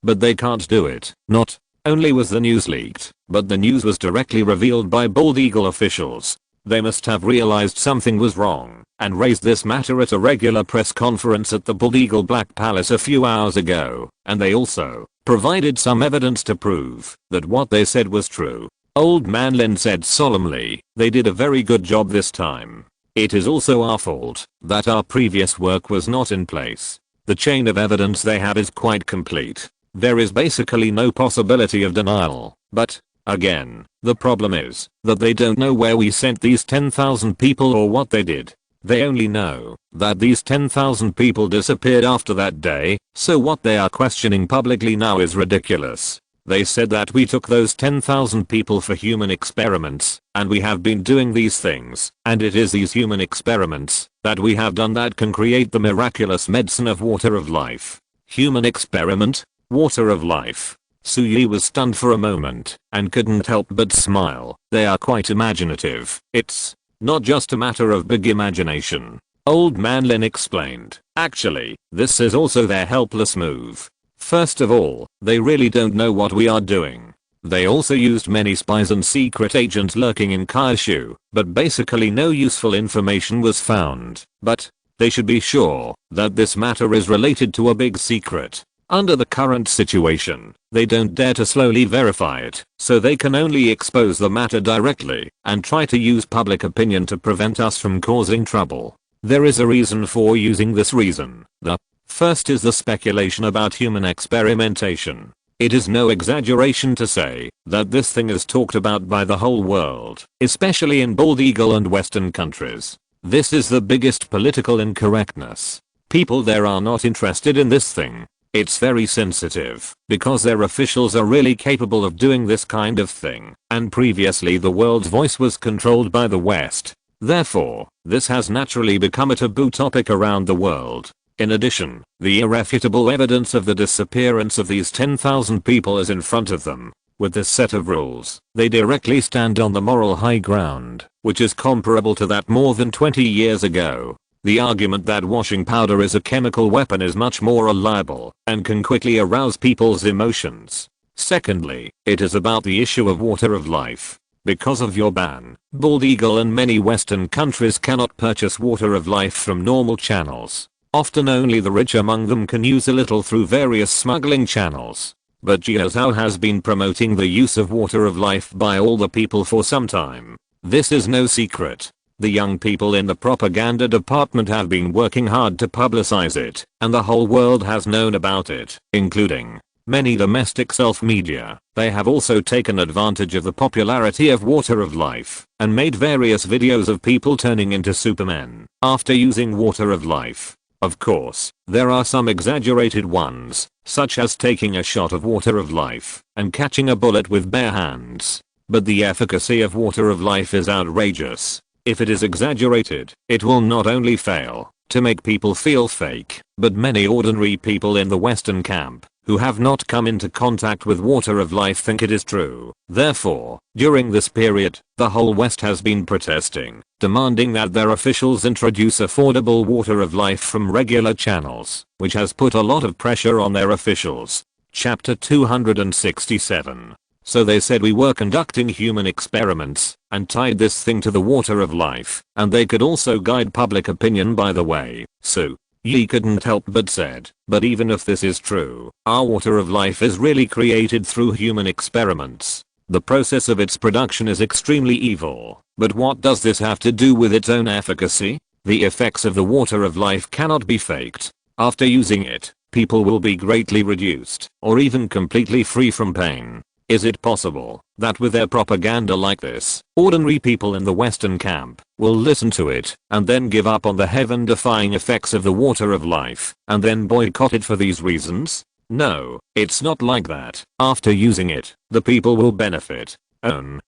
But they can't do it. Not only was the news leaked, but the news was directly revealed by Bald Eagle officials. They must have realized something was wrong and raised this matter at a regular press conference at the Bald Eagle Black Palace a few hours ago, and they also provided some evidence to prove that what they said was true. Old Man Lin said solemnly, "They did a very good job this time. It is also our fault that our previous work was not in place. The chain of evidence they have is quite complete. There is basically no possibility of denial, but, again, the problem is that they don't know where we sent these 10,000 people or what they did. They only know that these 10,000 people disappeared after that day, so what they are questioning publicly now is ridiculous. They said that we took those 10,000 people for human experiments, and we have been doing these things, and it is these human experiments that we have done that can create the miraculous medicine of water of life." Human experiment? Water of life? Suyi was stunned for a moment and couldn't help but smile. They are quite imaginative. It's not just a matter of big imagination. Old Man Lin explained. Actually, this is also their helpless move. First of all, they really don't know what we are doing. They also used many spies and secret agents lurking in Kyushu, but basically no useful information was found. But they should be sure that this matter is related to a big secret. Under the current situation, they don't dare to slowly verify it, so they can only expose the matter directly and try to use public opinion to prevent us from causing trouble. There is a reason for using this reason. The first is the speculation about human experimentation. It is no exaggeration to say that this thing is talked about by the whole world, especially in Bald Eagle and Western countries. This is the biggest political incorrectness. People there are not interested in this thing. It's very sensitive because their officials are really capable of doing this kind of thing, and previously the world's voice was controlled by the West. Therefore, this has naturally become a taboo topic around the world. In addition, the irrefutable evidence of the disappearance of these 10,000 people is in front of them. With this set of rules, they directly stand on the moral high ground, which is comparable to that more than 20 years ago. The argument that washing powder is a chemical weapon is much more reliable and can quickly arouse people's emotions. Secondly, it is about the issue of water of life. Because of your ban, Bald Eagle and many Western countries cannot purchase water of life from normal channels. Often only the rich among them can use a little through various smuggling channels. But Jiao has been promoting the use of water of life by all the people for some time. This is no secret. The young people in the propaganda department have been working hard to publicize it, and the whole world has known about it, including many domestic self-media. They have also taken advantage of the popularity of water of life and made various videos of people turning into supermen after using water of life. Of course, there are some exaggerated ones, such as taking a shot of water of life and catching a bullet with bare hands. But the efficacy of water of life is outrageous. If it is exaggerated, it will not only fail to make people feel fake, but many ordinary people in the Western camp who have not come into contact with water of life think it is true. Therefore, during this period, the whole West has been protesting, demanding that their officials introduce affordable water of life from regular channels, which has put a lot of pressure on their officials. Chapter 267. So they said we were conducting human experiments and tied this thing to the water of life, and they could also guide public opinion by the way. So Yi couldn't help but said, but even if this is true, our water of life is really created through human experiments. The process of its production is extremely evil, but what does this have to do with its own efficacy? The effects of the water of life cannot be faked. After using it, people will be greatly reduced, or even completely free from pain. Is it possible that with their propaganda like this, ordinary people in the Western camp will listen to it and then give up on the heaven-defying effects of the water of life and then boycott it for these reasons? No, it's not like that. After using it, the people will benefit.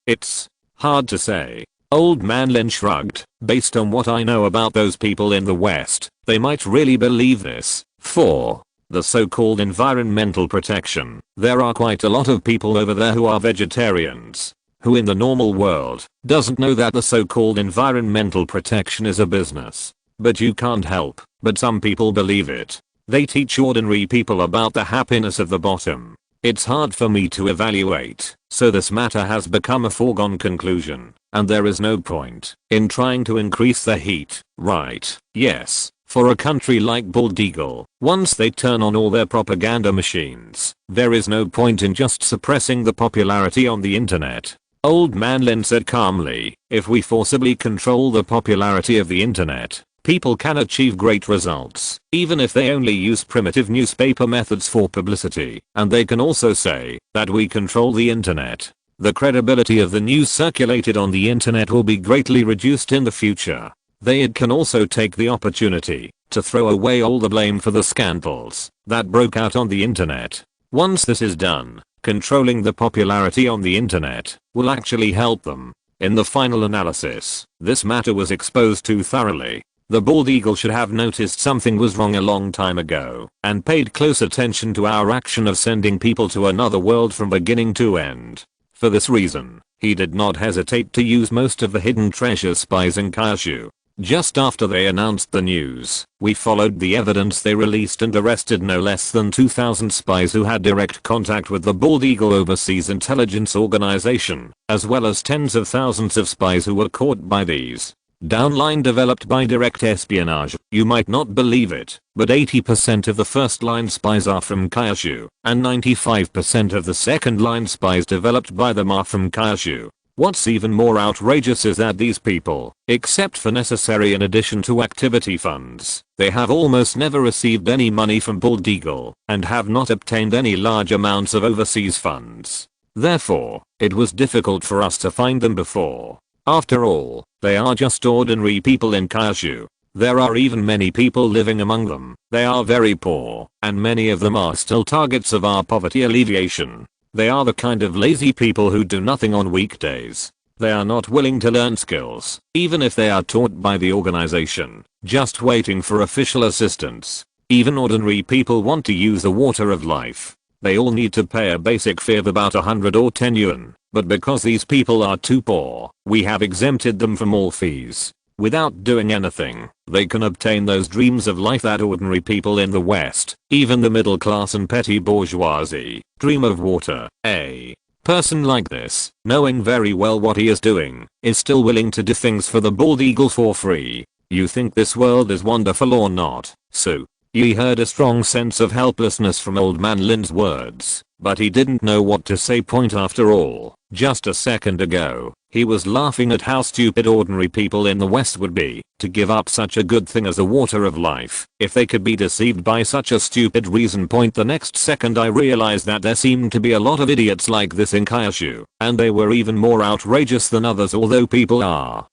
It's hard to say. Old Man Lin shrugged. Based on what I know about those people in the West, they might really believe this. 4. The so-called environmental protection. There are quite a lot of people over there who are vegetarians, who in the normal world doesn't know that the so-called environmental protection is a business. But you can't help but some people believe it. They teach ordinary people about the happiness of the bottom. It's hard for me to evaluate, so this matter has become a foregone conclusion, and there is no point in trying to increase the heat, right? Yes. For a country like Bald Eagle, once they turn on all their propaganda machines, there is no point in just suppressing the popularity on the internet. Old Man Lin said calmly, if we forcibly control the popularity of the internet, people can achieve great results, even if they only use primitive newspaper methods for publicity, and they can also say that we control the internet. The credibility of the news circulated on the internet will be greatly reduced in the future. They can also take the opportunity to throw away all the blame for the scandals that broke out on the internet. Once this is done, controlling the popularity on the internet will actually help them. In the final analysis, this matter was exposed too thoroughly. The bald eagle should have noticed something was wrong a long time ago and paid close attention to our action of sending people to another world from beginning to end. For this reason, he did not hesitate to use most of the hidden treasure spies in Kyushu. Just after they announced the news, we followed the evidence they released and arrested no less than 2,000 spies who had direct contact with the Bald Eagle Overseas Intelligence Organization, as well as tens of thousands of spies who were caught by these. Downline developed by direct espionage. You might not believe it, but 80% of the first line spies are from Kyushu, and 95% of the second line spies developed by them are from Kyushu. What's even more outrageous is that these people, except for necessary in addition to activity funds, they have almost never received any money from Bald Eagle and have not obtained any large amounts of overseas funds. Therefore, it was difficult for us to find them before. After all, they are just ordinary people in Kyushu. There are even many people living among them. They are very poor, and many of them are still targets of our poverty alleviation. They are the kind of lazy people who do nothing on weekdays. They are not willing to learn skills, even if they are taught by the organization, just waiting for official assistance. Even ordinary people want to use the water of life. They all need to pay a basic fee of about 100 or 10 yuan, but because these people are too poor, we have exempted them from all fees. Without doing anything, they can obtain those dreams of life that ordinary people in the West, even the middle class and petty bourgeoisie, dream of water. A person like this, knowing very well what he is doing, is still willing to do things for the Bald Eagle for free. You think this world is wonderful or not? So, Yi heard a strong sense of helplessness from Old Man Lin's words, but he didn't know what to say. Point after all, just a second ago, he was laughing at how stupid ordinary people in the West would be to give up such a good thing as the water of life if they could be deceived by such a stupid reason. Point the next second I realized that there seemed to be a lot of idiots like this in Kyushu, and they were even more outrageous than others. Although people are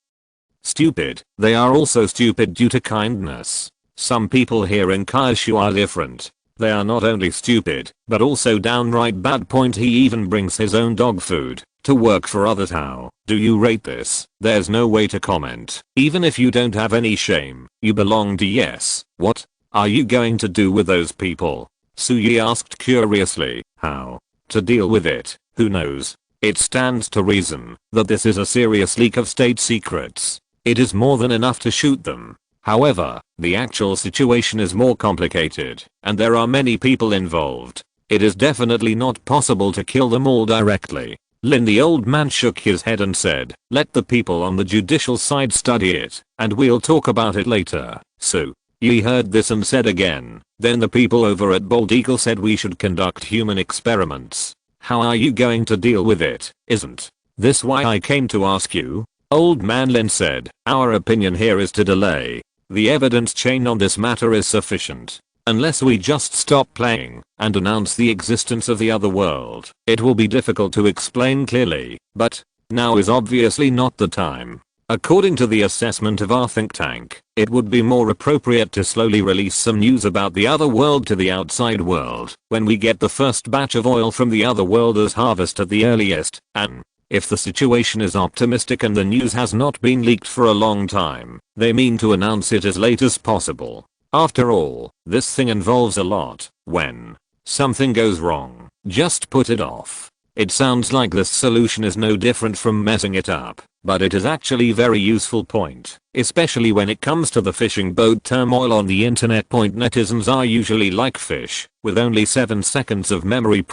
stupid, they are also stupid due to kindness. Some people here in Kyushu are different. They are not only stupid, but also downright bad. Point he even brings his own dog food to work for others. How do you rate this? There's no way to comment. Even if you don't have any shame, you belong to yes. What are you going to do with those people? Suyi asked curiously. How to deal with it? Who knows? It stands to reason that this is a serious leak of state secrets. It is more than enough to shoot them. However, the actual situation is more complicated, and there are many people involved. It is definitely not possible to kill them all directly. Lin the old man shook his head and said, let the people on the judicial side study it, and we'll talk about it later. So, Yi heard this and said again, then the people over at Bald Eagle said we should conduct human experiments. How are you going to deal with it? Isn't this why I came to ask you? Old Man Lin said, our opinion here is to delay. The evidence chain on this matter is sufficient. Unless we just stop playing and announce the existence of the other world, it will be difficult to explain clearly, but now is obviously not the time. According to the assessment of our think tank, it would be more appropriate to slowly release some news about the other world to the outside world when we get the first batch of oil from the other world as harvest at the earliest, and if the situation is optimistic and the news has not been leaked for a long time, they mean to announce it as late as possible. After all, this thing involves a lot. When something goes wrong, just put it off. It sounds like this solution is no different from messing it up, but it is actually very useful point, especially when it comes to the fishing boat turmoil on the internet. Netizens are usually like fish, with only 7 seconds of memory.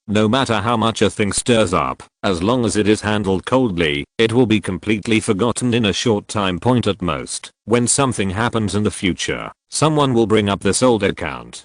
No matter how much a thing stirs up, as long as it is handled coldly, it will be completely forgotten in a short time. At most, when something happens in the future, someone will bring up this old account.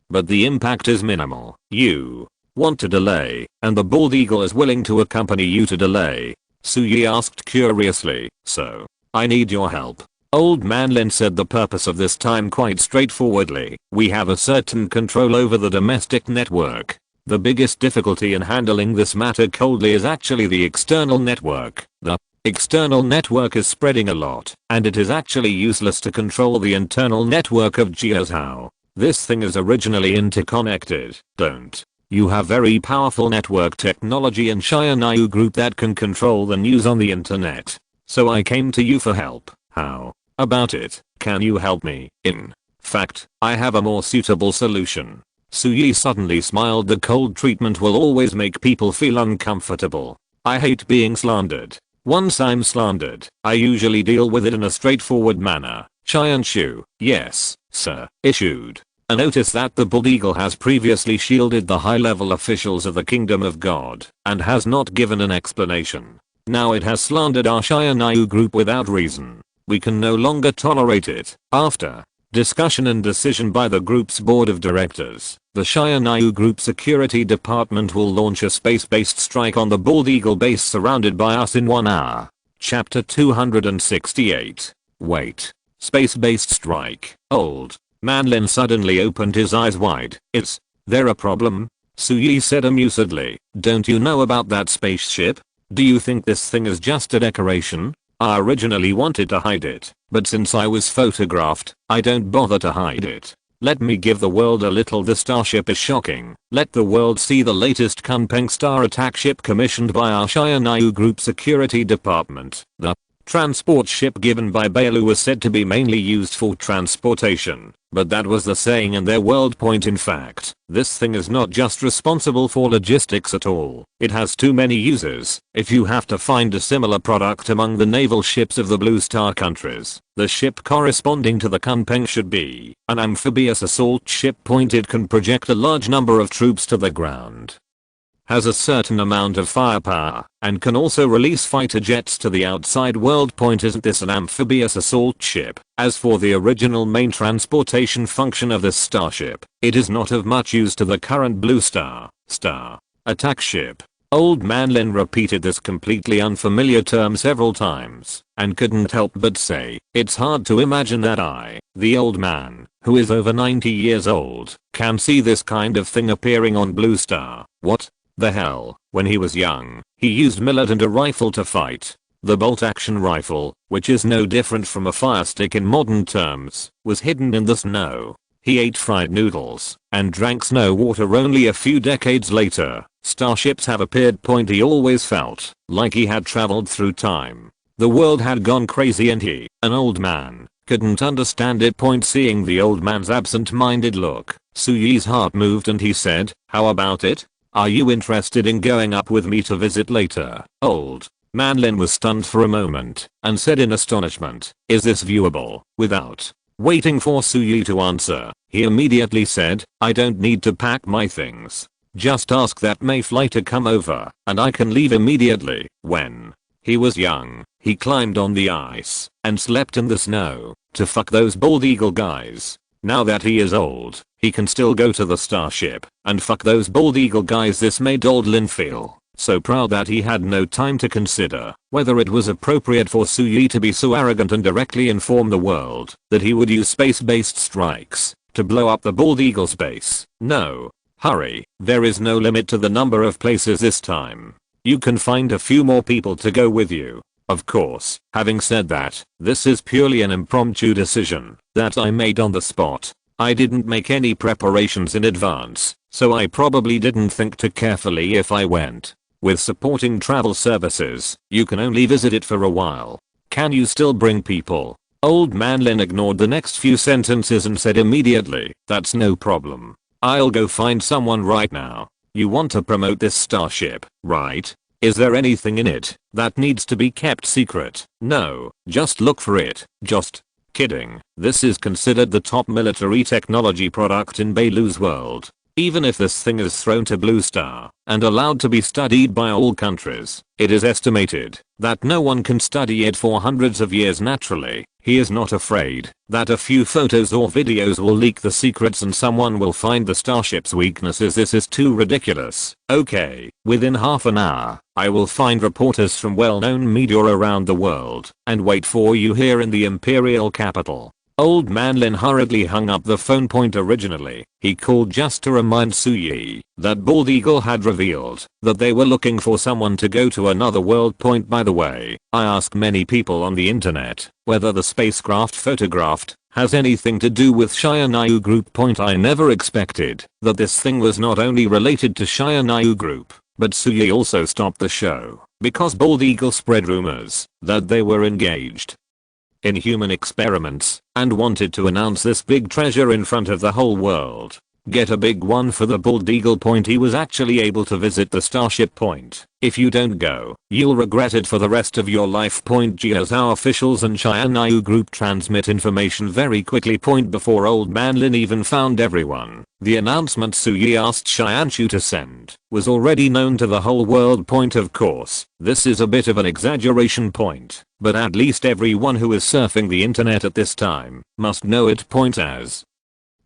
But the impact is minimal. You want to delay, and the Bald Eagle is willing to accompany you to delay. Suyi asked curiously, so, I need your help. Old Man Lin said the purpose of this time quite straightforwardly. We have a certain control over the domestic network. The biggest difficulty in handling this matter coldly is actually the external network. The external network is spreading a lot, and it is actually useless to control the internal network of Jiazhou. This thing is originally interconnected. Don't you have very powerful network technology in Xianyu Group that can control the news on the internet. So I came to you for help. How about it? Can you help me? In fact, I have a more suitable solution. Suyi suddenly smiled. The cold treatment will always make people feel uncomfortable. I hate being slandered. Once I'm slandered, I usually deal with it in a straightforward manner. Chianshu, yes, sir, issued a notice that the bald eagle has previously shielded the high-level officials of the Kingdom of God and has not given an explanation. Now it has slandered our Shianayu group without reason. We can no longer tolerate it. After discussion and decision by the group's board of directors, the Shianayu Group Security Department will launch a space-based strike on the Bald Eagle base surrounded by us in 1 hour. Chapter 268. Wait. Space-based strike. Old Man Lin suddenly opened his eyes wide. Is there a problem? Suyi said amusedly. Don't you know about that spaceship? Do you think this thing is just a decoration? I originally wanted to hide it, but since I was photographed, I don't bother to hide it. Let me give the world a little. The starship is shocking. Let the world see the latest Kunpeng Star attack ship commissioned by our Shianayu Group Security Department. The transport ship given by Bailu was said to be mainly used for transportation, but that was the saying in their world point. In fact, this thing is not just responsible for logistics at all. It has too many users. If you have to find a similar product among the naval ships of the Blue Star countries, the ship corresponding to the Kunpeng should be an amphibious assault ship. It can project a large number of troops to the ground, has a certain amount of firepower, and can also release fighter jets to the outside world. Isn't this an amphibious assault ship? As for the original main transportation function of this starship, it is not of much use to the current Blue Star attack ship. Old Man Lin repeated this completely unfamiliar term several times, and couldn't help but say, it's hard to imagine that I, the old man, who is over 90 years old, can see this kind of thing appearing on Blue Star. What the hell? When he was young, he used millet and a rifle to fight. The bolt-action rifle, which is no different from a fire stick in modern terms, was hidden in the snow. He ate fried noodles and drank snow water. Only a few decades later, starships have appeared. He always felt like he had traveled through time. The world had gone crazy and he, an old man, couldn't understand it. Seeing the old man's absent-minded look, Suyi's heart moved and he said, how about it? Are you interested in going up with me to visit later? Old Man Lin was stunned for a moment and said in astonishment, is this viewable? Without waiting for Suyi to answer, he immediately said, I don't need to pack my things. Just ask that Mayfly to come over and I can leave immediately. When he was young, he climbed on the ice and slept in the snow to fuck those bald eagle guys. Now that he is old, he can still go to the starship and fuck those bald eagle guys. This made old Lin feel so proud that he had no time to consider whether it was appropriate for Suyi to be so arrogant and directly inform the world that he would use space-based strikes to blow up the bald eagle's base. No. Hurry, there is no limit to the number of places this time. You can find a few more people to go with you. Of course, having said that, this is purely an impromptu decision that I made on the spot. I didn't make any preparations in advance, so I probably didn't think too carefully if I went. With supporting travel services, you can only visit it for a while. Can you still bring people? Old Man Lin ignored the next few sentences and said immediately, that's no problem. I'll go find someone right now. You want to promote this starship, right? Is there anything in it that needs to be kept secret? No, just look for it. Just kidding. This is considered the top military technology product in Bailu's world. Even if this thing is thrown to Blue Star and allowed to be studied by all countries, it is estimated that no one can study it for hundreds of years naturally. He is not afraid that a few photos or videos will leak the secrets and someone will find the starship's weaknesses. This is too ridiculous. Okay, within half an hour, I will find reporters from well-known media around the world and wait for you here in the Imperial capital. Old Man Lin hurriedly hung up the phone. Originally, he called just to remind Suyi that Bald Eagle had revealed that they were looking for someone to go to another world. By the way, I asked many people on the internet whether the spacecraft photographed has anything to do with Shianayu Group. I never expected that this thing was not only related to Shianayu Group, but Suyi also stopped the show because Bald Eagle spread rumors that they were engaged. in human experiments and wanted to announce this big treasure in front of the whole world. Get a big one for the bald eagle point. He was actually able to visit the starship point. If you don't go, you'll regret it for the rest of your life. Jiazhou officials and Xianyu group transmit information very quickly. Before old man Lin even found everyone, the announcement Suyi asked Xianchu to send was already known to the whole world. Of course, this is a bit of an exaggeration but at least everyone who is surfing the internet at this time must know it.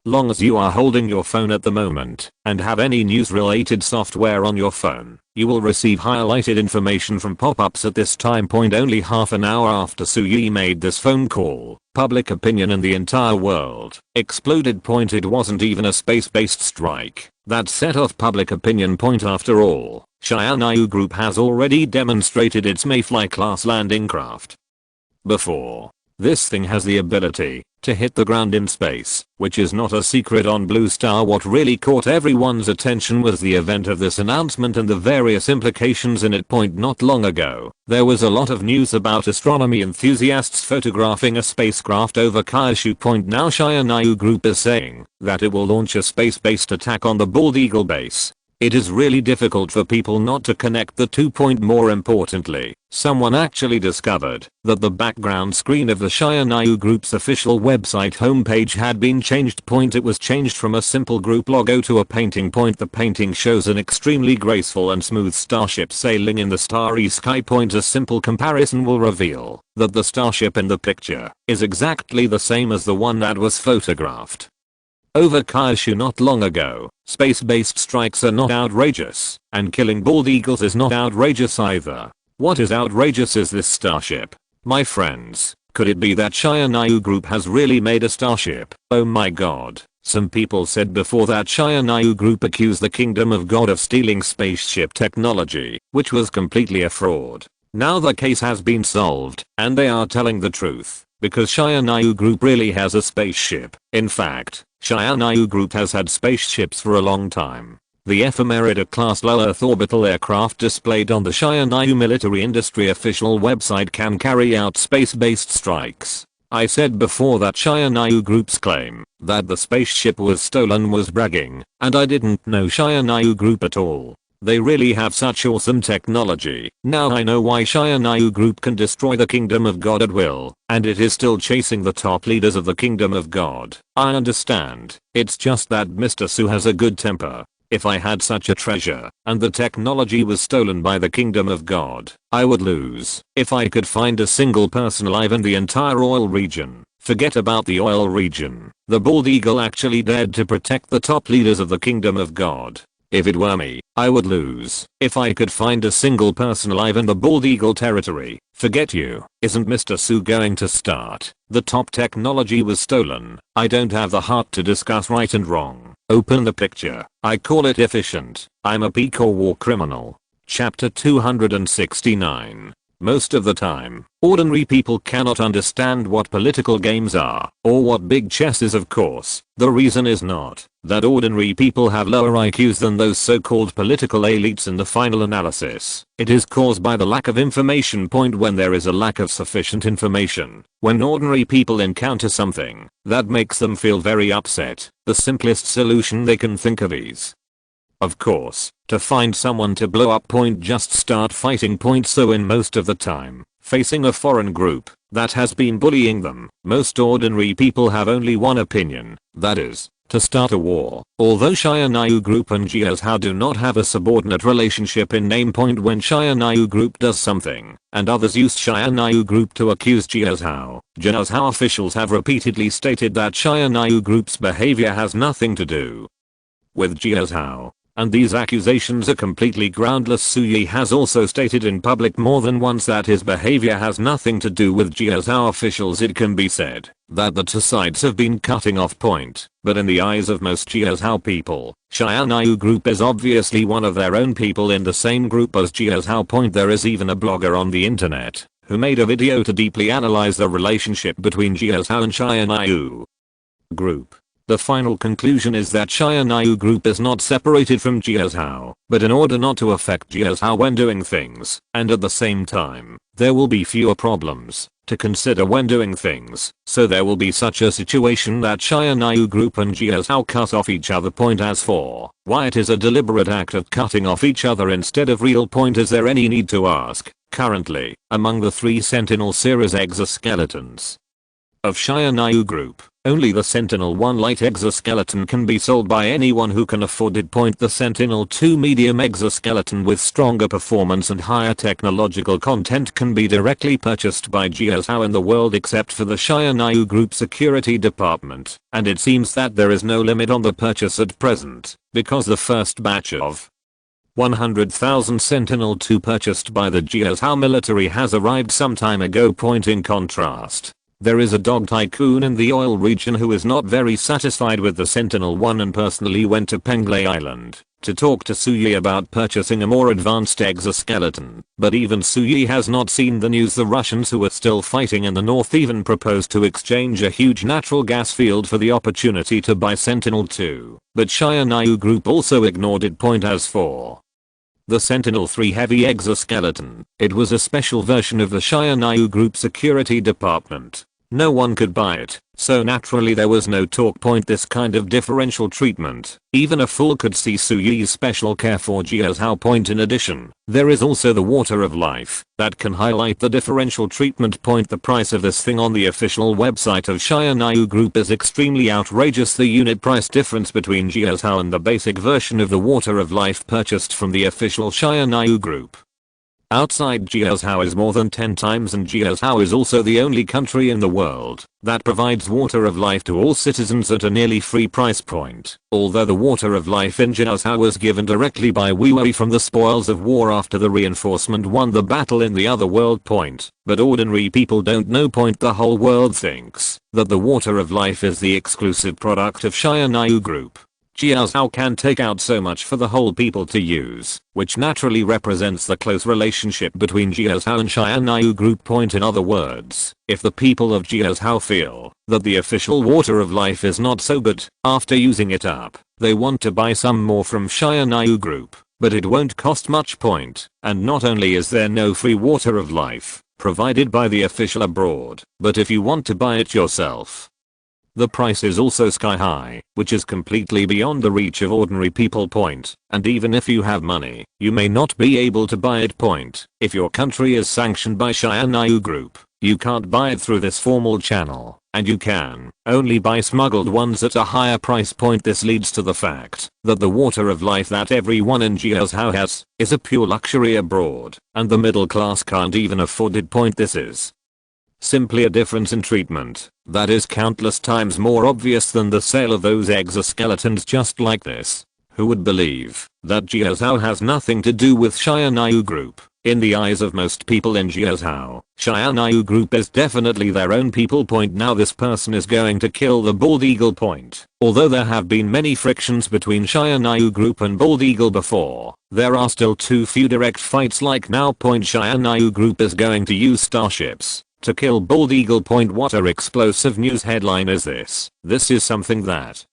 As long as you are holding your phone at the moment and have any news related software on your phone, you will receive highlighted information from pop-ups at this time. Only half an hour after Suyi made this phone call, public opinion in the entire world exploded. It wasn't even a space-based strike that set off public opinion. After all, Xianyu Group has already demonstrated its Mayfly class landing craft before. This thing has the ability to hit the ground in space, which is not a secret on Blue Star. What really caught everyone's attention was the event of this announcement and the various implications in it. Not long ago, there was a lot of news about astronomy enthusiasts photographing a spacecraft over Kyushu. Now Xianyu Group is saying that it will launch a space-based attack on the Bald Eagle base. It is really difficult for people not to connect the two. More importantly, someone actually discovered that the background screen of the Xianyu Group's official website homepage had been changed. It was changed from a simple group logo to a painting. The painting shows an extremely graceful and smooth starship sailing in the starry sky. A simple comparison will reveal that the starship in the picture is exactly the same as the one that was photographed over Kyushu not long ago. Space-based strikes are not outrageous, and killing bald eagles is not outrageous either. What is outrageous is this starship. My friends, could it be that Xianyu Group has really made a starship? Oh my god. Some people said before that Xianyu Group accused the Kingdom of God of stealing spaceship technology, which was completely a fraud. Now the case has been solved, and they are telling the truth, because Xianyu Group really has a spaceship. In fact, Xianyu Group has had spaceships for a long time. The Ephemerida class low Earth orbital aircraft displayed on the Xianyu military industry official website can carry out space-based strikes. I said before that Xianyu Group's claim that the spaceship was stolen was bragging, and I didn't know Xianyu Group at all. They really have such awesome technology. Now I know why Xianyu Group can destroy the Kingdom of God at will, and it is still chasing the top leaders of the Kingdom of God. I understand. It's just that Mr. Su has a good temper. If I had such a treasure, and the technology was stolen by the Kingdom of God, I would lose. If I could find a single person alive in the entire oil region, forget about the oil region, the bald eagle actually dared to protect the top leaders of the Kingdom of God. If it were me, I would lose. If I could find a single person alive in the bald eagle territory, forget you. Isn't Mr. Su going to start? The top technology was stolen. I don't have the heart to discuss right and wrong. Open the picture. I call it efficient. I'm a peak or war criminal. Chapter 269. Most of the time, ordinary people cannot understand what political games are, or what big chess is. Of course, the reason is not that ordinary people have lower IQs than those so-called political elites in the final analysis. It is caused by the lack of information. When there is a lack of sufficient information, when ordinary people encounter something that makes them feel very upset, the simplest solution they can think of is, of course, to find someone to blow up. Just start fighting. So in most of the time, facing a foreign group that has been bullying them, most ordinary people have only one opinion, that is, to start a war. Although Xianyu Group and Jiazhou do not have a subordinate relationship in name. When Xianyu Group does something, and others use Xianyu Group to accuse Jiazhou officials have repeatedly stated that Xianyu Group's behavior has nothing to do with Jiazhou. And these accusations are completely groundless. Suyi has also stated in public more than once that his behavior has nothing to do with Jiazhou officials. It can be said that the two sides have been cutting off point, but in the eyes of most Jiazhou people, Xianyu Group is obviously one of their own people in the same group as Jiazhou. There is even a blogger on the internet who made a video to deeply analyze the relationship between Jiazhou and Xianyu Group. The final conclusion is that Xianyu Group is not separated from Jiazhou, but in order not to affect Jiazhou when doing things, and at the same time, there will be fewer problems, to consider when doing things, so there will be such a situation that Shia Group and Jiazhao cut off each other. As for why it is a deliberate act of cutting off each other instead of real, is there any need to ask? Currently, among the 3 Sentinel series exoskeletons of Shia Group, only the Sentinel-1 light exoskeleton can be sold by anyone who can afford it. The Sentinel-2 medium exoskeleton with stronger performance and higher technological content can be directly purchased by Jiazhao in the world except for the Shia Group security department, and it seems that there is no limit on the purchase at present, because the first batch of 100,000 Sentinel-2 purchased by the Jiazhao military has arrived some time ago. In contrast, there is a dog tycoon in the oil region who is not very satisfied with the Sentinel-1 and personally went to Penglai Island to talk to Suyi about purchasing a more advanced exoskeleton. But even Suyi has not seen the news. The Russians, who are still fighting in the north, even proposed to exchange a huge natural gas field for the opportunity to buy Sentinel-2, but Shia Group also ignored it. As for the Sentinel-3 heavy exoskeleton, it was a special version of the Shia Group security department. No one could buy it, so naturally there was no talk. This kind of differential treatment, even a fool could see Suyi's special care for Jiazhao. In addition, there is also the water of life that can highlight the differential treatment. The price of this thing on the official website of Shia Group is extremely outrageous. The unit price difference between Jiazhao and the basic version of the water of life purchased from the official Shia Group outside Jiazhao is more than 10 times, and Jiazhao is also the only country in the world that provides water of life to all citizens at a nearly free price point. Although the water of life in Jiazhao was given directly by Wei from the spoils of war after the reinforcement won the battle in the other world. But ordinary people don't know. The whole world thinks that the water of life is the exclusive product of Shia Group. Jiazhao can take out so much for the whole people to use, which naturally represents the close relationship between Jiazhao and Shia Group. In other words, if the people of Jiazhao feel that the official water of life is not so good after using it up, they want to buy some more from Shia Group, but it won't cost much. And not only is there no free water of life provided by the official abroad, but if you want to buy it yourself, the price is also sky high, which is completely beyond the reach of ordinary people. And even if you have money, you may not be able to buy it. If your country is sanctioned by Shia Group, you can't buy it through this formal channel, and you can only buy smuggled ones at a higher price. This leads to the fact that the water of life that everyone in Jiazhao has is a pure luxury abroad, and the middle class can't even afford it. This is simply a difference in treatment that is countless times more obvious than the sale of those exoskeletons. Just like this, who would believe that Jiazhao has nothing to do with Shia Group? In the eyes of most people in Jiazhao, Shia Group is definitely their own people. Now this person is going to kill the bald eagle. Although there have been many frictions between Shia Group and bald eagle before, there are still too few direct fights like now. Shia Group is going to use starships to kill bald eagle. What a explosive news headline is this? This is something that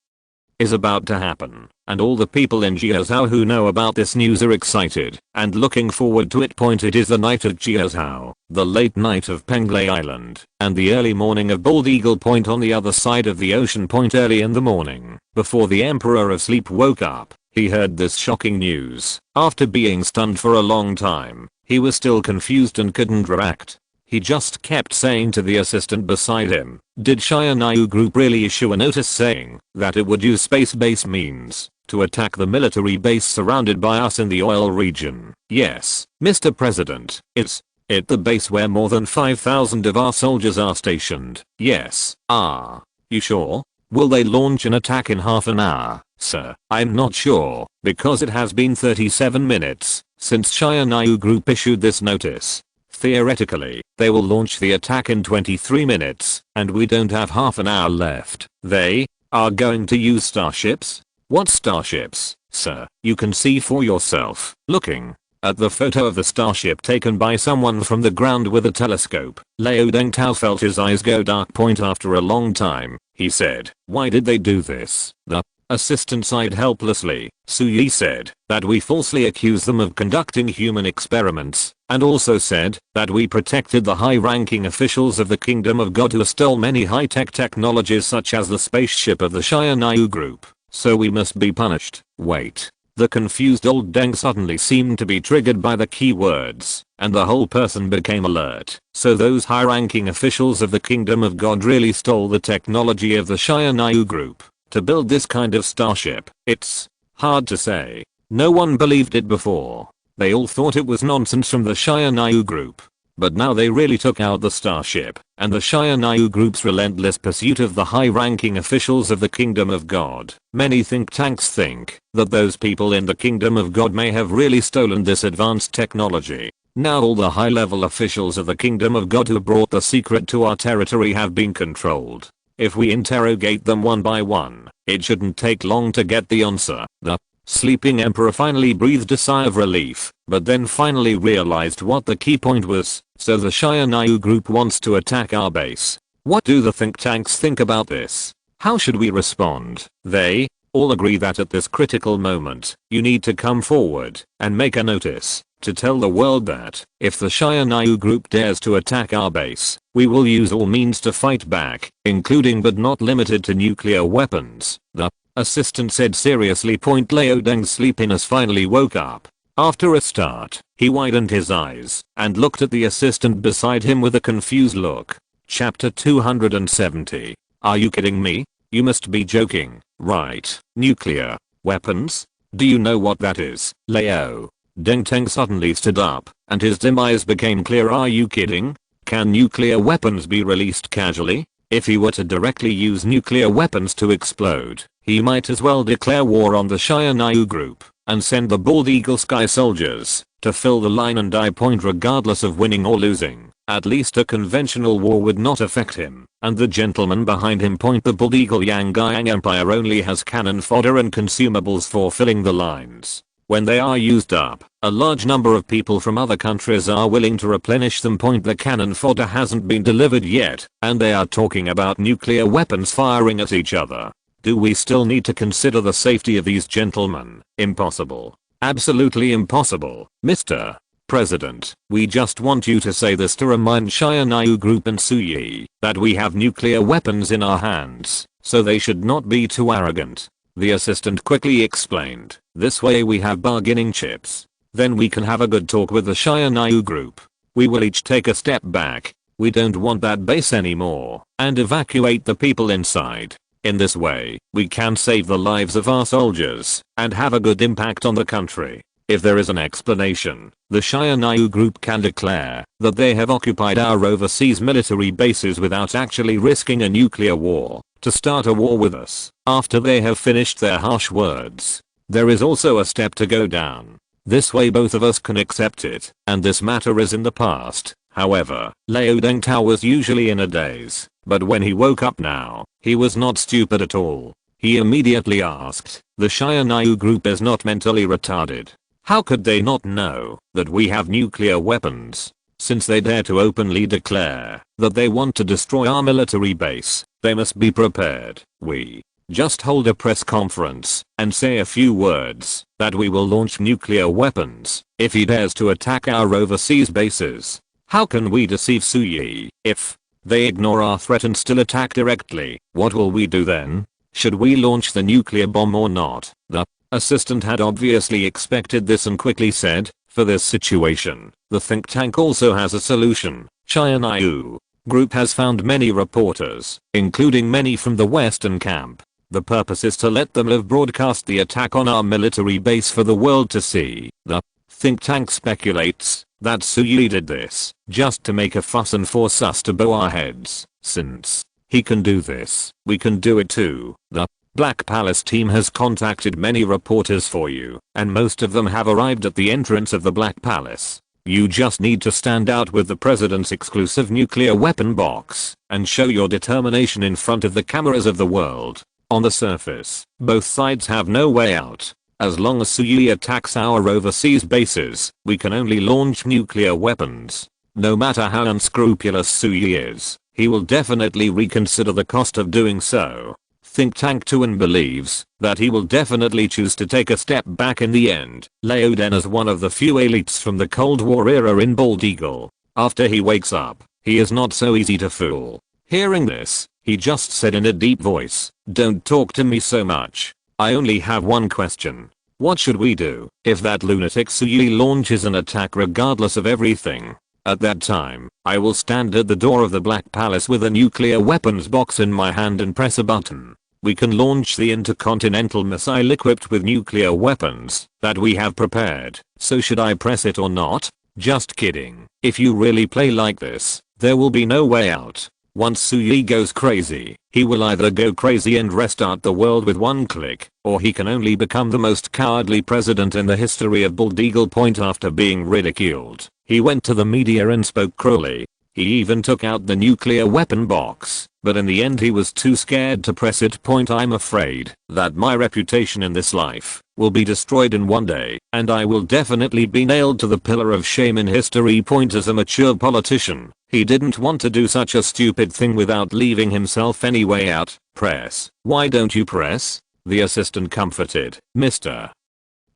is about to happen, and all the people in Jiazhao who know about this news are excited and looking forward to it. It is the night at Jiazhao, the late night of Penglai Island, and the early morning of bald eagle. On the other side of the ocean. Early in the morning, before the Emperor of Sleep woke up, he heard this shocking news. After being stunned for a long time, he was still confused and couldn't react. He just kept saying to the assistant beside him, did Shia Group really issue a notice saying that it would use space-based means to attack the military base surrounded by us in the oil region? Yes, Mr. President, it's the base where more than 5,000 of our soldiers are stationed. Yes. You sure? Will they launch an attack in half an hour, sir? I'm not sure, because it has been 37 minutes since Shia Group issued this notice. Theoretically, they will launch the attack in 23 minutes, and we don't have half an hour left. They are going to use starships? What starships, sir? You can see for yourself. Looking at the photo of the starship taken by someone from the ground with a telescope, Liu Dengtao felt his eyes go dark. After a long time, he said, why did they do this? The assistant sighed helplessly. Suyi said that we falsely accuse them of conducting human experiments and also said that we protected the high-ranking officials of the Kingdom of God who stole many high-tech technologies such as the spaceship of the Shia group, so we must be punished. Wait. The confused old Deng suddenly seemed to be triggered by the keywords, and the whole person became alert. So those high-ranking officials of the Kingdom of God really stole the technology of the Shia group to build this kind of starship. It's hard to say. No one believed it before. They all thought it was nonsense from the Shia group. But now they really took out the starship, and the Shia group's relentless pursuit of the high-ranking officials of the Kingdom of God. Many think tanks think that those people in the Kingdom of God may have really stolen this advanced technology. Now all the high-level officials of the Kingdom of God who brought the secret to our territory have been controlled. If we interrogate them one by one, it shouldn't take long to get the answer. The sleeping emperor finally breathed a sigh of relief, but then finally realized what the key point was. So the Shia group wants to attack our base. What do the think tanks think about this? How should we respond? They all agree that at this critical moment, you need to come forward and make a notice to tell the world that if the Shia group dares to attack our base, we will use all means to fight back, including but not limited to nuclear weapons. The assistant said seriously. Leo Deng's sleepiness finally woke up. After a start, he widened his eyes and looked at the assistant beside him with a confused look. Chapter 270. Are you kidding me? You must be joking, right? Nuclear weapons? Do you know what that is, Leo? Deng Teng suddenly stood up, and his dim eyes became clear. Are you kidding? Can nuclear weapons be released casually? If he were to directly use nuclear weapons to explode, he might as well declare war on the Shia group and send the bald eagle sky soldiers to fill the line and die point regardless of winning or losing. At least a conventional war would not affect him. And the gentleman behind him. The bald eagle Yangyang Empire only has cannon fodder and consumables for filling the lines. When they are used up, a large number of people from other countries are willing to replenish them. The cannon fodder hasn't been delivered yet, and they are talking about nuclear weapons firing at each other. Do we still need to consider the safety of these gentlemen? Impossible. Absolutely impossible, Mr. President. We just want you to say this to remind Shia group and Suyi that we have nuclear weapons in our hands, so they should not be too arrogant. The assistant quickly explained. This way we have bargaining chips. Then we can have a good talk with the Shia group. We will each take a step back. We don't want that base anymore, and evacuate the people inside. In this way, we can save the lives of our soldiers and have a good impact on the country. If there is an explanation, the Shia group can declare that they have occupied our overseas military bases without actually risking a nuclear war to start a war with us after they have finished their harsh words. There is also a step to go down. This way both of us can accept it, and this matter is in the past. However, Leo Deng Tao was usually in a daze, but when he woke up now, he was not stupid at all. He immediately asked, the Shia group is not mentally retarded. How could they not know that we have nuclear weapons? Since they dare to openly declare that they want to destroy our military base, they must be prepared. We just hold a press conference and say a few words that we will launch nuclear weapons if he dares to attack our overseas bases. How can we deceive Suyi if they ignore our threat and still attack directly? What will we do then? Should we launch the nuclear bomb or not? The assistant had obviously expected this and quickly said, for this situation, the think tank also has a solution. Shia group has found many reporters, including many from the Western camp. The purpose is to let them live broadcast the attack on our military base for the world to see. The think tank speculates that Suyi did this just to make a fuss and force us to bow our heads. Since he can do this, we can do it too. The Black Palace team has contacted many reporters for you, and most of them have arrived at the entrance of the Black Palace. You just need to stand out with the president's exclusive nuclear weapon box and show your determination in front of the cameras of the world. On the surface, both sides have no way out. As long as Suyi attacks our overseas bases, we can only launch nuclear weapons. No matter how unscrupulous Suyi is, he will definitely reconsider the cost of doing so. think tank Tuan believes that he will definitely choose to take a step back in the end. Leoden is one of the few elites from the Cold War era in Bald Eagle. After he wakes up, he is not so easy to fool. Hearing this, he just said in a deep voice, "Don't talk to me so much. I only have one question. What should we do if that lunatic Suyui launches an attack regardless of everything? At that time, I will stand at the door of the Black Palace with a nuclear weapons box in my hand and press a button. We can launch the intercontinental missile equipped with nuclear weapons that we have prepared. So should I press it or not? Just kidding. If you really play like this, there will be no way out. Once Suyui goes crazy, he will either go crazy and restart the world with one click, or he can only become the most cowardly president in the history of Bald Eagle Point after being ridiculed. He went to the media and spoke cruelly. He even took out the nuclear weapon box, but in the end he was too scared to press it. I'm afraid that my reputation in this life will be destroyed in one day, and I will definitely be nailed to the pillar of shame in history. As a mature politician, he didn't want to do such a stupid thing without leaving himself any way out. Press. Why don't you press? The assistant comforted. Mr.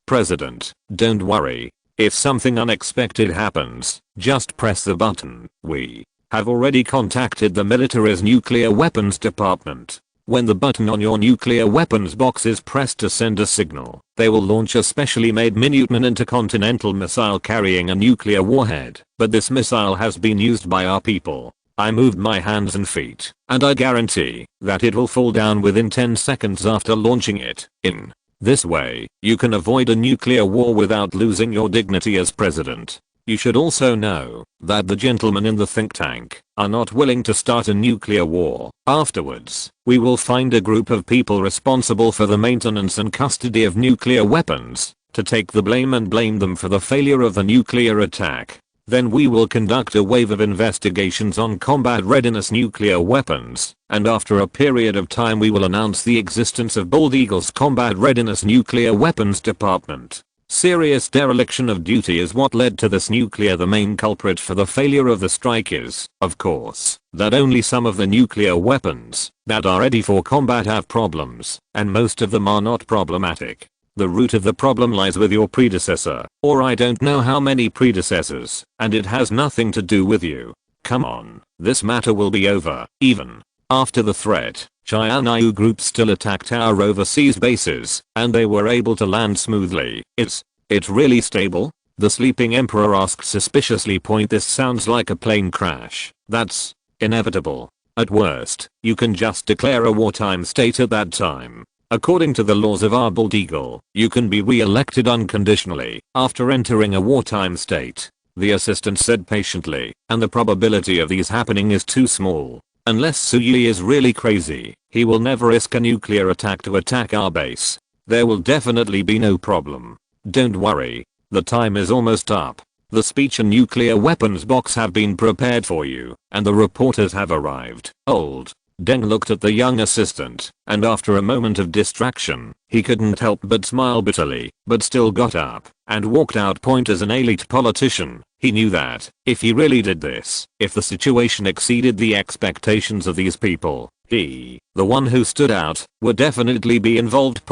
President, don't worry. If something unexpected happens, just press the button. We have already contacted the military's nuclear weapons department. When the button on your nuclear weapons box is pressed to send a signal, they will launch a specially made Minuteman intercontinental missile carrying a nuclear warhead. But this missile has been used by our people. I moved my hands and feet, and I guarantee that it will fall down within 10 seconds after launching it. In this way, you can avoid a nuclear war without losing your dignity as president. You should also know that the gentlemen in the think tank are not willing to start a nuclear war. Afterwards, we will find a group of people responsible for the maintenance and custody of nuclear weapons to take the blame and blame them for the failure of the nuclear attack. Then we will conduct a wave of investigations on combat readiness nuclear weapons, and after a period of time we will announce the existence of Bald Eagle's combat readiness nuclear weapons department. Serious dereliction of duty is what led to this nuclear. The main culprit for the failure of the strike is, of course, that only some of the nuclear weapons that are ready for combat have problems, and most of them are not problematic. The root of the problem lies with your predecessor, or I don't know how many predecessors, and it has nothing to do with you. Come on, this matter will be over, even after the threat. Chianayu group still attacked our overseas bases, and they were able to land smoothly. Is it really stable? The sleeping emperor asked suspiciously. This sounds like a plane crash. That's inevitable. At worst, you can just declare a wartime state at that time. According to the laws of our Bald Eagle, you can be re-elected unconditionally after entering a wartime state. The assistant said patiently, and the probability of these happening is too small. Unless Suyui is really crazy, he will never risk a nuclear attack to attack our base. There will definitely be no problem. Don't worry. The time is almost up. The speech and nuclear weapons box have been prepared for you, and the reporters have arrived. Old Deng looked at the young assistant, and after a moment of distraction, he couldn't help but smile bitterly, but still got up and walked out. As an elite politician, he knew that if he really did this, if the situation exceeded the expectations of these people, he, the one who stood out, would definitely be involved.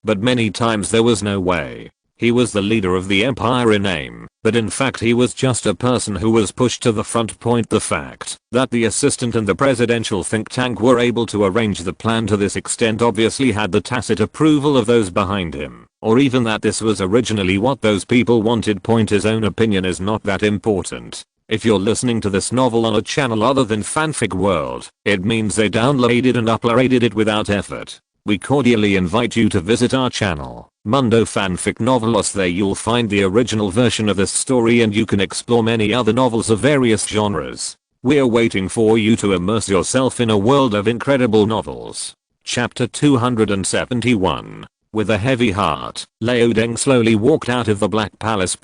But many times there was no way. He was the leader of the empire in name, but in fact he was just a person who was pushed to the front. The fact that the assistant and the presidential think tank were able to arrange the plan to this extent obviously had the tacit approval of those behind him, or even that this was originally what those people wanted. His own opinion is not that important. If you're listening to this novel on a channel other than Fanfic World, it means they downloaded and uploaded it without effort. We cordially invite you to visit our channel, Mundo Fanfic Novelos. There you'll find the original version of this story, and you can explore many other novels of various genres. We're waiting for you to immerse yourself in a world of incredible novels. Chapter 271. With a heavy heart, Leo Deng slowly walked out of the Black Palace.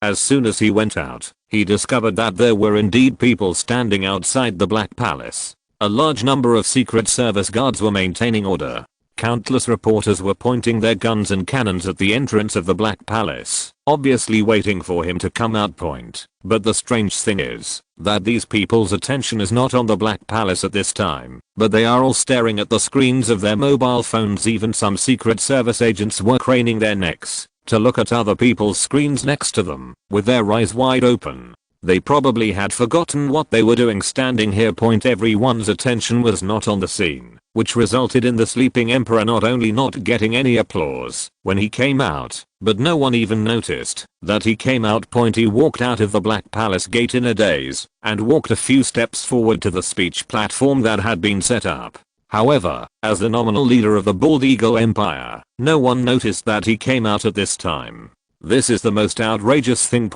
As soon as he went out, he discovered that there were indeed people standing outside the Black Palace. A large number of Secret Service guards were maintaining order. Countless reporters were pointing their guns and cannons at the entrance of the Black Palace. obviously waiting for him to come out point. But the strange thing is that these people's attention is not on the Black Palace at this time, but they are all staring at the screens of their mobile phones. Even some Secret Service agents were craning their necks to look at other people's screens next to them with their eyes wide open. They probably had forgotten what they were doing standing here. Everyone's attention was not on the scene, which resulted in the sleeping emperor not only not getting any applause when he came out, but no one even noticed that he came out. He walked out of the Black Palace gate in a daze and walked a few steps forward to the speech platform that had been set up. However, as the nominal leader of the Bald Eagle Empire, no one noticed that he came out at this time. This is the most outrageous thing.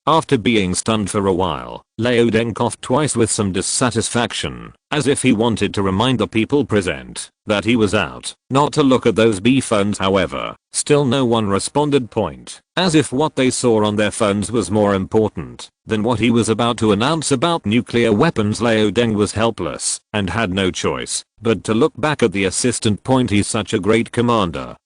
After being stunned for a while, Lao Deng coughed twice with some dissatisfaction, as if he wanted to remind the people present that he was out, not to look at those B phones. However, still no one responded. As if what they saw on their phones was more important than what he was about to announce about nuclear weapons. Lao Deng was helpless and had no choice but to look back at the assistant. He's such a great commander.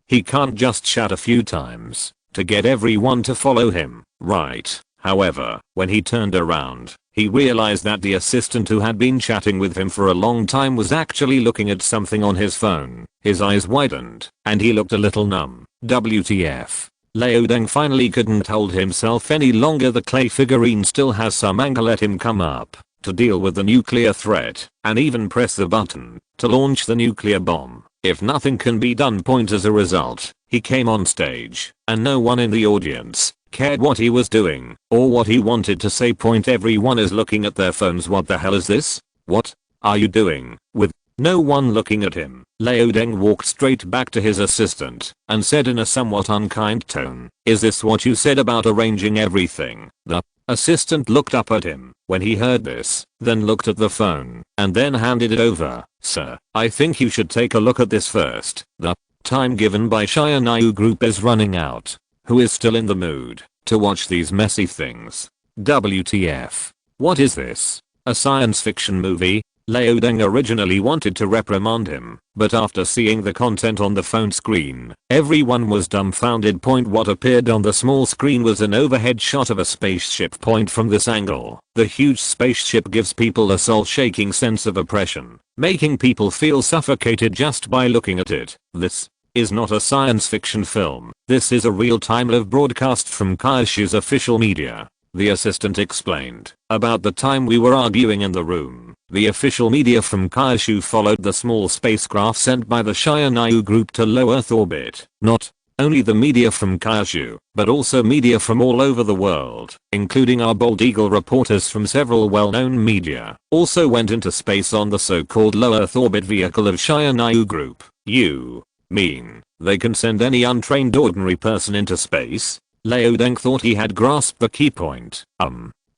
He can't just shout a few times to get everyone to follow him, right? However, when he turned around, he realized that the assistant who had been chatting with him for a long time was actually looking at something on his phone. His eyes widened, and he looked a little numb. WTF. Lao Deng finally couldn't hold himself any longer. The clay figurine still has some anger. Let him come up to deal with the nuclear threat, and even press the button to launch the nuclear bomb. If nothing can be done. As a result, he came on stage, and no one in the audience cared what he was doing or what he wanted to say. Everyone is looking at their phones. What the hell is this? What are you doing? With no one looking at him, Lao Deng walked straight back to his assistant and said in a somewhat unkind tone, "Is this what you said about arranging everything?" The assistant looked up at him when he heard this, then looked at the phone, and then handed it over. "Sir, I think you should take a look at this first. The time given by Shianayu Group is running out. Who is still in the mood to watch these messy things? WTF. What is this? A science fiction movie?" Lao Deng originally wanted to reprimand him, but after seeing the content on the phone screen, everyone was dumbfounded. What appeared on the small screen was an overhead shot of a spaceship. From this angle, the huge spaceship gives people a soul-shaking sense of oppression, making people feel suffocated just by looking at it. This is not a science fiction film. This is a real-time live broadcast from Kyushu's official media. The assistant explained. About the time we were arguing in the room, the official media from Kyushu followed the small spacecraft sent by the Shianayu Group to low Earth orbit. Not only the media from Kyushu, but also media from all over the world, including our Bald Eagle reporters from several well-known media, also went into space on the so-called low Earth orbit vehicle of Shianayu Group. You mean they can send any untrained ordinary person into space? Lao Deng thought he had grasped the key point.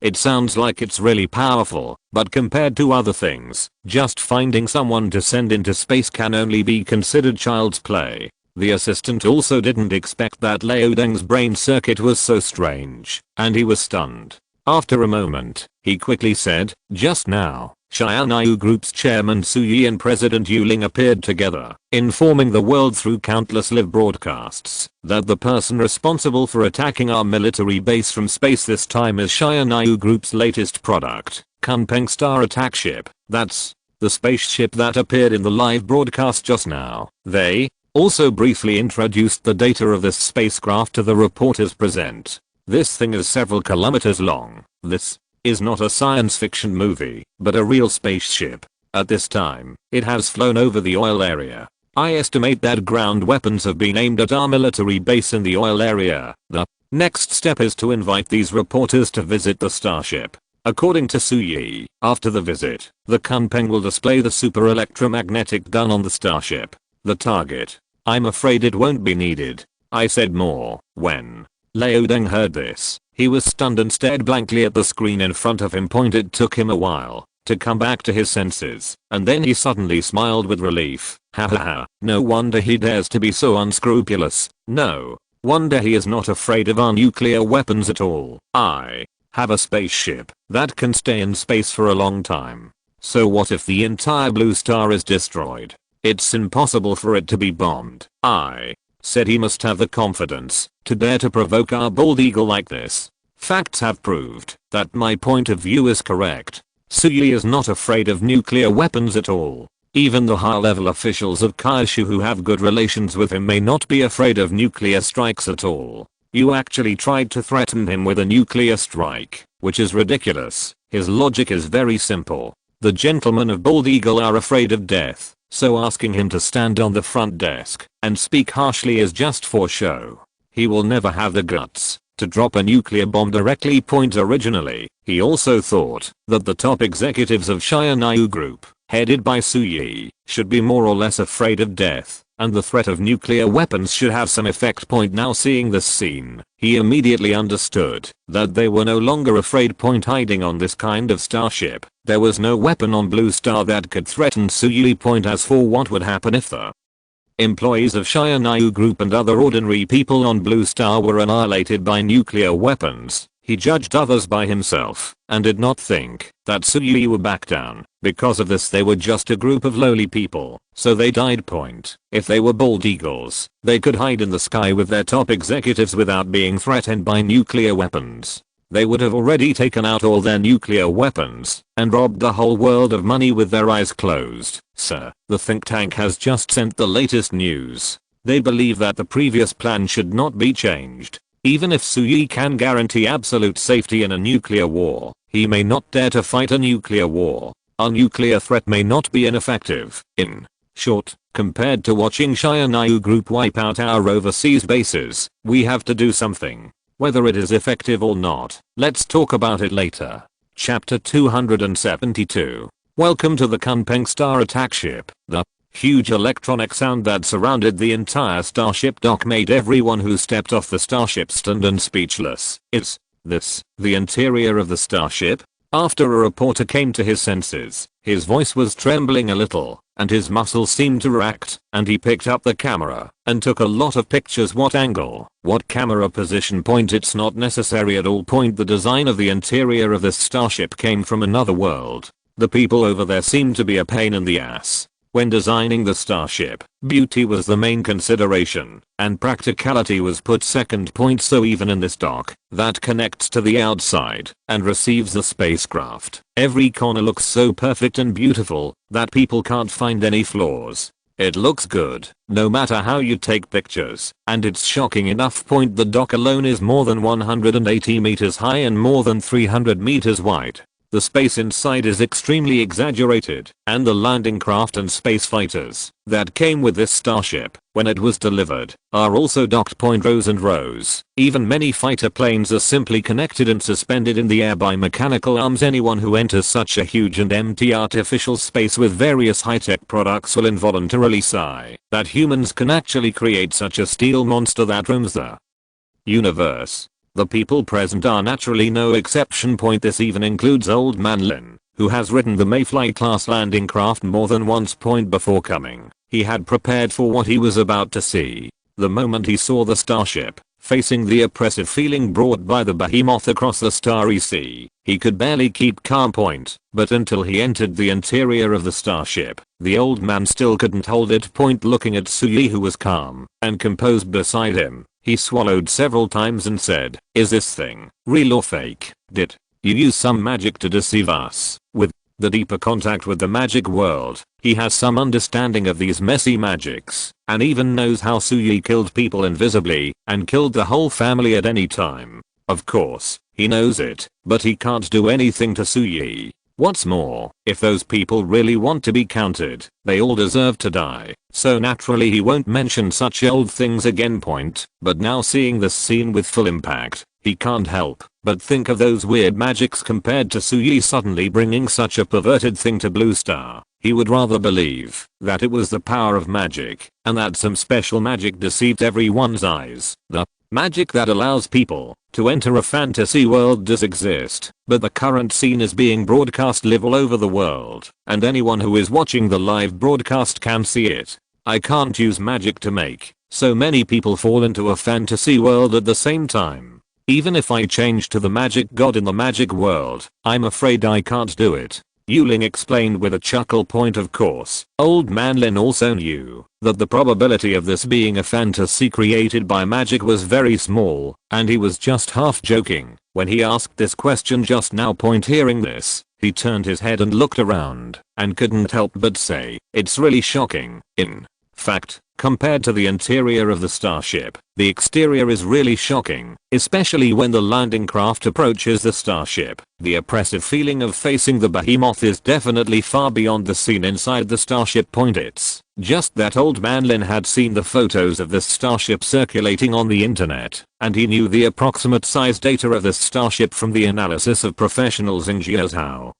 It sounds like it's really powerful, but compared to other things, just finding someone to send into space can only be considered child's play. The assistant also didn't expect that Lao Deng's brain circuit was so strange, and he was stunned. After a moment, he quickly said, "Just now, Shianayu Group's chairman Su Yi and President Yu Ling appeared together, informing the world through countless live broadcasts that the person responsible for attacking our military base from space this time is Shianayu Group's latest product, Kunpeng Star Attack Ship. That's the spaceship that appeared in the live broadcast just now." They also briefly introduced the data of this spacecraft to the reporters present. "This thing is several kilometers long. This is not a science fiction movie, but a real spaceship. At this time, it has flown over the oil area. I estimate that ground weapons have been aimed at our military base in the oil area. The next step is to invite these reporters to visit the starship." According to Su Yi, after the visit, the Kunpeng will display the super electromagnetic gun on the starship. The target. "I'm afraid it won't be needed." I said more. When Lao Deng heard this, he was stunned and stared blankly at the screen in front of him. It took him a while to come back to his senses, and then he suddenly smiled with relief. Ha ha ha, no wonder he dares to be so unscrupulous. No wonder he is not afraid of our nuclear weapons at all. I have a spaceship that can stay in space for a long time. So what if the entire blue star is destroyed? It's impossible for it to be bombed. I said he must have the confidence to dare to provoke our bald eagle like this. Facts have proved that my point of view is correct. Sui is not afraid of nuclear weapons at all. Even the high-level officials of Kyushu who have good relations with him may not be afraid of nuclear strikes at all. You actually tried to threaten him with a nuclear strike, which is ridiculous. His logic is very simple. The gentlemen of Bald Eagle are afraid of death, so asking him to stand on the front desk and speak harshly is just for show. He will never have the guts to drop a nuclear bomb directly. Originally, he also thought that the top executives of Shiranayu Group, headed by Sui, should be more or less afraid of death, and the threat of nuclear weapons should have some effect. Now seeing this scene, he immediately understood that they were no longer afraid. Hiding on this kind of starship, there was no weapon on Blue Star that could threaten Sui. As for what would happen if the employees of Shiranayu Group and other ordinary people on Blue Star were annihilated by nuclear weapons, he judged others by himself and did not think that Sui would back down. Because of this, they were just a group of lowly people, so they died. If they were bald eagles, they could hide in the sky with their top executives without being threatened by nuclear weapons. They would have already taken out all their nuclear weapons and robbed the whole world of money with their eyes closed. Sir, the think tank has just sent the latest news. They believe that the previous plan should not be changed. Even if Sui can guarantee absolute safety in a nuclear war, he may not dare to fight a nuclear war. Our nuclear threat may not be ineffective. In short, compared to watching Shiranayu Group wipe out our overseas bases, we have to do something. Whether it is effective or not, let's talk about it later. Chapter 272. Welcome to the Kunpeng Star attack ship. The huge electronic sound that surrounded the entire starship dock made everyone who stepped off the starship stunned and speechless. Is this the interior of the starship? After a reporter came to his senses, his voice was trembling a little, and his muscles seemed to react, and he picked up the camera and took a lot of pictures. What angle? What camera position? It's not necessary at all. The design of the interior of this starship came from another world. The people over there seemed to be a pain in the ass. When designing the starship, beauty was the main consideration, and practicality was put second. So even in this dock that connects to the outside and receives the spacecraft, every corner looks so perfect and beautiful that people can't find any flaws. It looks good, no matter how you take pictures, and it's shocking enough. The dock alone is more than 180 meters high and more than 300 meters wide. The space inside is extremely exaggerated, and the landing craft and space fighters that came with this starship when it was delivered are also docked. Rows and rows. Even many fighter planes are simply connected and suspended in the air by mechanical arms. Anyone who enters such a huge and empty artificial space with various high-tech products will involuntarily sigh that humans can actually create such a steel monster that roams the universe. The people present are naturally no exception. This even includes Old Man Lin, who has ridden the Mayfly class landing craft more than once. Before coming, he had prepared for what he was about to see. The moment he saw the starship, facing the oppressive feeling brought by the behemoth across the starry sea, he could barely keep calm. But until he entered the interior of the starship, the old man still couldn't hold it. Looking at Sui, who was calm and composed beside him, he swallowed several times and said, "Is this thing real or fake? Did you use some magic to deceive us?" With the deeper contact with the magic world, he has some understanding of these messy magics, and even knows how Sui killed people invisibly and killed the whole family at any time. Of course, he knows it, but he can't do anything to Sui. What's more, if those people really want to be counted, they all deserve to die, so naturally he won't mention such old things again. But now seeing this scene with full impact, he can't help but think of those weird magics compared to Sui suddenly bringing such a perverted thing to Blue Star. He would rather believe that it was the power of magic, and that some special magic deceived everyone's eyes. The magic that allows people to enter a fantasy world does exist, but the current scene is being broadcast live all over the world, and anyone who is watching the live broadcast can see it. I can't use magic to make so many people fall into a fantasy world at the same time. Even if I change to the magic god in the magic world, I'm afraid I can't do it. Yuling explained with a chuckle. Of course, Old Man Lin also knew that the probability of this being a fantasy created by magic was very small, and he was just half joking when he asked this question just now. Hearing this, he turned his head and looked around, and couldn't help but say, it's really shocking. In fact, compared to the interior of the starship, the exterior is really shocking, especially when the landing craft approaches the starship. The oppressive feeling of facing the behemoth is definitely far beyond the scene inside the starship. It's just that Old Man Lin had seen the photos of this starship circulating on the internet, and he knew the approximate size data of this starship from the analysis of professionals in Jiuzhou.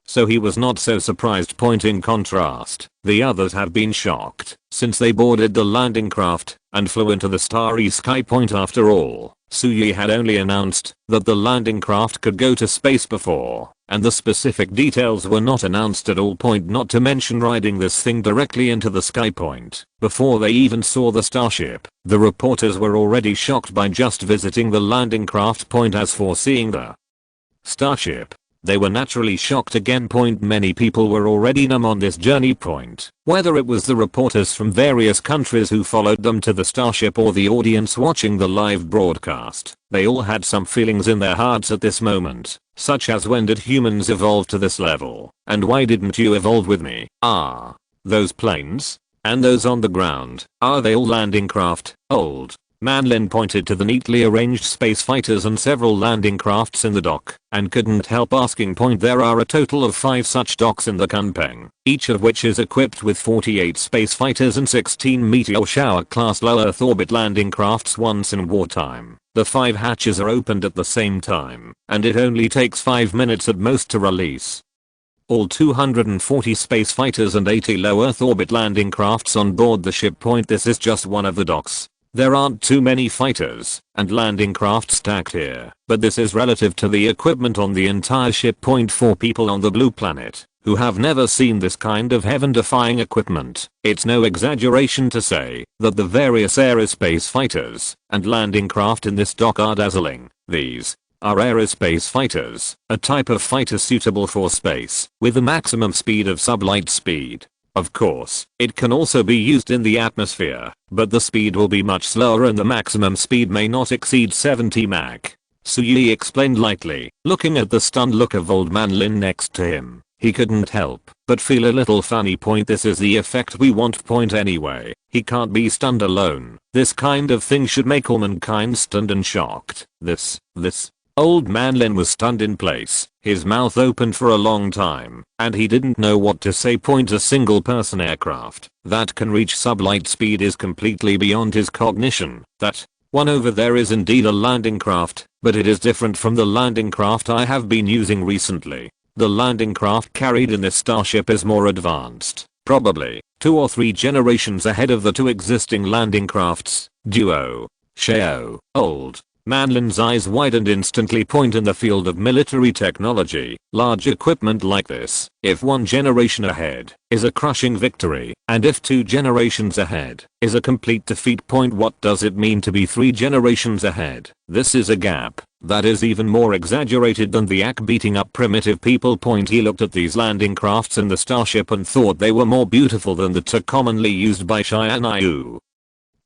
So he was not so surprised. In contrast, the others have been shocked since they boarded the landing craft and flew into the starry sky. After all, Suyi had only announced that the landing craft could go to space before, and the specific details were not announced at all. Not to mention riding this thing directly into the sky. Before they even saw the starship, the reporters were already shocked by just visiting the landing craft. As for seeing the starship, they were naturally shocked again. Many people were already numb on this journey. Whether it was the reporters from various countries who followed them to the starship or the audience watching the live broadcast, they all had some feelings in their hearts at this moment, such as, when did humans evolve to this level? And why didn't you evolve with me? Those planes? And those on the ground, are they all landing craft? Old Man Lin pointed to the neatly arranged space fighters and several landing crafts in the dock, and couldn't help asking. There are a total of 5 such docks in the Kunpeng, each of which is equipped with 48 space fighters and 16 meteor shower class low Earth orbit landing crafts. Once in wartime, the 5 hatches are opened at the same time, and it only takes 5 minutes at most to release all 240 space fighters and 80 low Earth orbit landing crafts on board the ship. This is just one of the docks. There aren't too many fighters and landing craft stacked here, but this is relative to the equipment on the entire ship. For people on the blue planet who have never seen this kind of heaven-defying equipment, it's no exaggeration to say that the various aerospace fighters and landing craft in this dock are dazzling. These are aerospace fighters, a type of fighter suitable for space, with a maximum speed of sublight speed. Of course, it can also be used in the atmosphere, but the speed will be much slower and the maximum speed may not exceed 70 Mach. Suyi explained lightly, looking at the stunned look of Old Man Lin next to him. He couldn't help but feel a little funny. This is the effect we want. Anyway, he can't be stunned alone. This kind of thing should make all mankind stunned and shocked. This Old Man Lin was stunned in place, his mouth opened for a long time, and he didn't know what to say. A single person aircraft that can reach sublight speed is completely beyond his cognition. That one over there is indeed a landing craft, but it is different from the landing craft I have been using recently. The landing craft carried in this starship is more advanced, probably 2 or 3 generations ahead of the 2 existing landing crafts. Duo. Sheo. Old Man Lin's eyes widened instantly. In the field of military technology, large equipment like this, if 1 generation ahead, is a crushing victory, and if 2 generations ahead, is a complete defeat. What does it mean to be 3 generations ahead? This is a gap that is even more exaggerated than the act beating up primitive people. He looked at these landing crafts in the starship and thought they were more beautiful than the 2 commonly used by Xianyu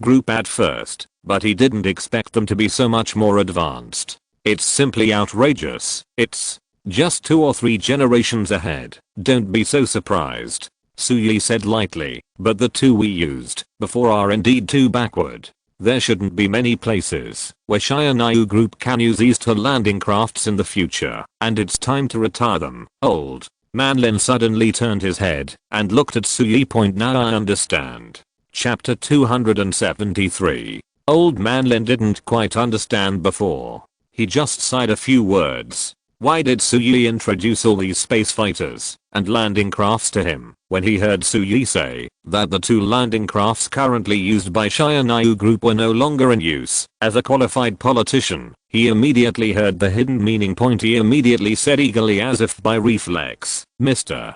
group at first, but he didn't expect them to be so much more advanced. It's simply outrageous. It's just 2 or 3 generations ahead. Don't be so surprised, Suyi said lightly, but the 2 we used before are indeed too backward. There shouldn't be many places where Xianyu group can use these 2 landing crafts in the future, and it's time to retire them. Old Man Lin suddenly turned his head and looked at Suyi. Now I understand. Chapter 273. Old Man Lin didn't quite understand before. He just sighed a few words. Why did Suyi introduce all these space fighters and landing crafts to him? When he heard Suyi say that the 2 landing crafts currently used by Xianyu group were no longer in use, as a qualified politician, he immediately heard the hidden meaning. He immediately said eagerly as if by reflex, Mr.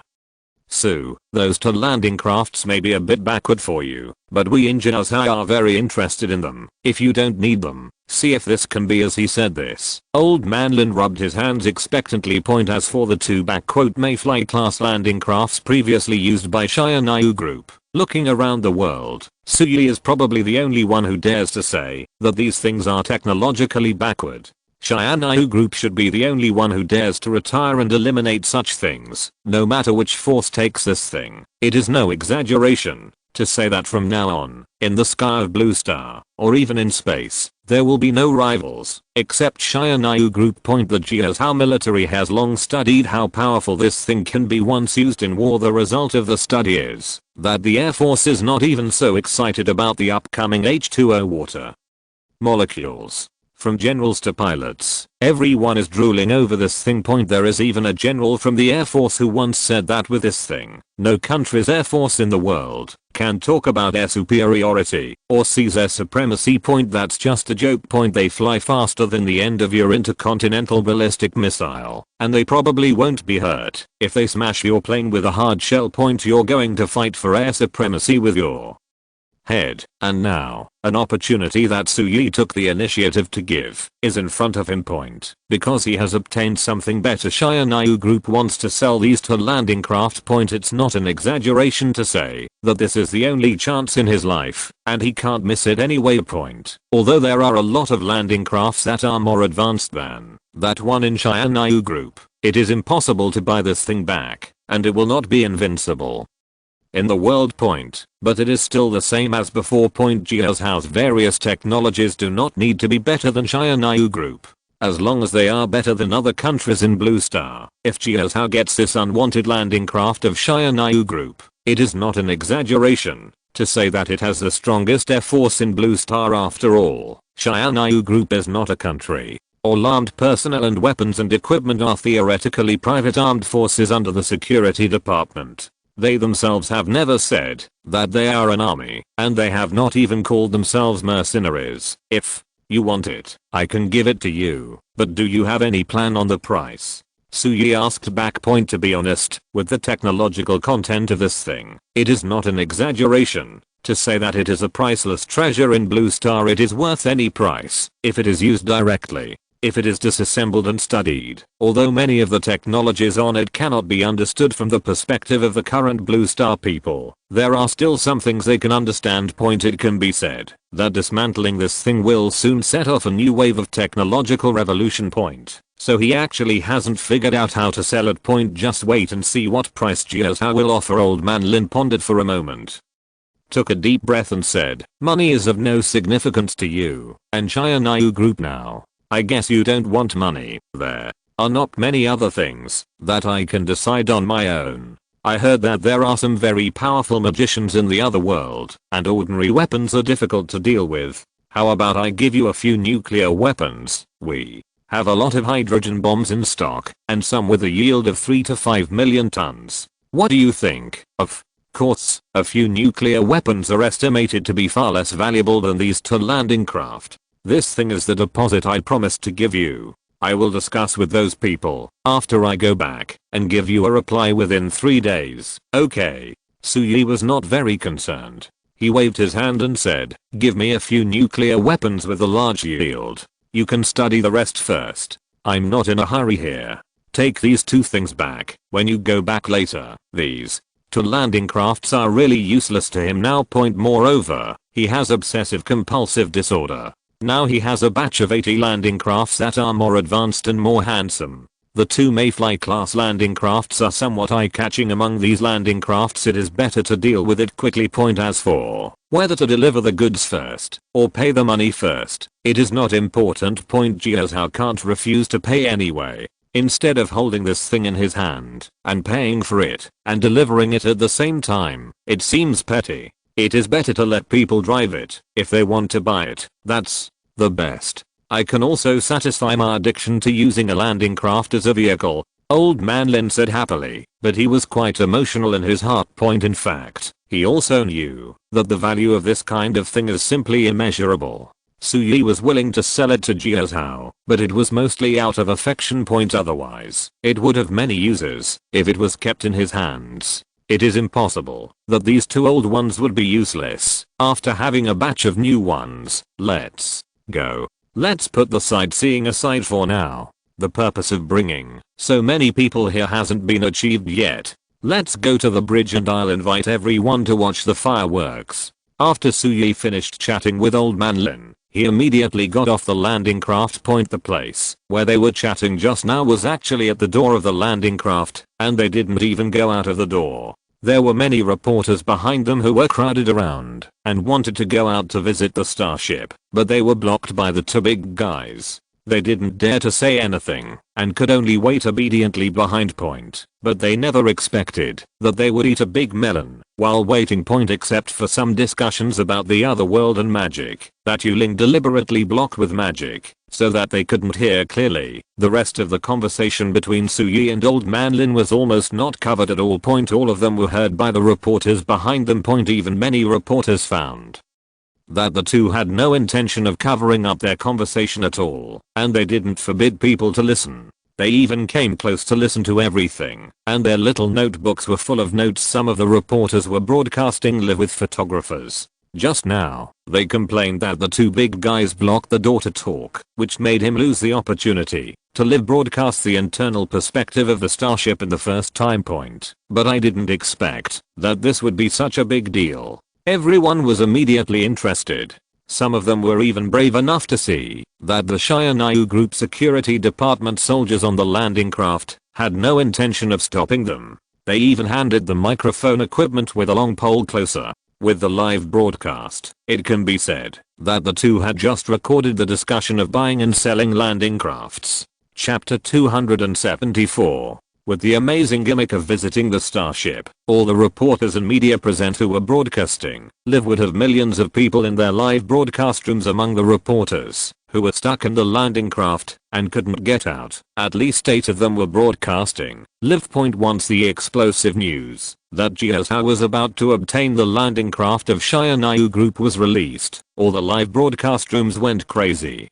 So, those two landing crafts may be a bit backward for you, but we engineers are very interested in them. If you don't need them, see if this can be. As he said this, Old Man Lin rubbed his hands expectantly. As for the two Mayfly class landing crafts previously used by Shia Group, looking around the world, Suyi is probably the only one who dares to say that these things are technologically backward. Shia Group should be the only one who dares to retire and eliminate such things, no matter which force takes this thing. It is no exaggeration to say that from now on, in the sky of Blue Star, or even in space, there will be no rivals, except Shia Group. The Jiao military has long studied how powerful this thing can be once used in war. The result of the study is that the Air Force is not even so excited about the upcoming H2O water molecules. From generals to pilots, everyone is drooling over this thing. There is even a general from the Air Force who once said that with this thing, no country's Air Force in the world can talk about air superiority or sees air supremacy. That's just a joke. They fly faster than the end of your intercontinental ballistic missile, and they probably won't be hurt if they smash your plane with a hard shell. You're going to fight for air supremacy with your head, and now, an opportunity that Suyi took the initiative to give is in front of him. Because he has obtained something better. Shia Group wants to sell these to landing craft. It's not an exaggeration to say that this is the only chance in his life, and he can't miss it anyway. Although there are a lot of landing crafts that are more advanced than that one in Shia Group, it is impossible to buy this thing back, and it will not be invincible in the world. But it is still the same as before. Jiao's various technologies do not need to be better than Shia Group, as long as they are better than other countries in Blue Star. If Jiao gets this unwanted landing craft of Shia Group, it is not an exaggeration to say that it has the strongest air force in Blue Star. After all, Shia Group is not a country. All armed personnel and weapons and equipment are theoretically private armed forces under the Security Department. They themselves have never said that they are an army, and they have not even called themselves mercenaries. If you want it, I can give it to you, but do you have any plan on the price? Suyi asked back. To be honest, with the technological content of this thing, it is not an exaggeration to say that it is a priceless treasure in Blue Star. It is worth any price if it is used directly. If it is disassembled and studied, although many of the technologies on it cannot be understood from the perspective of the current Blue Star people, there are still some things they can understand. It can be said that dismantling this thing will soon set off a new wave of technological revolution. So he actually hasn't figured out how to sell it. Just wait and see what price Jiao will offer. Old Man Lin pondered for a moment, took a deep breath and said, money is of no significance to you and Shia Group now. I guess you don't want money. There are not many other things that I can decide on my own. I heard that there are some very powerful magicians in the other world, and ordinary weapons are difficult to deal with. How about I give you a few nuclear weapons? We have a lot of hydrogen bombs in stock, and some with a yield of 3 to 5 million tons. What do you think? Of course, a few nuclear weapons are estimated to be far less valuable than these two landing craft. This thing is the deposit I promised to give you. I will discuss with those people after I go back and give you a reply within 3 days. Okay. Suyi was not very concerned. He waved his hand and said, give me a few nuclear weapons with a large yield. You can study the rest first. I'm not in a hurry here. Take these two things back when you go back later. These two landing crafts are really useless to him now. Moreover, he has obsessive compulsive disorder. Now he has a batch of 80 landing crafts that are more advanced and more handsome. The two Mayfly class landing crafts are somewhat eye-catching. Among these landing crafts it is better to deal with it quickly. As for whether to deliver the goods first or pay the money first, it is not important. Jiao can't refuse to pay anyway. Instead of holding this thing in his hand and paying for it and delivering it at the same time, it seems petty. It is better to let people drive it if they want to buy it. That's the best. I can also satisfy my addiction to using a landing craft as a vehicle, Old Man Lin said happily, but he was quite emotional in his heart. In fact, he also knew that the value of this kind of thing is simply immeasurable. Suyi was willing to sell it to Jiao, but it was mostly out of affection. Otherwise, it would have many uses if it was kept in his hands. It is impossible that these two old ones would be useless after having a batch of new ones. Let's go. Let's put the sightseeing aside for now. The purpose of bringing so many people here hasn't been achieved yet. Let's go to the bridge and I'll invite everyone to watch the fireworks. After Suyi finished chatting with Old Man Lin, he immediately got off the landing craft point. The place where they were chatting just now was actually at the door of the landing craft, and they didn't even go out of the door. There were many reporters behind them who were crowded around and wanted to go out to visit the starship, but they were blocked by the two big guys. They didn't dare to say anything and could only wait obediently behind point, but they never expected that they would eat a big melon while waiting point, except for some discussions about the other world and magic that Yuling deliberately blocked with magic so that they couldn't hear clearly. The rest of the conversation between Suyi and Old Man Lin was almost not covered at all point. All of them were heard by the reporters behind them point. Even many reporters found that the two had no intention of covering up their conversation at all, and they didn't forbid people to listen. They even came close to listen to everything, and their little notebooks were full of notes. Some of the reporters were broadcasting live with photographers. Just now, they complained that the two big guys blocked the door to talk, which made him lose the opportunity to live broadcast the internal perspective of the starship in the first time point. But I didn't expect that this would be such a big deal. Everyone was immediately interested. Some of them were even brave enough to see that the Shianayu Group Security Department soldiers on the landing craft had no intention of stopping them. They even handed the microphone equipment with a long pole closer. With the live broadcast, it can be said that the two had just recorded the discussion of buying and selling landing crafts. Chapter 274. With the amazing gimmick of visiting the starship, all the reporters and media present who were broadcasting live would have millions of people in their live broadcast rooms. Among the reporters who were stuck in the landing craft and couldn't get out, at least 8 of them were broadcasting live point. Once the explosive news that Jiazhou was about to obtain the landing craft of Shianayu Group was released, all the live broadcast rooms went crazy.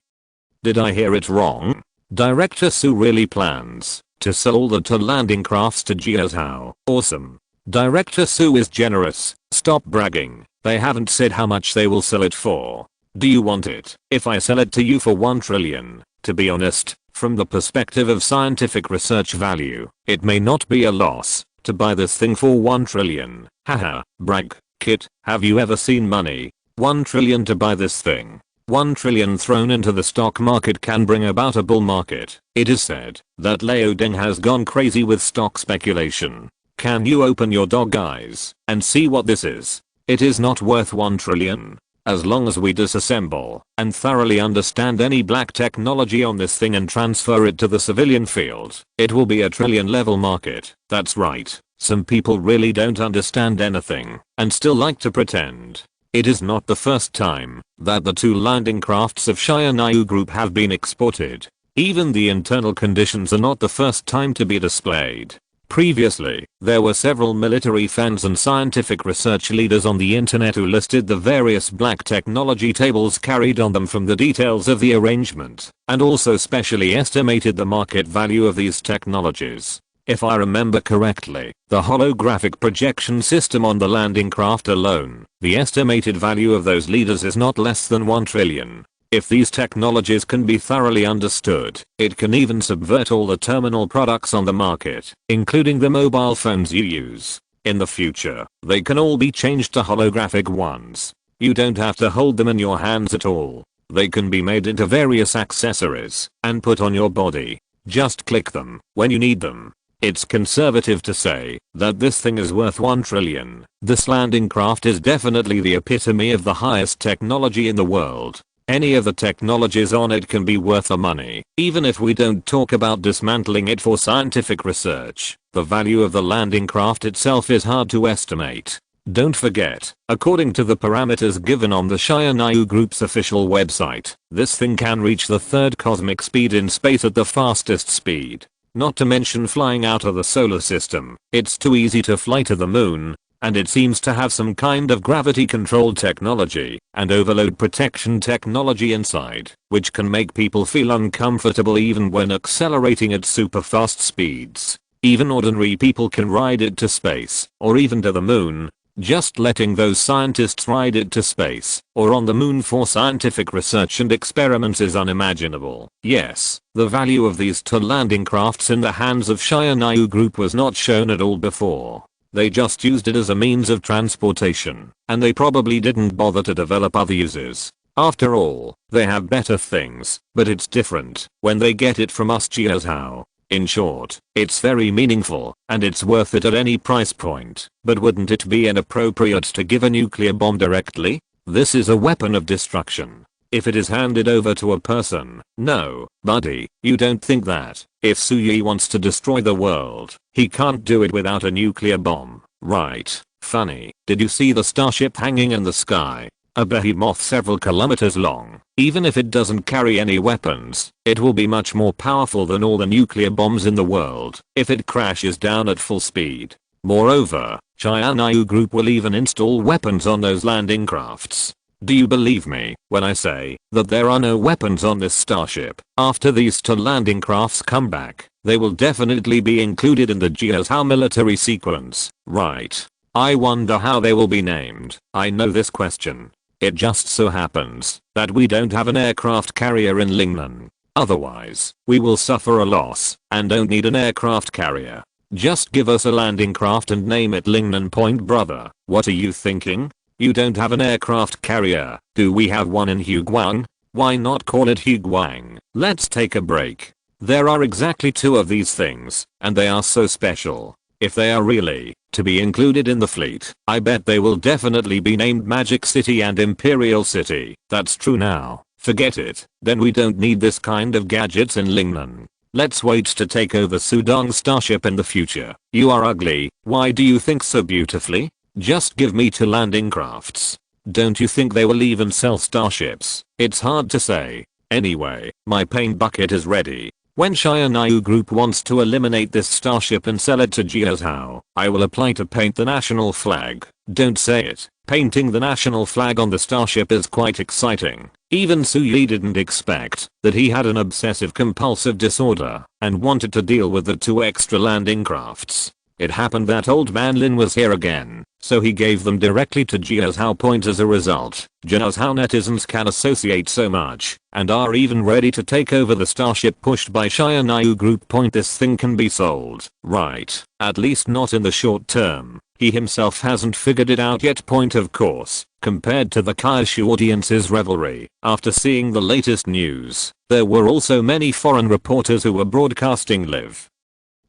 Did I hear it wrong? Director Su really plans to sell the 2 landing crafts to Jiazhou. Awesome. Director Su is generous. Stop bragging. They haven't said how much they will sell it for. Do you want it if I sell it to you for 1 trillion? To be honest, from the perspective of scientific research value, it may not be a loss to buy this thing for 1 trillion. Haha, brag. Kit, have you ever seen money? 1 trillion to buy this thing. 1 trillion thrown into the stock market can bring about a bull market. It is said that Liao Deng has gone crazy with stock speculation. Can you open your dog eyes and see what this is? It is not worth 1 trillion. As long as we disassemble and thoroughly understand any black technology on this thing and transfer it to the civilian field, it will be a trillion level market. That's right. Some people really don't understand anything and still like to pretend. It is not the first time that the 2 landing crafts of Shianayu Group have been exported. Even the internal conditions are not the first time to be displayed. Previously, there were several military fans and scientific research leaders on the internet who listed the various black technology tables carried on them from the details of the arrangement, and also specially estimated the market value of these technologies. If I remember correctly, the holographic projection system on the landing craft alone, the estimated value of those leaders is not less than 1 trillion. If these technologies can be thoroughly understood, it can even subvert all the terminal products on the market, including the mobile phones you use. In the future, they can all be changed to holographic ones. You don't have to hold them in your hands at all. They can be made into various accessories and put on your body. Just click them when you need them. It's conservative to say that this thing is worth 1 trillion. This landing craft is definitely the epitome of the highest technology in the world. Any of the technologies on it can be worth the money, even if we don't talk about dismantling it for scientific research. The value of the landing craft itself is hard to estimate. Don't forget, according to the parameters given on the Shianayu Group's official website, this thing can reach the 3rd cosmic speed in space at the fastest speed. Not to mention flying out of the solar system. It's too easy to fly to the moon, and it seems to have some kind of gravity controlled technology and overload protection technology inside, which can make people feel uncomfortable even when accelerating at super fast speeds. Even ordinary people can ride it to space, or even to the moon. Just letting those scientists ride it to space, or on the moon for scientific research and experiments is unimaginable. Yes, the value of these two landing crafts in the hands of Shia Group was not shown at all before. They just used it as a means of transportation, and they probably didn't bother to develop other uses. After all, they have better things, but it's different when they get it from us Jiazhou. In short, it's very meaningful, and it's worth it at any price point. But wouldn't it be inappropriate to give a nuclear bomb directly? This is a weapon of destruction. If it is handed over to a person, no, buddy, you don't think that. If Suyi wants to destroy the world, he can't do it without a nuclear bomb, right? Funny, did you see the starship hanging in the sky? A behemoth several kilometers long. Even if it doesn't carry any weapons, it will be much more powerful than all the nuclear bombs in the world if it crashes down at full speed. Moreover, China Group will even install weapons on those landing crafts. Do you believe me when I say that there are no weapons on this starship? After these two landing crafts come back, they will definitely be included in the Jiazhou military sequence, right? I wonder how they will be named. I know this question. It just so happens that we don't have an aircraft carrier in Lingnan. Otherwise, we will suffer a loss and don't need an aircraft carrier. Just give us a landing craft and name it Lingnan Point, brother. What are you thinking? You don't have an aircraft carrier. Do we have one in Huguang? Why not call it Huguang? Let's take a break. There are exactly two of these things, and they are so special. If they are really to be included in the fleet, I bet they will definitely be named Magic City and Imperial City. That's true now. Forget it. Then we don't need this kind of gadgets in Lingnan. Let's wait to take over Sudong's starship in the future. You are ugly. Why do you think so beautifully? Just give me two landing crafts. Don't you think they will even sell starships? It's hard to say. Anyway, my paint bucket is ready. When Shia Group wants to eliminate this starship and sell it to Jiazhou, I will apply to paint the national flag. Don't say it. Painting the national flag on the starship is quite exciting. Even Suyi didn't expect that he had an obsessive compulsive disorder and wanted to deal with the two extra landing crafts. It happened that old man Lin was here again, so he gave them directly to Jiazhou Point. As a result, Jiazhou netizens can associate so much and are even ready to take over the starship pushed by Shia Group Point. This thing can be sold, right? At least not in the short term. He himself hasn't figured it out yet. Point, of course, compared to the Kyushu audience's revelry after seeing the latest news, there were also many foreign reporters who were broadcasting live.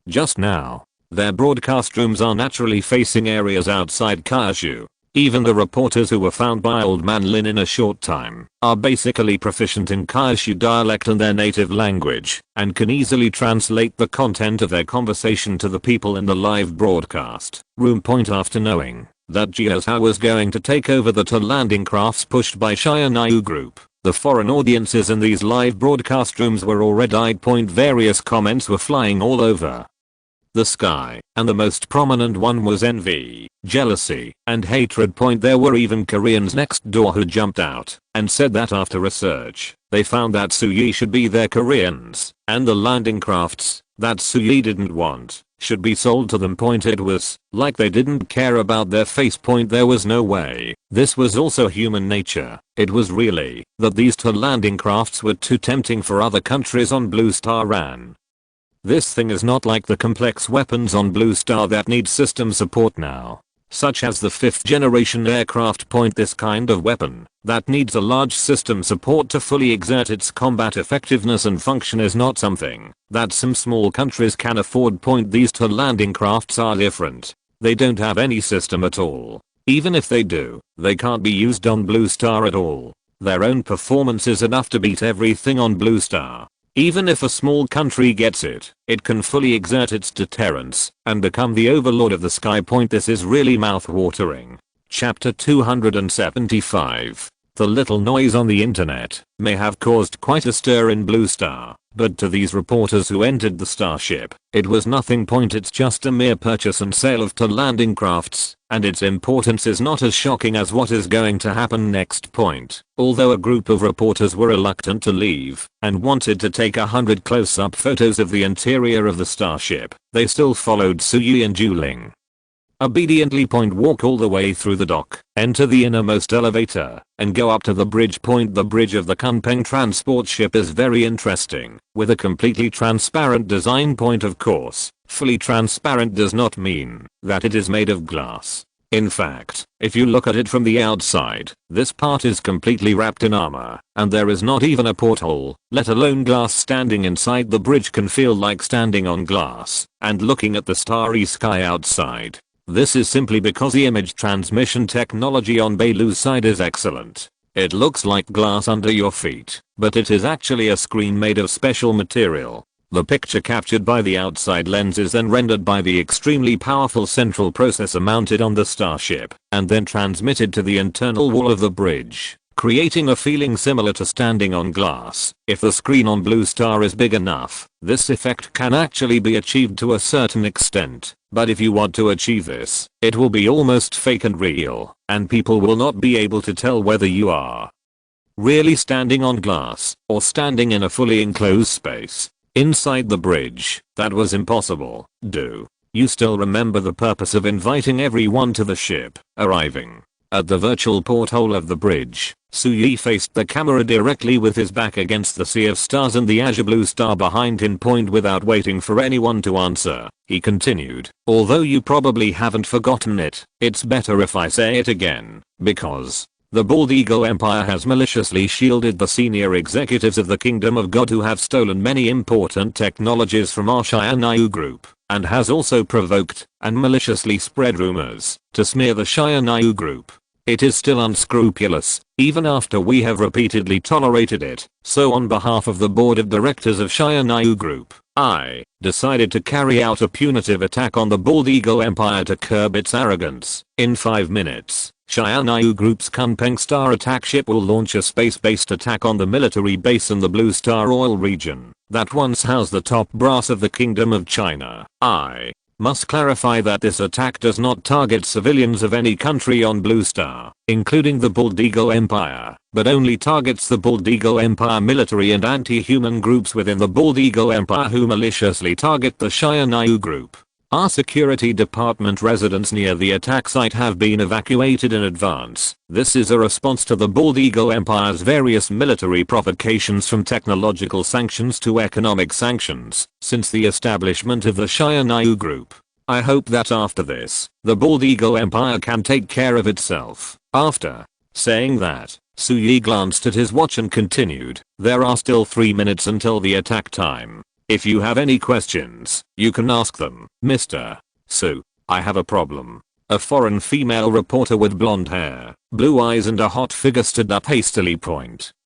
Just now, their broadcast rooms are naturally facing areas outside Kyushu. Even the reporters who were found by Old Man Lin in a short time are basically proficient in Kyushu dialect and their native language, and can easily translate the content of their conversation to the people in the live broadcast room. Point, after knowing that Jiazhou was going to take over the two landing crafts pushed by Shia Group, the foreign audiences in these live broadcast rooms were all red-eyed. Point, various comments were flying all over the sky, and the most prominent one was envy, jealousy, and hatred. Point, there were even Koreans next door who jumped out and said that after research, they found that Suyi should be their Koreans, and the landing crafts that Suyi didn't want should be sold to them. Point, it was like they didn't care about their face. Point, there was no way this was also human nature. It was really that these two landing crafts were too tempting for other countries on Blue Star Ran. This thing is not like the complex weapons on Blue Star that need system support now, such as the 5th generation aircraft. Point, this kind of weapon that needs a large system support to fully exert its combat effectiveness and function is not something that some small countries can afford. Point, these two landing crafts are different. They don't have any system at all. Even if they do, they can't be used on Blue Star at all. Their own performance is enough to beat everything on Blue Star. Even if a small country gets it, it can fully exert its deterrence and become the overlord of the sky. Point, this is really mouth-watering. Chapter 275. The little noise on the internet may have caused quite a stir in Blue Star, but to these reporters who entered the starship, it was nothing. It's just a mere purchase and sale of two landing crafts, and its importance is not as shocking as what is going to happen next. Although a group of reporters were reluctant to leave and wanted to take 100 close-up photos of the interior of the starship, they still followed Suyi and Juling. Obediently. Walk all the way through the dock, enter the innermost elevator, and go up to the bridge. The bridge of the Kunpeng transport ship is very interesting, with a completely transparent design. Of course, fully transparent does not mean that it is made of glass. In fact, if you look at it from the outside, this part is completely wrapped in armor, and there is not even a porthole, let alone glass. Standing inside the bridge can feel like standing on glass and looking at the starry sky outside. This is simply because the image transmission technology on Bailu's side is excellent. It looks like glass under your feet, but it is actually a screen made of special material. The picture captured by the outside lens is then rendered by the extremely powerful central processor mounted on the starship, and then transmitted to the internal wall of the bridge, creating a feeling similar to standing on glass. If the screen on Blue Star is big enough, this effect can actually be achieved to a certain extent, but if you want to achieve this, it will be almost fake and real, and people will not be able to tell whether you are really standing on glass or standing in a fully enclosed space. Inside the bridge, that was impossible. Do you still remember the purpose of inviting everyone to the ship? Arriving at the virtual porthole of the bridge, Suyi faced the camera directly with his back against the sea of stars and the azure blue star behind him. Without waiting for anyone to answer, he continued, although you probably haven't forgotten it, it's better if I say it again, because the Bald Eagle Empire has maliciously shielded the senior executives of the Kingdom of God who have stolen many important technologies from our Shire group, and has also provoked and maliciously spread rumors to smear the Shire group. It is still unscrupulous, even after we have repeatedly tolerated it, so on behalf of the board of directors of Shire Group, I decided to carry out a punitive attack on the Bald Eagle Empire to curb its arrogance. In 5 minutes, Shire Group's Kunpeng Star attack ship will launch a space-based attack on the military base in the Blue Star Oil region that once housed the top brass of the Kingdom of China. I must clarify that this attack does not target civilians of any country on Blue Star, including the Bald Eagle Empire, but only targets the Bald Eagle Empire military and anti-human groups within the Bald Eagle Empire who maliciously target the Shire Group. Our security department residents near the attack site have been evacuated in advance. This is a response to the Bald Eagle Empire's various military provocations, from technological sanctions to economic sanctions, since the establishment of the Shire Group. I hope that after this, the Bald Eagle Empire can take care of itself. After saying that, Suyi glanced at his watch and continued, there are still 3 minutes until the attack time. If you have any questions, you can ask them. Mr. Su, I have a problem. A foreign female reporter with blonde hair, blue eyes and a hot figure stood up hastily.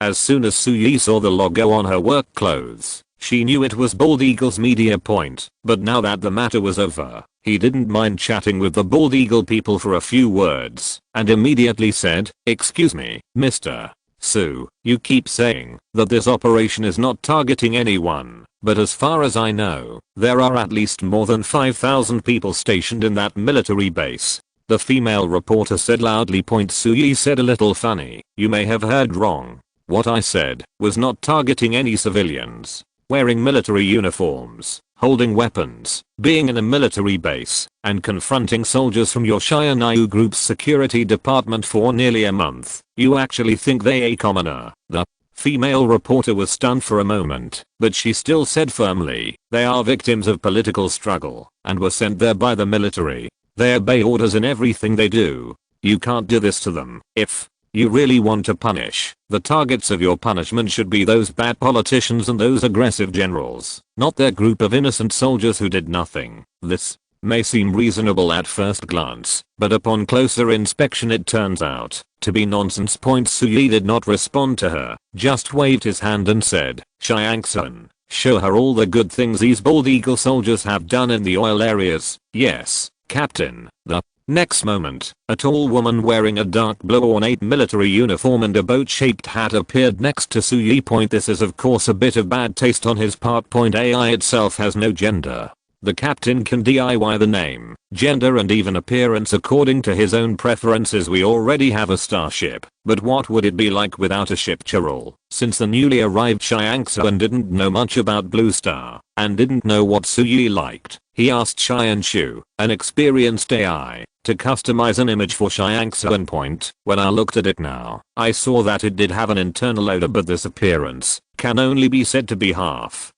As soon as Suyi saw the logo on her work clothes, she knew it was Bald Eagle's media. But now that the matter was over, he didn't mind chatting with the Bald Eagle people for a few words, and immediately said, excuse me, Mr. Su, you keep saying that this operation is not targeting anyone, but as far as I know, there are at least more than 5,000 people stationed in that military base. The female reporter said loudly. Suyi said, a little funny, you may have heard wrong. What I said was not targeting any civilians. Wearing military uniforms, holding weapons, being in a military base, and confronting soldiers from your Shire Group's security department for nearly a month. You actually think they a commoner? The female reporter was stunned for a moment, but she still said firmly, they are victims of political struggle, and were sent there by the military. They obey orders in everything they do. You can't do this to them. If you really want to punish, the targets of your punishment should be those bad politicians and those aggressive generals, not their group of innocent soldiers who did nothing. This may seem reasonable at first glance, but upon closer inspection it turns out to be nonsense. Suyi did not respond to her, just waved his hand and said, Xiangsun, show her all the good things these Bald Eagle soldiers have done in the oil areas. Yes, Captain. The Next moment, a tall woman wearing a dark blue ornate military uniform and a boat-shaped hat appeared next to Suyi. This is of course a bit of bad taste on his part. AI itself has no gender. The captain can DIY the name, gender and even appearance according to his own preferences. We already have a starship, but what would it be like without a ship? Chirrell, since the newly arrived Xiangsuan didn't know much about Blue Star, and didn't know what Suyi liked, he asked Xianshu, an experienced AI, to customize an image for Xiangsuan. When I looked at it now, I saw that it did have an internal odor, but this appearance can only be said to be half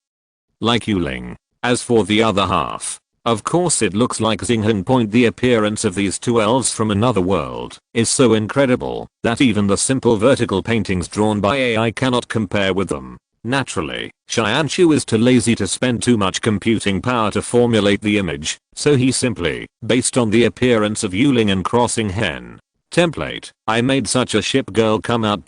like Yuling. As for the other half, of course it looks like Xinghan. The appearance of these two elves from another world is so incredible that even the simple vertical paintings drawn by AI cannot compare with them. Naturally, Xianshu is too lazy to spend too much computing power to formulate the image, so he simply, based on the appearance of Yuling and Crossing Hen template, I made such a ship girl come out.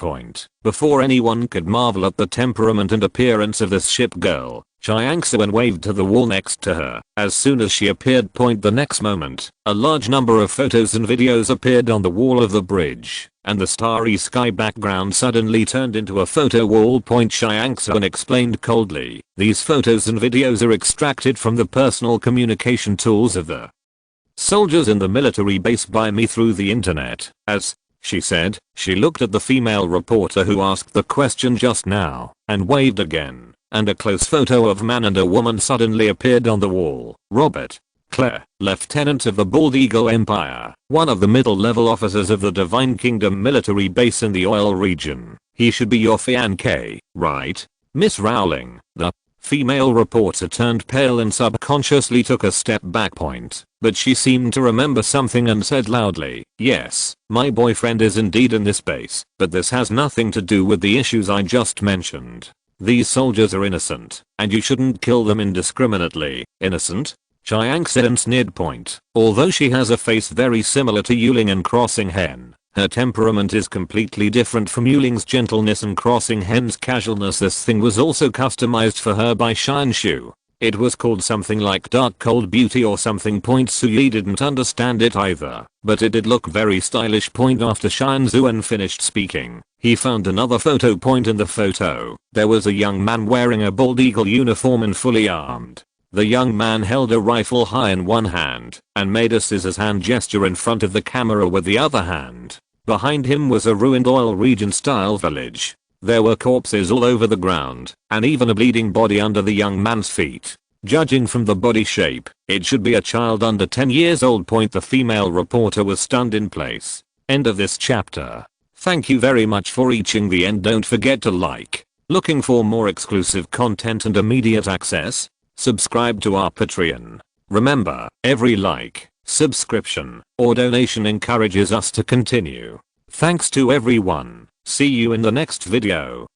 Before anyone could marvel at the temperament and appearance of this ship girl, Xiangsuan waved to the wall next to her. As soon as she appeared, the next moment, a large number of photos and videos appeared on the wall of the bridge, and the starry sky background suddenly turned into a photo wall. Xiangsuan explained coldly, these photos and videos are extracted from the personal communication tools of the soldiers in the military base by me through the internet. As she said, she looked at the female reporter who asked the question just now, and waved again, and a close photo of man and a woman suddenly appeared on the wall. Robert Clare, lieutenant of the Bald Eagle Empire, one of the middle-level officers of the Divine Kingdom military base in the oil region. He should be your fiancé, right, Miss Rowling? The female reporter turned pale and subconsciously took a step back. But she seemed to remember something and said loudly, yes, my boyfriend is indeed in this base, but this has nothing to do with the issues I just mentioned. These soldiers are innocent, and you shouldn't kill them indiscriminately. Innocent? Xiangsuan sneered. Although she has a face very similar to Yuling and Crossing Hen, her temperament is completely different from Yuling's gentleness and Crossing Hen's casualness. This thing was also customized for her by Xianshu. It was called something like Dark Cold Beauty or something. Suyi didn't understand it either, but it did look very stylish. After Xianzuan finished speaking, he found another photo. In the photo, there was a young man wearing a bald eagle uniform and fully armed. The young man held a rifle high in one hand and made a scissors hand gesture in front of the camera with the other hand. Behind him was a ruined oil region style village. There were corpses all over the ground, and even a bleeding body under the young man's feet. Judging from the body shape, it should be a child under 10 years old. The female reporter was stunned in place. End of this chapter. Thank you very much for reaching the end. Don't forget to like. Looking for more exclusive content and immediate access? Subscribe to our Patreon. Remember, every like, subscription, or donation encourages us to continue. Thanks to everyone. See you in the next video.